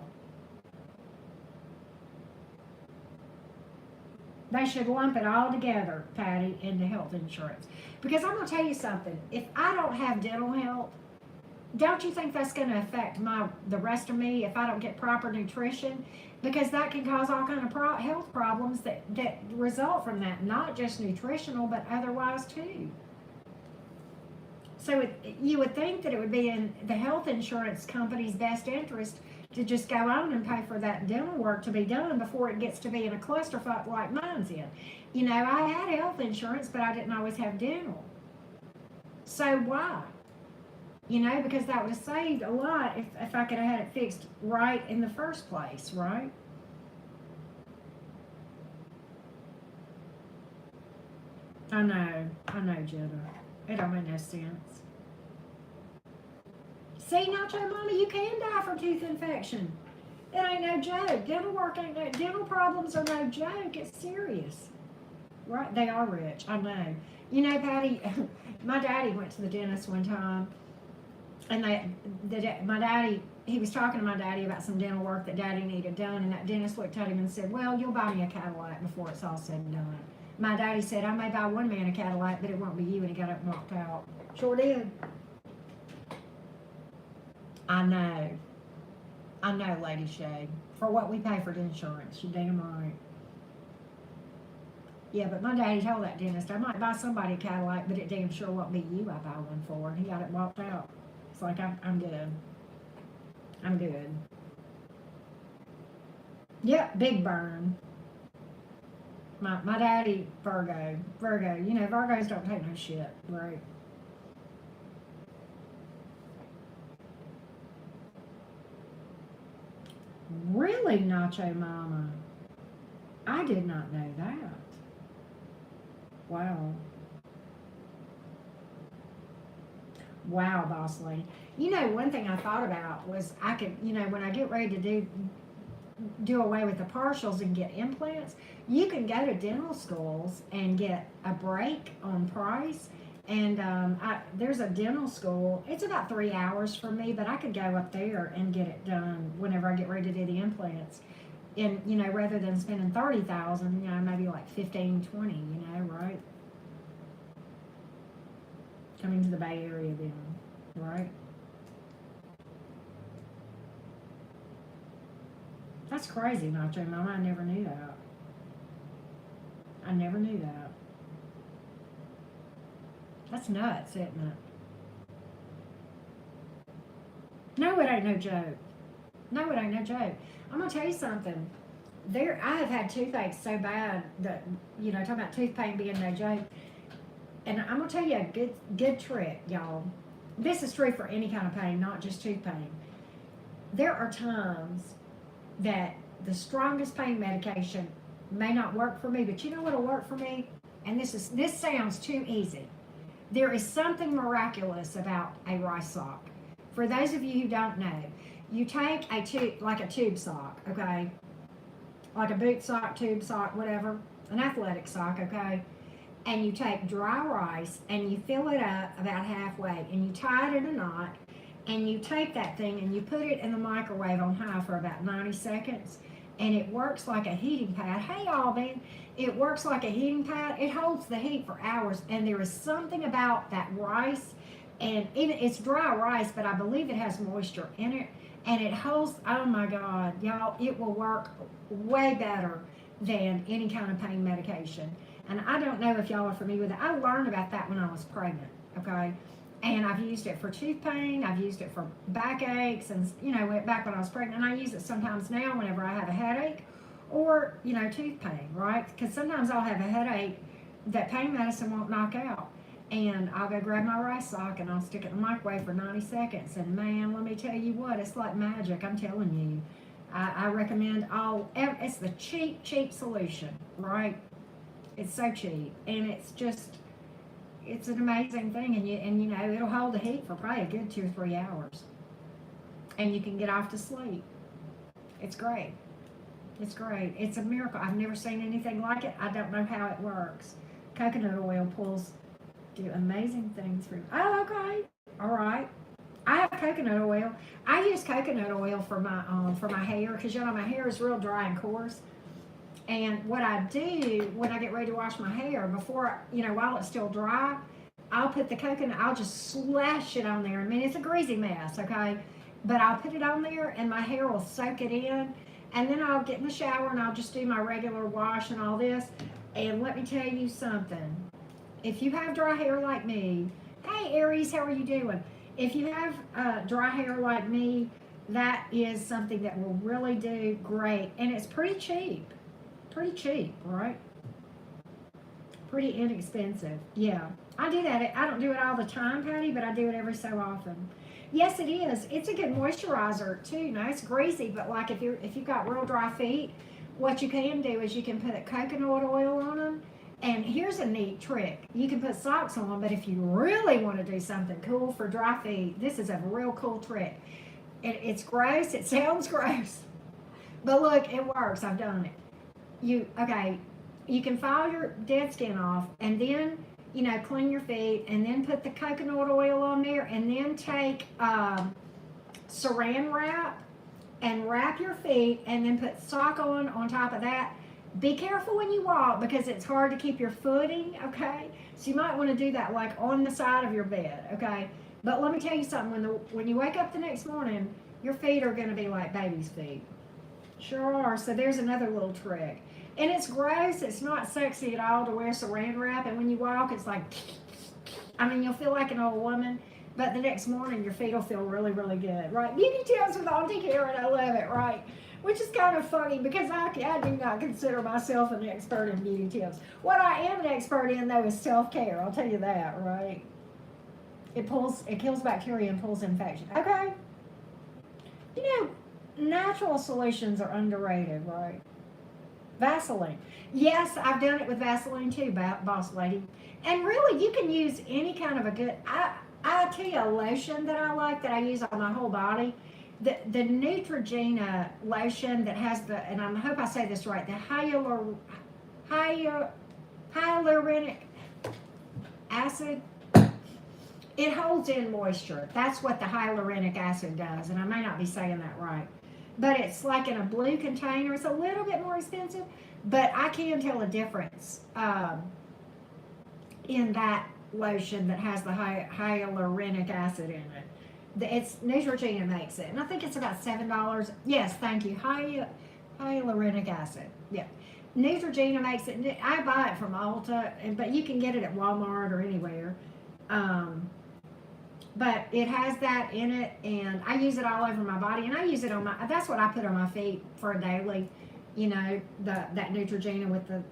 They should lump it all together, Patty, into health insurance. Because I'm going to tell you something. If I don't have dental health, don't you think that's going to affect the rest of me if I don't get proper nutrition? Because that can cause all kind of health problems that result from that. Not just nutritional, but otherwise too. So you would think that it would be in the health insurance company's best interest to just go on and pay for that dental work to be done before it gets to be in a clusterfuck like mine's in. You know, I had health insurance, but I didn't always have dental. So why? You know, because that would have saved a lot if I could have had it fixed right in the first place, right? I know, Jenna. It don't make no sense. See, Nacho Mama, you can die from tooth infection. It ain't no joke. Dental problems are no joke. It's serious. Right? They are rich. I know. You know, Patty, my daddy went to the dentist one time, and my daddy, he was talking to my daddy about some dental work that Daddy needed done, and that dentist looked at him and said, well, you'll buy me a Cadillac before it's all said and done. My daddy said, I may buy one man a Cadillac, but it won't be you, and he got up and walked out. Sure did. I know, Lady Shade. For what we pay for the insurance, you're damn right. Yeah, but my daddy told that dentist, I might buy somebody a Cadillac, but it damn sure won't be you I buy one for. And he got it walked out. It's like, I'm good. I'm good. Yep, big burn. My daddy, Virgo. You know, Virgos don't take no shit, right? Really, Nacho Mama? I did not know that. Wow. Wow, boss lady. You know, one thing I thought about was I could, you know, when I get ready to do away with the partials and get implants, you can go to dental schools and get a break on price. And there's a dental school. It's about 3 hours from me, but I could go up there and get it done whenever I get ready to do the implants. And, you know, rather than spending $30,000, you know, maybe like 15, 20, you know, right? Coming to the Bay Area then, right? That's crazy, Nacho Mama. I never knew that. I never knew that. That's nuts, isn't it? No, it ain't no joke. No, it ain't no joke. I'm gonna tell you something. I have had toothache so bad that, you know, talking about tooth pain being no joke. And I'm gonna tell you a good trick, y'all. This is true for any kind of pain, not just tooth pain. There are times that the strongest pain medication may not work for me, but you know what'll work for me? And this sounds too easy. There is something miraculous about a rice sock. For those of you who don't know, you take a tube, like a tube sock, okay? Like a boot sock, tube sock, whatever, an athletic sock, okay? And you take dry rice and you fill it up about halfway and you tie it in a knot and you take that thing and you put it in the microwave on high for about 90 seconds and it works like a heating pad. Hey y'all, man, it works like a heating pad. It holds the heat for hours, and there is something about that rice, and it's dry rice, but I believe it has moisture in it, and it holds, oh my God, y'all, it will work way better than any kind of pain medication. And I don't know if y'all are familiar with it. I learned about that when I was pregnant, okay? And I've used it for tooth pain. I've used it for backaches, and, you know, back when I was pregnant. And I use it sometimes now whenever I have a headache or, you know, tooth pain, right? Because sometimes I'll have a headache that pain medicine won't knock out. And I'll go grab my rice sock and I'll stick it in the microwave for 90 seconds. And man, let me tell you what, it's like magic, I'm telling you. I recommend it's the cheap solution, right? It's so cheap. And it's just, it's an amazing thing. And you know, it'll hold the heat for probably a good 2 or 3 hours. And you can get off to sleep. It's great. It's great. It's a miracle. I've never seen anything like it. I don't know how it works. Coconut oil do amazing things for you. Oh, okay. All right. I have coconut oil. I use coconut oil for my hair because, you know, my hair is real dry and coarse. And what I do when I get ready to wash my hair, before, you know, while it's still dry, I'll put the coconut, I'll just slash it on there. I mean, it's a greasy mess, okay? But I'll put it on there and my hair will soak it in. And then I'll get in the shower and I'll just do my regular wash and all this. And let me tell you something. If you have dry hair like me, hey Aries, how are you doing? If you have dry hair like me, that is something that will really do great. And it's pretty cheap. Pretty cheap, right? Pretty inexpensive. Yeah. I do that. I don't do it all the time, Patty, but I do it every so often. Yes, it is. It's a good moisturizer too. Now it's greasy, but like if you've got real dry feet, what you can do is you can put coconut oil on them. And here's a neat trick. You can put socks on them, but if you really want to do something cool for dry feet, this is a real cool trick. It's gross. It sounds gross, but look, it works. I've done it. You can file your dead skin off, and then, you know, clean your feet, and then put the coconut oil on there, and then take saran wrap and wrap your feet, and then put sock on top of that, Be careful when you walk because it's hard to keep your footing, okay? So you might want to do that like on the side of your bed, okay? But let me tell you something, when you wake up the next morning, your feet are going to be like baby's feet. Sure are. So there's another little trick. And it's gross. It's not sexy at all to wear saran wrap. And when you walk, it's like, I mean, you'll feel like an old woman. But the next morning, your feet will feel really, really good, right? Beauty tips with Auntie Karen. I love it, right? Which is kind of funny because I do not consider myself an expert in beauty tips. What I am an expert in, though, is self-care. I'll tell you that, right? It kills bacteria and pulls infection. Okay? You know, natural solutions are underrated, right? Vaseline. Yes, I've done it with Vaseline too, boss lady. And really, you can use any kind of a good... I tell you a lotion that I like that I use on my whole body. The Neutrogena lotion that has the, and I hope I say this right, the hyaluronic acid. It holds in moisture. That's what the hyaluronic acid does, and I may not be saying that right. But it's like in a blue container. It's a little bit more expensive, but I can tell a difference in that lotion that has the hyaluronic acid in it. It's Neutrogena makes it, and I think it's about $7. Yes, thank you. Hyaluronic acid. Yeah, Neutrogena makes it. I buy it from Ulta, but you can get it at Walmart or anywhere. But it has that in it, and I use it all over my body, and I use it on my. That's what I put on my feet for a daily. You know, that Neutrogena with the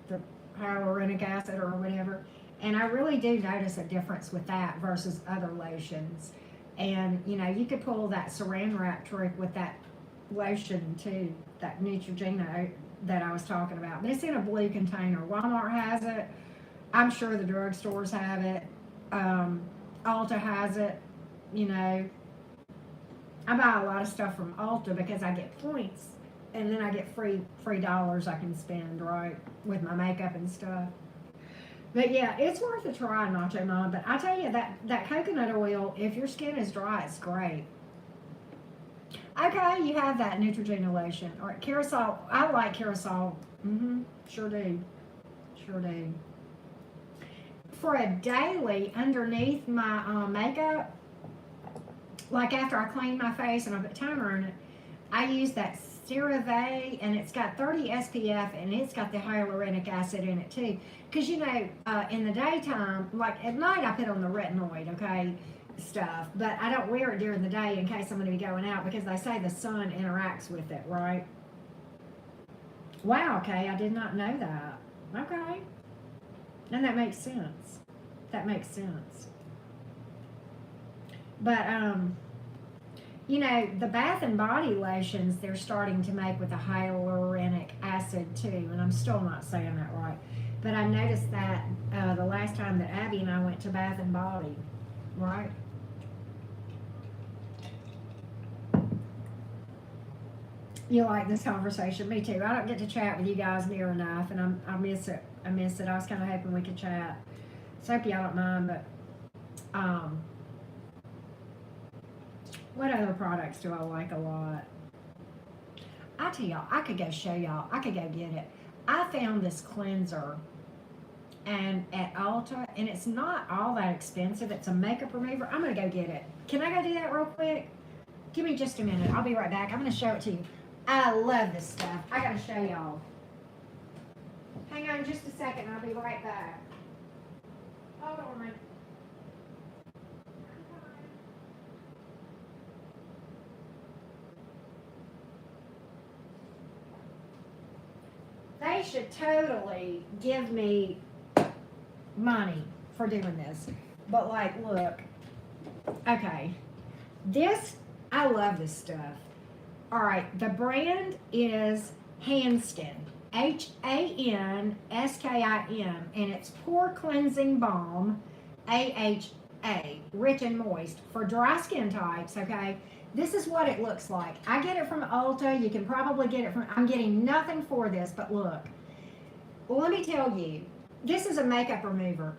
hyaluronic acid or whatever. And I really do notice a difference with that versus other lotions. And, you know, you could pull that saran wrap trick with that lotion too, that Neutrogena that I was talking about. But it's in a blue container. Walmart has it. I'm sure the drugstores have it. Ulta has it. You know, I buy a lot of stuff from Ulta because I get points. And then I get free dollars I can spend, right, with my makeup and stuff. But yeah, it's worth a try, Nacho Mom. But I tell you, that coconut oil, if your skin is dry, it's great. Okay, you have that Neutrogena lotion. All right, Carousel. I like Carousel. Sure do. Sure do. For a daily, underneath my makeup, like after I clean my face and I put toner in it, I use that CeraVe, and it's got 30 SPF, and it's got the hyaluronic acid in it too. Because, you know, in the daytime, like at night I put on the retinoid, okay, stuff. But I don't wear it during the day in case I'm going to be going out because they say the sun interacts with it, right? Wow, okay, I did not know that. Okay. And that makes sense. That makes sense. But, you know, the Bath and Body lotions they're starting to make with the hyaluronic acid too, and I'm still not saying that right. But I noticed that the last time that Abby and I went to Bath and Body, right? You like this conversation? Me too. I don't get to chat with you guys near enough, and I miss it. I miss it. I was kind of hoping we could chat. So hope y'all don't mind, but what other products do I like a lot? I tell y'all, I could go show y'all. I could go get it. I found this cleanser and at Ulta, and it's not all that expensive. It's a makeup remover. I'm going to go get it. Can I go do that real quick? Give me just a minute. I'll be right back. I'm going to show it to you. I love this stuff. I got to show y'all. Hang on just a second. I'll be right back. Hold on a minute. They should totally give me money for doing this. But like, look. Okay. This, I love this stuff. All right. The brand is Handskin. Hanskin. And it's Pore Cleansing Balm. AHA. Rich and moist. For dry skin types, okay? This is what it looks like. I get it from Ulta. You can probably get it from... I'm getting nothing for this, but look. Let me tell you. This is a makeup remover.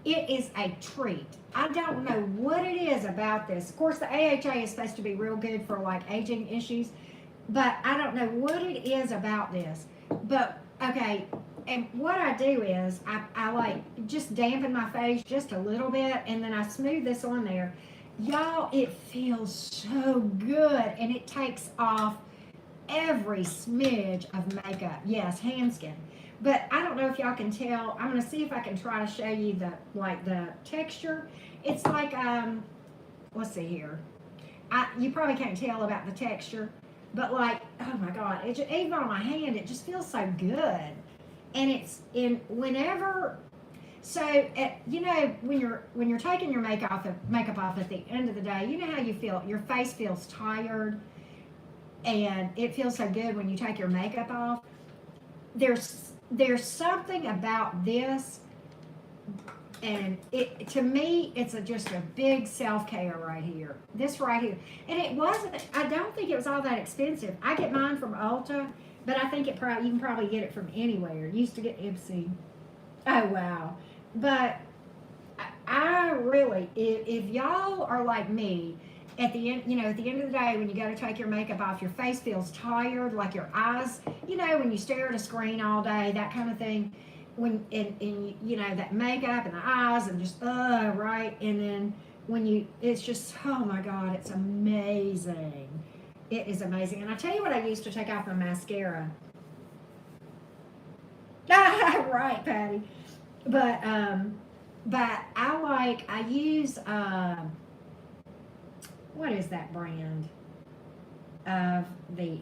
It is a treat. I don't know what it is about this. Of course, the AHA is supposed to be real good for, like, aging issues. But I don't know what it is about this. But Okay, and what I do is I like just dampen my face just a little bit, and then I smooth this on there. Y'all, it feels so good, and it takes off every smidge of makeup. Yes, hand skin. But I don't know if y'all can tell. I'm gonna see if I can try to show you the texture. It's like let's see here. You probably can't tell about the texture, but like, oh my God, even on my hand, it just feels so good. And it's in whenever. So you know when you're taking your makeup off at the end of the day, you know how you feel. Your face feels tired, and it feels so good when you take your makeup off. There's something about this, and it to me it's just a big self-care right here, this right here. And it wasn't, I don't think it was all that expensive. I get mine from Ulta, but I think you can probably get it from anywhere. Used to get Ipsy. Oh wow. But I really, if y'all are like me, at the end, at the end of the day, when you go to take your makeup off, your face feels tired, like your eyes, when you stare at a screen all day, that kind of thing. When that makeup and the eyes and just right, and then it's just, oh my God, it's amazing. It is amazing. And I tell you what, I used to take off my mascara. Right, Patty. But I use what is that brand of the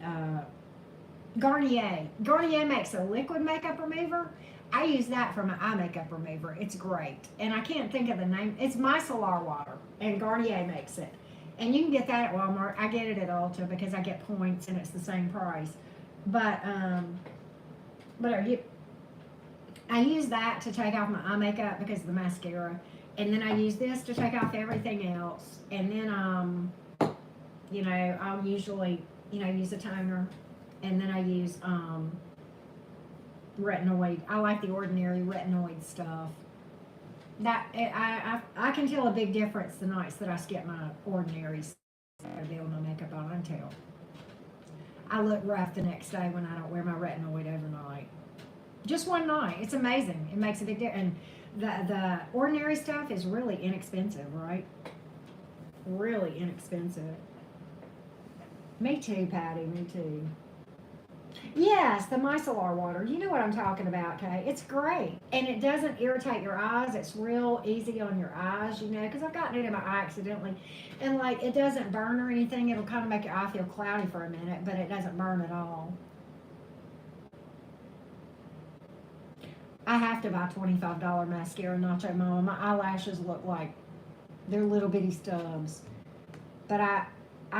Garnier. Garnier makes a liquid makeup remover. I use that for my eye makeup remover. It's great. And I can't think of the name. It's micellar water, and Garnier makes it. And you can get that at Walmart. I get it at Ulta because I get points and it's the same price. But I use that to take off my eye makeup because of the mascara. And then I use this to take off everything else. And then, I'll usually, use a toner. And then I use retinoid. I like the ordinary retinoid stuff. I can tell a big difference the nights that I skip my ordinaries. I build my makeup on. I can tell. I look rough the next day when I don't wear my retinoid overnight. Just one night. It's amazing. It makes a big difference. And the ordinary stuff is really inexpensive, right? Really inexpensive. Me too, Patty. Me too. Yes, the micellar water. You know what I'm talking about, Kay. It's great. And it doesn't irritate your eyes. It's real easy on your eyes, because I've gotten it in my eye accidentally. And, it doesn't burn or anything. It'll kind of make your eye feel cloudy for a minute, but it doesn't burn at all. I have to buy $25 mascara, Nacho Mama. My eyelashes look like they're little bitty stubs. But I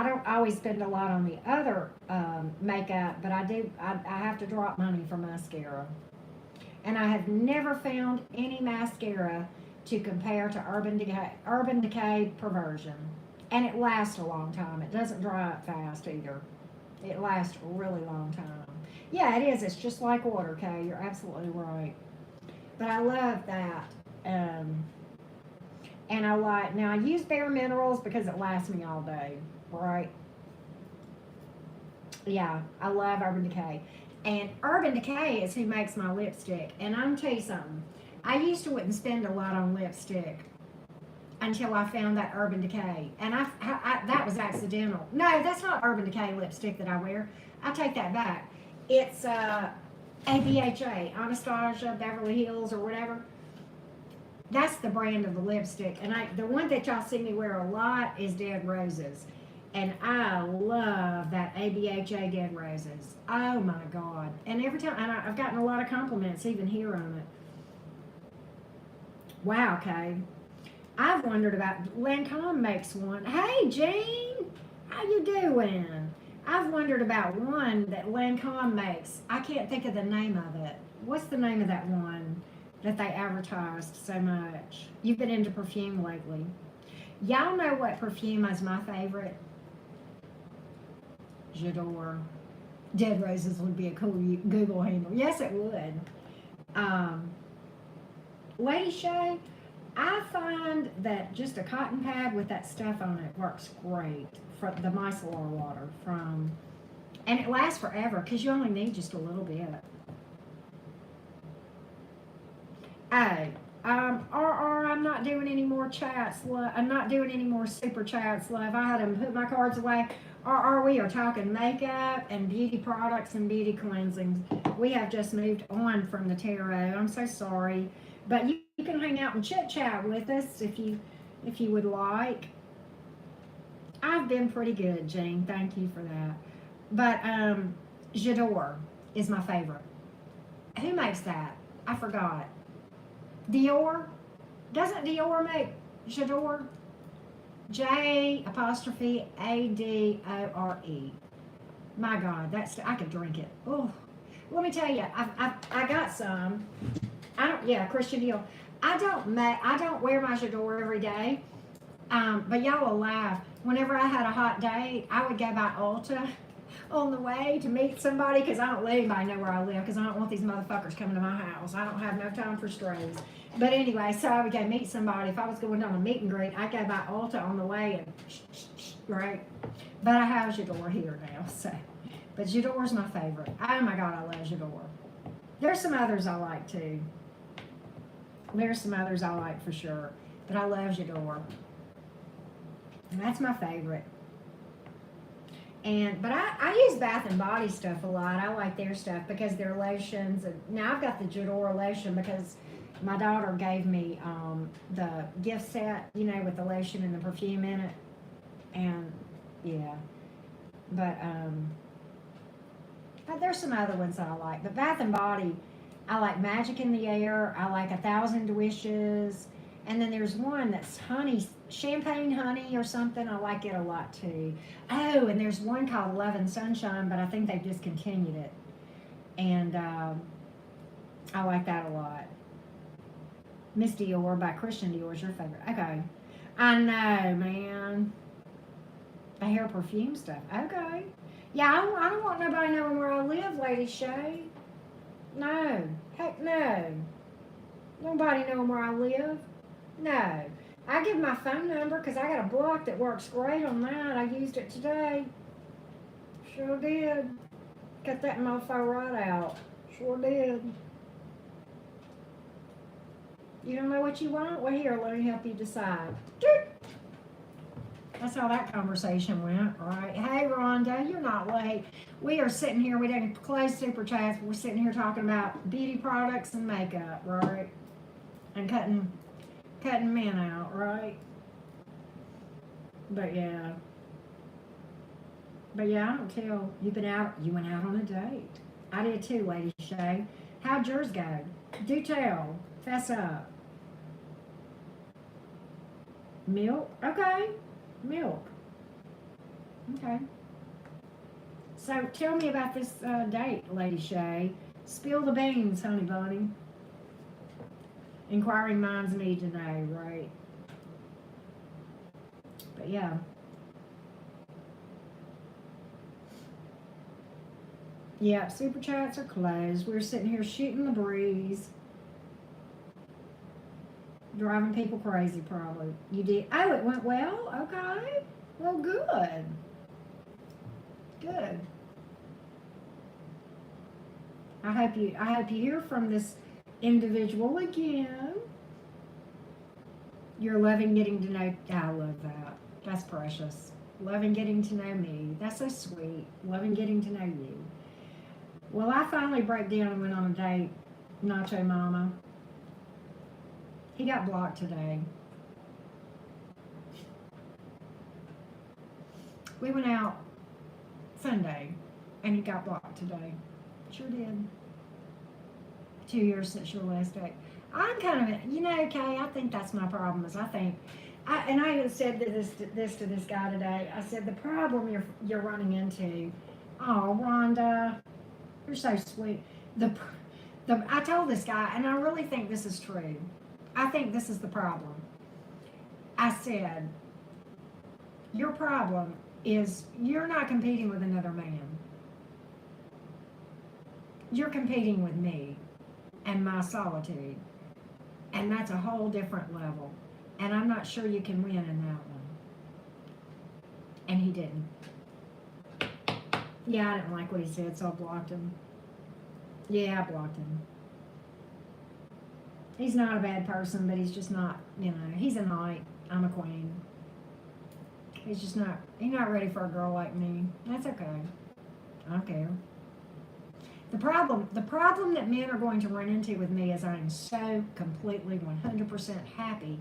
don't always spend a lot on the other makeup, but I have to drop money for mascara. And I have never found any mascara to compare to Urban Decay Perversion. And it lasts a long time. It doesn't dry up fast either. It lasts a really long time. Yeah, it is. It's just like water, Kay. You're absolutely right. But I love that. And now I use Bare Minerals because it lasts me all day, right? Yeah, I love Urban Decay. And Urban Decay is who makes my lipstick. And I'm going to tell you something. I used to wouldn't spend a lot on lipstick until I found that Urban Decay. And I that was accidental. No, that's not Urban Decay lipstick that I wear. I take that back. It's ABHA, Anastasia, Beverly Hills, or whatever. That's the brand of the lipstick. And the one that y'all see me wear a lot is Dead Roses. And I love that ABHA Dead Roses. Oh my God. And every time, and I've gotten a lot of compliments even here on it. Wow, Kay. I've wondered about, Lancome makes one. Hey, Jean, how you doing? I've wondered about one that Lancome makes. I can't think of the name of it. What's the name of that one that they advertised so much? You've been into perfume lately. Y'all know what perfume is my favorite? J'adore. Dead Roses would be a cool Google handle. Yes, it would. Lady Shay, I find that just a cotton pad with that stuff on it works great for the micellar water and it lasts forever because you only need just a little bit. Hey, I'm not doing any more chats, love. I'm not doing any more super chats, love. I had to put my cards away. We are talking makeup and beauty products and beauty cleansings. We have just moved on from the tarot. I'm so sorry, but you can hang out and chit chat with us if you would like. I've been pretty good, Jean. Thank you for that. But J'adore is my favorite. Who makes that? I forgot. Dior? Doesn't Dior make J'adore? J apostrophe Adore. My God, that's I could drink it. Oh, let me tell you, I got some. I don't. Yeah, Christian Dior. I don't wear my J'adore every day. But y'all will laugh. Whenever I had a hot date, I would go by Ulta on the way to meet somebody because I don't let anybody know where I live because I don't want these motherfuckers coming to my house. I don't have no time for strays. But anyway, so I would go meet somebody. If I was going down a meet and greet, I'd go by Ulta on the way and right. But I have J'adore here now, so. But J'adore's my favorite. Oh my God, I love J'adore. There's some others I like too. There's some others I like for sure. But I love J'adore. And that's my favorite. But I use Bath and Body stuff a lot. I like their stuff because their lotions. And now I've got the J'adore lotion because my daughter gave me the gift set, with the lotion and the perfume in it. And yeah, but there's some other ones that I like. But Bath and Body, I like Magic in the Air. I like 1,000 Wishes. And then there's one that's honey, champagne honey or something. I like it a lot too. Oh, and there's one called Love and Sunshine, but I think they've discontinued it. And I like that a lot. Miss Dior by Christian Dior is your favorite. Okay. I know, man. The hair perfume stuff. Okay. Yeah, I don't want nobody knowing where I live, Lady Shay. No. Heck no. Nobody knowing where I live. No. I give my phone number because I got a block that works great on that. I used it today. Sure did. Cut that mofo right out. Sure did. You don't know what you want? Well, here, let me help you decide. That's how that conversation went, right? Hey, Rhonda, you're not late. We are sitting here. We didn't close Super Chats. We're sitting here talking about beauty products and makeup, right? And cutting men out, right? But yeah, I don't tell. You went out on a date. I did too, Lady Shay. How'd yours go? Do tell. Fess up. Milk? Okay. Milk. Okay. So tell me about this date, Lady Shay. Spill the beans, honey bunny. Inquiring minds need to know, right? But yeah. Yeah, Super Chats are closed. We're sitting here shooting the breeze. Driving people crazy, probably. You did. Oh, it went well? Okay. Well, good. Good. I hope you hear from this individual again. You're loving getting to know. I love that. That's precious. Loving getting to know me. That's so sweet. Loving getting to know you. Well, I finally broke down and went on a date. Nacho Mama. He got blocked today. We went out Sunday and he got blocked today. Sure did. 2 years since your last date. I'm kind of, Kay, I think that's my problem is I even said this to this guy today. I said, the problem you're running into, oh, Rhonda, you're so sweet. I told this guy, and I really think this is true. I think this is the problem. I said, your problem is you're not competing with another man. You're competing with me and my solitude. And that's a whole different level. And I'm not sure you can win in that one. And he didn't. Yeah, I didn't like what he said, so I blocked him. Yeah, I blocked him. He's not a bad person, but he's just not, he's a knight. I'm a queen. He's not ready for a girl like me. That's okay. I don't care. The problem that men are going to run into with me is I am so completely 100% happy.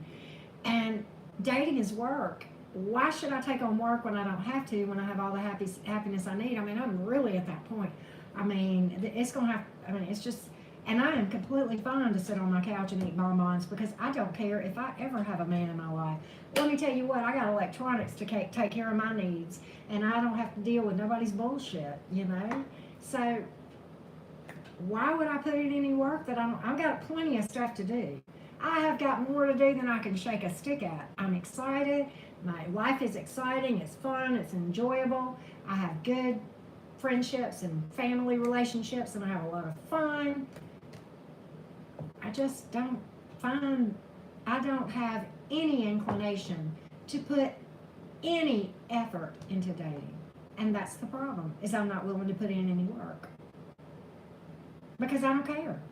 And dating is work. Why should I take on work when I don't have to, when I have all the happiness I need? I mean, I'm really at that point. I mean, it's just, and I am completely fine to sit on my couch and eat bonbons because I don't care if I ever have a man in my life. Let me tell you what, I got electronics to take care of my needs, and I don't have to deal with nobody's bullshit, So, why would I put in any work that I've got plenty of stuff to do. I have got more to do than I can shake a stick at. I'm excited. My life is exciting. It's fun. It's enjoyable. I have good friendships and family relationships, and I have a lot of fun. I just don't have any inclination to put any effort into dating. And that's the problem, is I'm not willing to put in any work. Because I don't care.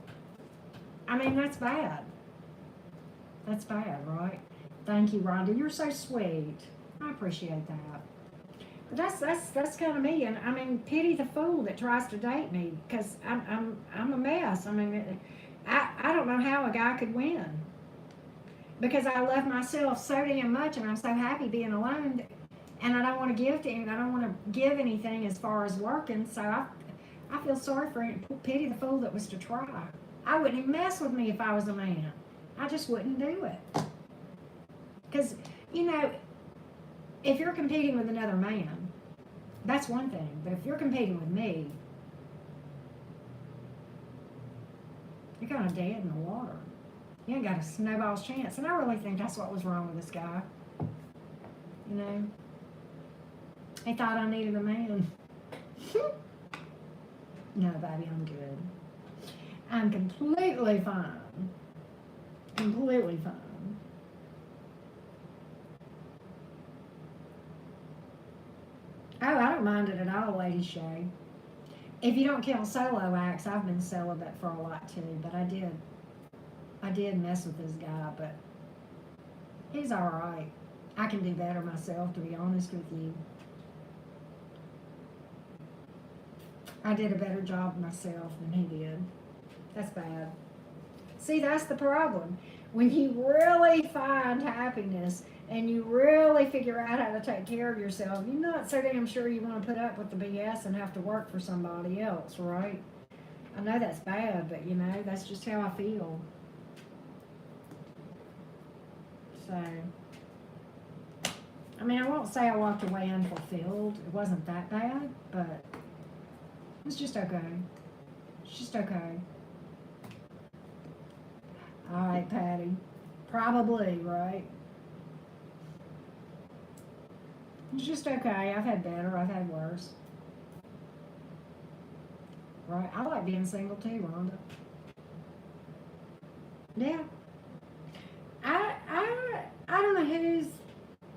I mean, that's bad. That's bad, right? Thank you, Rhonda. You're so sweet. I appreciate that. But that's kind of me. And I mean, pity the fool that tries to date me, because I'm a mess. I mean, I don't know how a guy could win, because I love myself so damn much, and I'm so happy being alone, and I don't want to give to him. I don't want to give anything as far as working. So I feel sorry for him. Pity the fool that was to try. I wouldn't even mess with me if I was a man. I just wouldn't do it. Because, if you're competing with another man, that's one thing. But if you're competing with me, you're kind of dead in the water. You ain't got a snowball's chance. And I really think that's what was wrong with this guy. He thought I needed a man. No, baby, I'm good. I'm completely fine. Completely fine. Oh, I don't mind it at all, Lady Shay. If you don't count solo acts, I've been celibate for a lot too, but I did mess with this guy, but he's all right. I can do better myself, to be honest with you. I did a better job myself than he did. That's bad. See, that's the problem. When you really find happiness and you really figure out how to take care of yourself, you're not so damn sure you want to put up with the BS and have to work for somebody else, right? I know that's bad, but that's just how I feel. So, I mean, I won't say I walked away unfulfilled. It wasn't that bad, but it's just okay. It's just okay. All right, Patty. Probably, right? It's just okay. I've had better. I've had worse. Right? I like being single too, Rhonda. Yeah. I don't know who's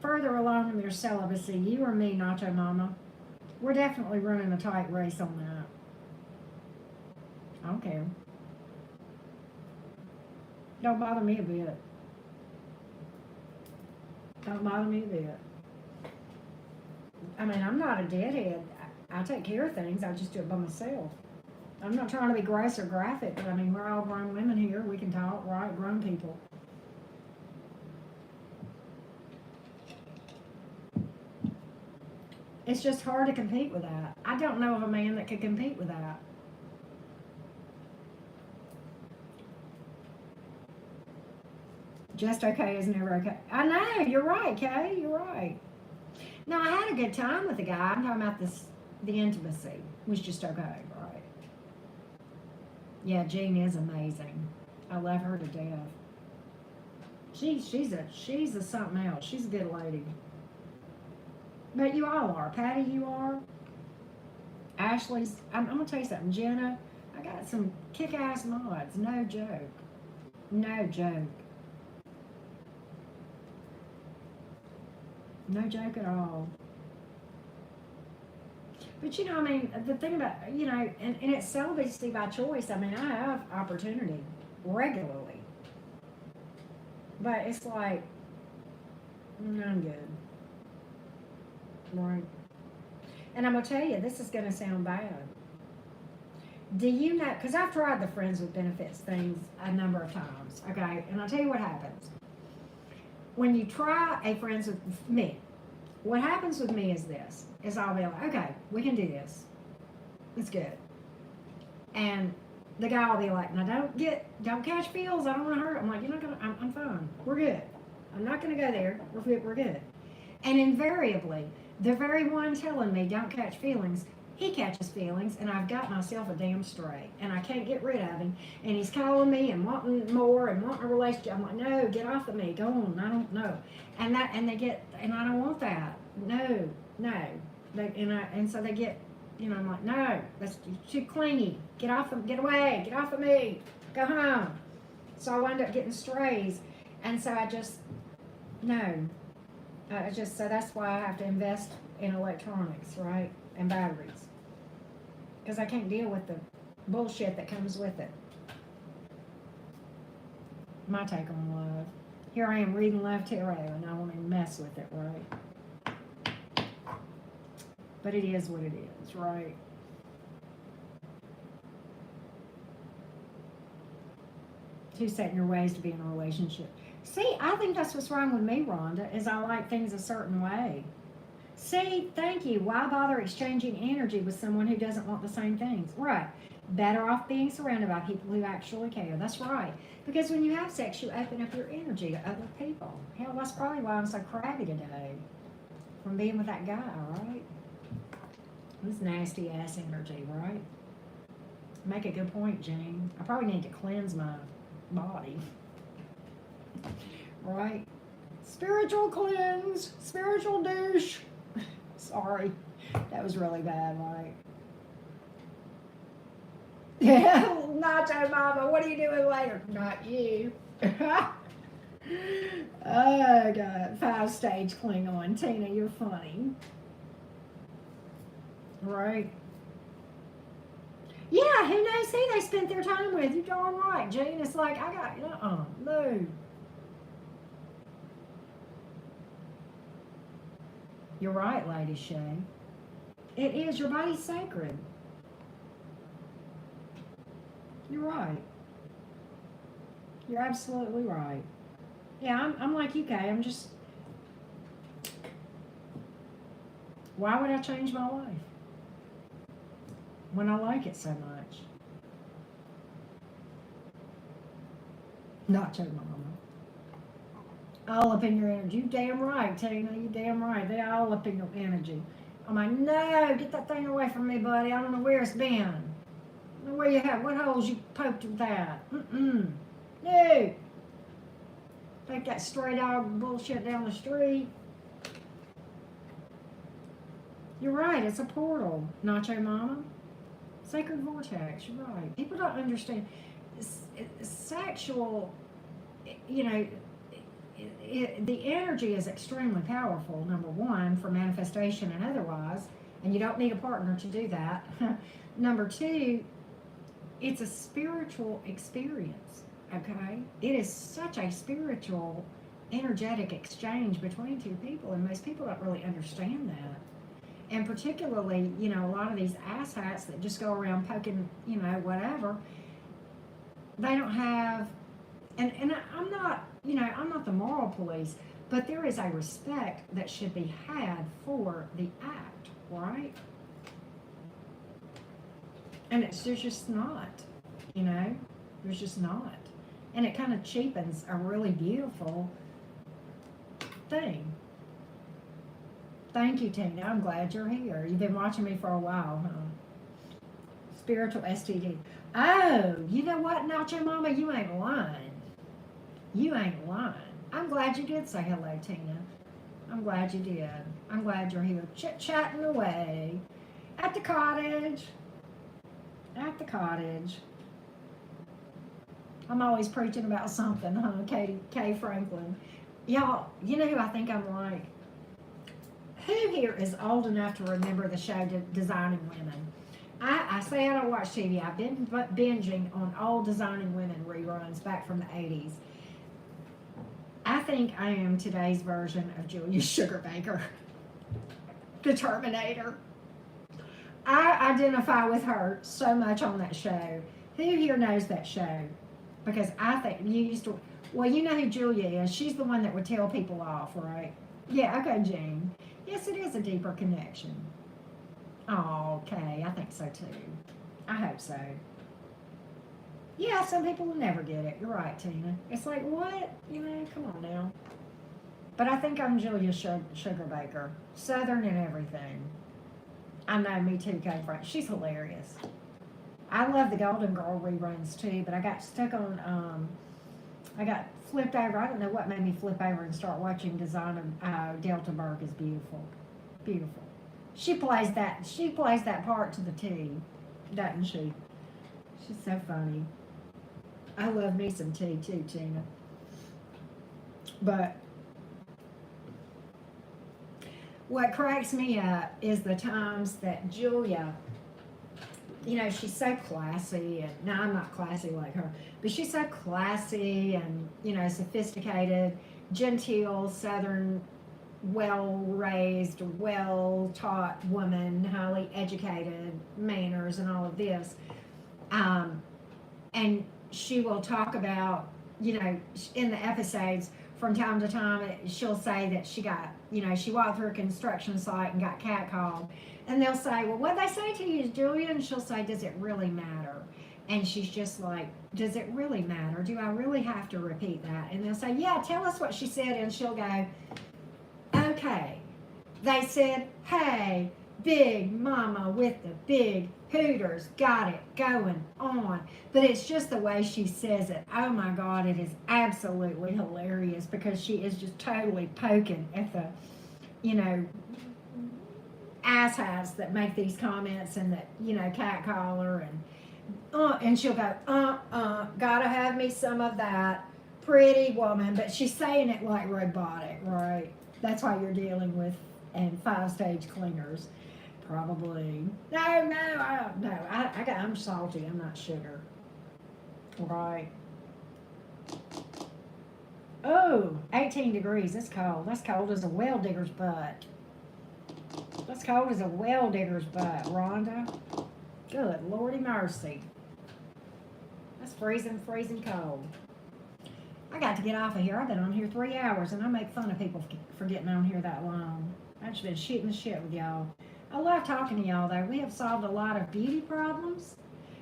further along in their celibacy, you or me, Nacho Mama. We're definitely running a tight race on that. I don't care. Don't bother me a bit. Don't bother me a bit. I mean, I'm not a deadhead. I take care of things. I just do it by myself. I'm not trying to be gross or graphic, but I mean, we're all grown women here. We can talk, right? Grown people. It's just hard to compete with that. I don't know of a man that could compete with that. Just okay is never okay. I know, you're right, Kay, you're right. No, I had a good time with the guy. I'm talking about the intimacy was just okay, right? Yeah, Jean is amazing. I love her to death. She's a something else. She's a good lady. But you all are. Patty, you are. Ashley's, I'm gonna tell you something, Jenna, I got some kick-ass mods. No joke. No joke. No joke at all. But I mean, the thing about, and it's celibacy by choice. I mean, I have opportunity regularly. But it's like, I'm good. Right. And I'm going to tell you, this is going to sound bad. Do you know, because I've tried the friends with benefits things a number of times, okay? And I'll tell you what happens. When you try a friends with me, what happens with me is this, is I'll be like, okay, we can do this. It's good. And the guy will be like, now don't catch feels. I don't want to hurt. I'm like, you're not going to, I'm fine. We're good. I'm not going to go there. We're good. And invariably, the very one telling me don't catch feelings, he catches feelings, and I've got myself a damn straight, and I can't get rid of him. And he's calling me and wanting more and wanting a relationship. I'm like, no, get off of me. Go on. I don't know. And I don't want that. No. And so they get, I'm like, no, that's too clingy. Get away. Get off of me. Go home. So I wind up getting strays. And so so that's why I have to invest in electronics, right? And batteries. Because I can't deal with the bullshit that comes with it. My take on love. Here I am reading Love Tarot, and I won't even mess with it, right? But it is what it is, right? Too set in your ways to be in a relationship. See, I think that's what's wrong with me, Rhonda, is I like things a certain way. See, thank you. Why bother exchanging energy with someone who doesn't want the same things? Right. Better off being surrounded by people who actually care. That's right. Because when you have sex, you open up your energy to other people. Hell, that's probably why I'm so crabby today. From being with that guy, right? This nasty ass energy, right? Make a good point, Jane. I probably need to cleanse my body. Right? Spiritual cleanse. Spiritual douche. Sorry. That was really bad, right? Yeah, Nacho Mama, what are you doing later? Not you. Oh, God. 5-stage Klingon. Tina, you're funny. Right? Yeah, who knows who they spent their time with? You're darn right, Jane. It's like, no. You're right, Lady Shay. It is. Your body's sacred. You're right. You're absolutely right. Yeah, I'm like you, Kay. I'm just... Why would I change my life when I like it so much? Not your mama. All up in your energy. You damn right, Tina. You damn right. They're all up in your energy. I'm like, no, get that thing away from me, buddy. I don't know where it's been. I don't know where you have. What holes you poked with that? No. Take that stray dog bullshit down the street. You're right. It's a portal. Nacho Mama. Sacred vortex. You're right. People don't understand. Sexual, the energy is extremely powerful, number one, for manifestation and otherwise, and you don't need a partner to do that. Number two, it's a spiritual experience, okay? It is such a spiritual, energetic exchange between two people, and most people don't really understand that. And particularly, a lot of these asshats that just go around poking, whatever, they don't have, and I'm not, I'm not the moral police, but there is a respect that should be had for the act, right? And there's just not, there's just not. And it kind of cheapens a really beautiful thing. Thank you, Tina. I'm glad you're here. You've been watching me for a while, huh? Spiritual STD. Oh, you know what, Nacho Mama? You ain't lying. You ain't lying. I'm glad you did say hello, Tina. I'm glad you did. I'm glad you're here chit-chatting away at the cottage. At the cottage. I'm always preaching about something, huh? Kay Franklin. Y'all, you know who I think I'm like? Who here is old enough to remember the show Designing Women? I say I don't watch TV. I've been binging on old Designing Women reruns back from the 80s. I think I am today's version of Julia Sugarbaker, the Terminator. I identify with her so much on that show. Who here knows that show? Because I think you used to. Well, you know who Julia is. She's the one that would tell people off, right? Yeah, okay, Jane. Yes, it is a deeper connection. Oh, okay, I think so too. I hope so. Yeah, some people will never get it. You're right, Tina. It's like, what? You know, come on now. But I think I'm Julia Sugarbaker. Southern and everything. I know, me too, came from. She's hilarious. I love the Golden Girl reruns too, but I got stuck on, I got flipped over. I don't know what made me flip over and start watching Design of Delta Burke is beautiful. Beautiful. She plays that part to the T, doesn't she? She's so funny. I love me some tea too, Tina. But what cracks me up is the times that Julia, you know, she's so classy, and no, I'm not classy like her, but she's so classy and, you know, sophisticated, genteel, southern, well-raised, well-taught woman, highly educated, manners and all of this. And she will talk about, you know, in the episodes, from time to time, she'll say that she got, you know, she walked through a construction site and got catcalled. And they'll say, well, what they say to you is, Julia? And she'll say, does it really matter? And she's just like, does it really matter? Do I really have to repeat that? And they'll say, yeah, tell us what she said. And she'll go, okay. They said, hey, Big Mama with the big hooters got it going on. But it's just the way she says it. Oh my God, it is absolutely hilarious, because she is just totally poking at the, you know, asshats that make these comments and that, you know, catcall her, and she'll go, gotta have me some of that, pretty woman. But she's saying it like robotic, right? That's why you're dealing with and 5-stage cleaners. Probably. No, I'm salty. I'm not sugar. Right. Oh, 18 degrees. That's cold. That's cold as a well digger's butt. That's cold as a well digger's butt, Rhonda. Good Lordy mercy. That's freezing cold. I got to get off of here. I've been on here 3 hours, and I make fun of people for getting on here that long. I've just been shooting the shit with y'all. I love talking to y'all, though. We have solved a lot of beauty problems.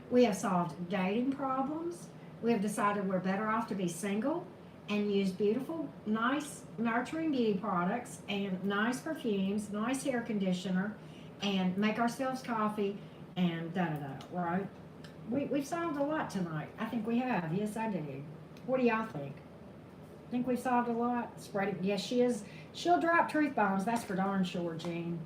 We have solved dating problems. We have decided we're better off to be single and use beautiful, nice, nurturing beauty products and nice perfumes, nice hair conditioner, and make ourselves coffee and da-da-da, right? We've solved a lot tonight. I think we have. Yes, I do. What do y'all think? Think we've solved a lot? Spreading. Yes, she is. She'll drop truth bombs. That's for darn sure, Jean.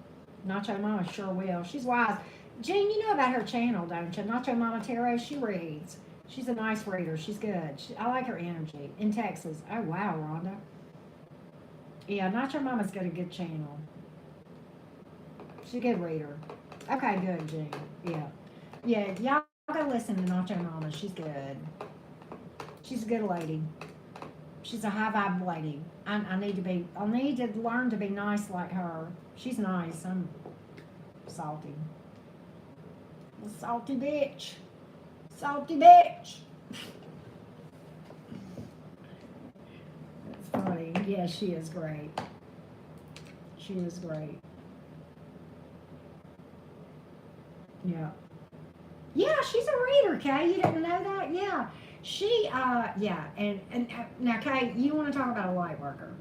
Nacho Mama sure will. She's wise. Jean, you know about her channel, don't you? Nacho Mama Tarot, she reads. She's a nice reader. She's good. I like her energy. In Texas. Oh, wow, Rhonda. Yeah, Nacho Mama's got a good channel. She's a good reader. Okay, good, Jean. Yeah. Yeah, y'all go listen to Nacho Mama. She's good. She's a good lady. She's a high vibe lady. I need to learn to be nice like her. She's nice. I'm salty. A salty bitch. Salty bitch. That's funny. Yeah, she is great. She is great. Yeah. Yeah, she's a reader, Kay. You didn't know that? Yeah. Yeah, and now, Kay, you want to talk about a light worker?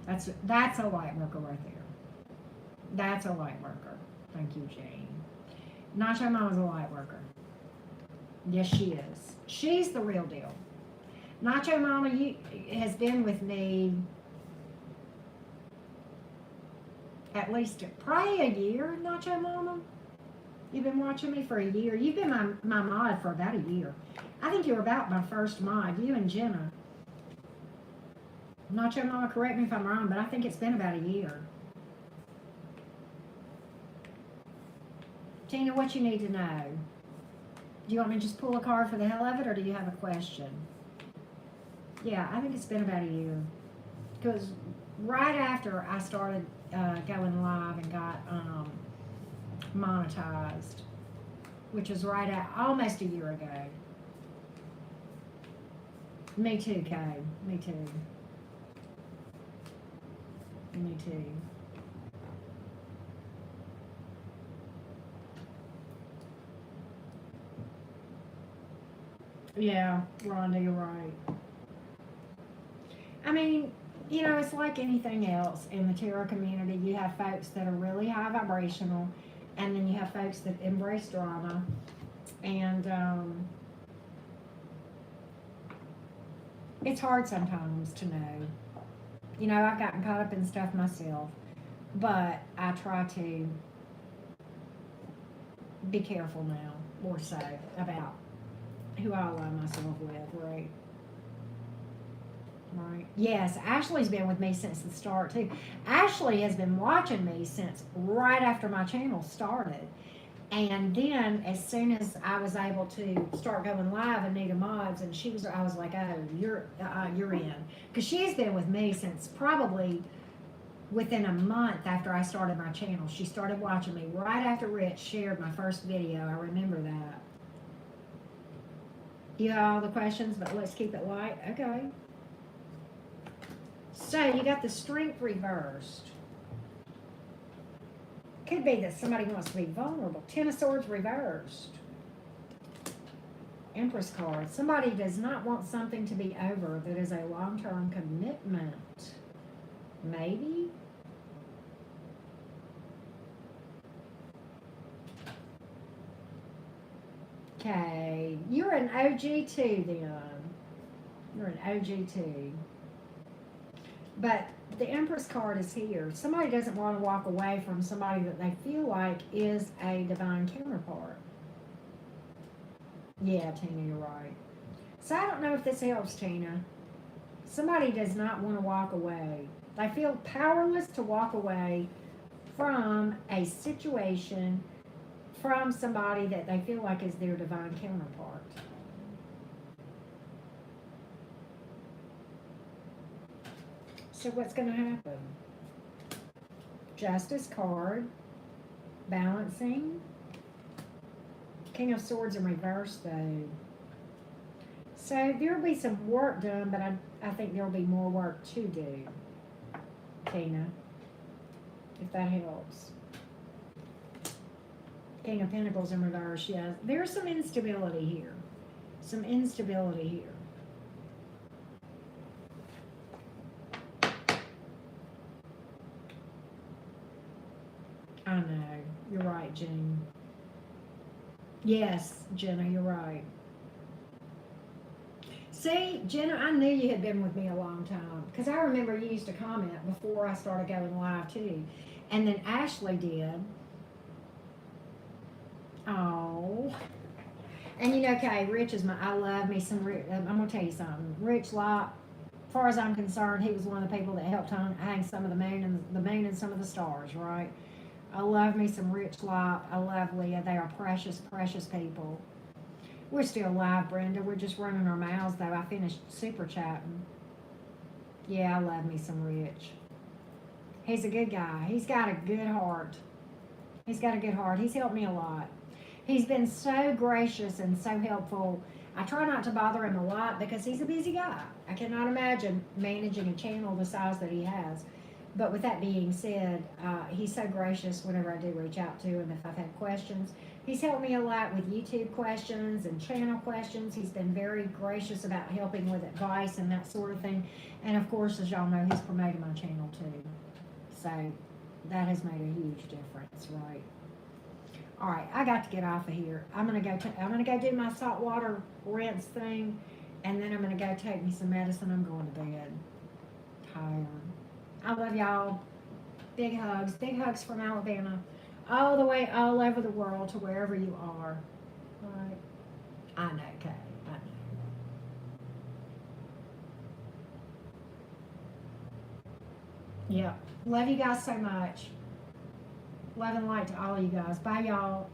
That's a light worker right there. That's a light worker. Thank you, Jane. Nacho Mama's a light worker. Yes, she is. She's the real deal. Nacho Mama has been with me at least probably a year, Nacho Mama. You've been watching me for a year. You've been my mod for about a year. I think you were about my first mod, you and Jenna. Nacho Mama, correct me if I'm wrong, but I think it's been about a year. Tina, what you need to know? Do you want me to just pull a card for the hell of it, or do you have a question? Yeah, I think it's been about a year. Because right after I started going live and got monetized, which was right at almost a year ago. Me too, Kay. Me too. Me too. Yeah, Rhonda, you're right. I mean, it's like anything else in the tarot community. You have folks that are really high vibrational, and then you have folks that embrace drama. And it's hard sometimes to know. I've gotten caught up in stuff myself, but I try to be careful now, more so, about who I align myself with, right? Right. Yes, Ashley's been with me since the start too. Ashley has been watching me since right after my channel started. And then as soon as I was able to start going live and need a mods, and I was like, oh, you're in. Because she's been with me since probably within a month after I started my channel. She started watching me right after Rich shared my first video. I remember that. You have all the questions, but let's keep it light. Okay. So you got the Strength reversed. Could be that somebody wants to be vulnerable. Ten of Swords reversed. Empress card. Somebody does not want something to be over that is a long-term commitment. Maybe? Okay. You're an OG too, then. You're an OG too. But the Empress card is here. Somebody doesn't want to walk away from somebody that they feel like is a divine counterpart. Yeah, Tina, you're right. So I don't know if this helps, Tina. Somebody does not want to walk away. They feel powerless to walk away from a situation, from somebody that they feel like is their divine counterpart. So what's going to happen? Justice card, balancing. King of Swords in reverse, though. So there will be some work done, but I think there will be more work to do, Tina, if that helps. King of Pentacles in reverse, yes. There's some instability here. Some instability here. I know. You're right, Jenny. Yes, Jenna, you're right. See, Jenna, I knew you had been with me a long time because I remember you used to comment before I started going live too. And then Ashley did. Oh. And okay, Rich is I love me some Rich. I'm going to tell you something. Rich Locke, as far as I'm concerned, he was one of the people that helped hang some of the moon and some of the stars, right? I love me some Rich Locke. I love Leah. They are precious, precious people. We're still live, Brenda. We're just running our mouths, though. I finished super chatting. Yeah, I love me some Rich. He's a good guy. He's got a good heart. He's got a good heart. He's helped me a lot. He's been so gracious and so helpful. I try not to bother him a lot because he's a busy guy. I cannot imagine managing a channel the size that he has. But with that being said, he's so gracious whenever I do reach out to him if I've had questions. He's helped me a lot with YouTube questions and channel questions. He's been very gracious about helping with advice and that sort of thing. And of course, as y'all know, he's promoted my channel too. So that has made a huge difference, right? All right, I got to get off of here. I'm gonna go do my salt water rinse thing, and then I'm gonna go take me some medicine. I'm going to bed. Tired. I love y'all. Big hugs from Alabama, all the way all over the world to wherever you are. All right. I know, Kay. I know. Yeah. Love you guys so much. Love and light to all of you guys. Bye, y'all.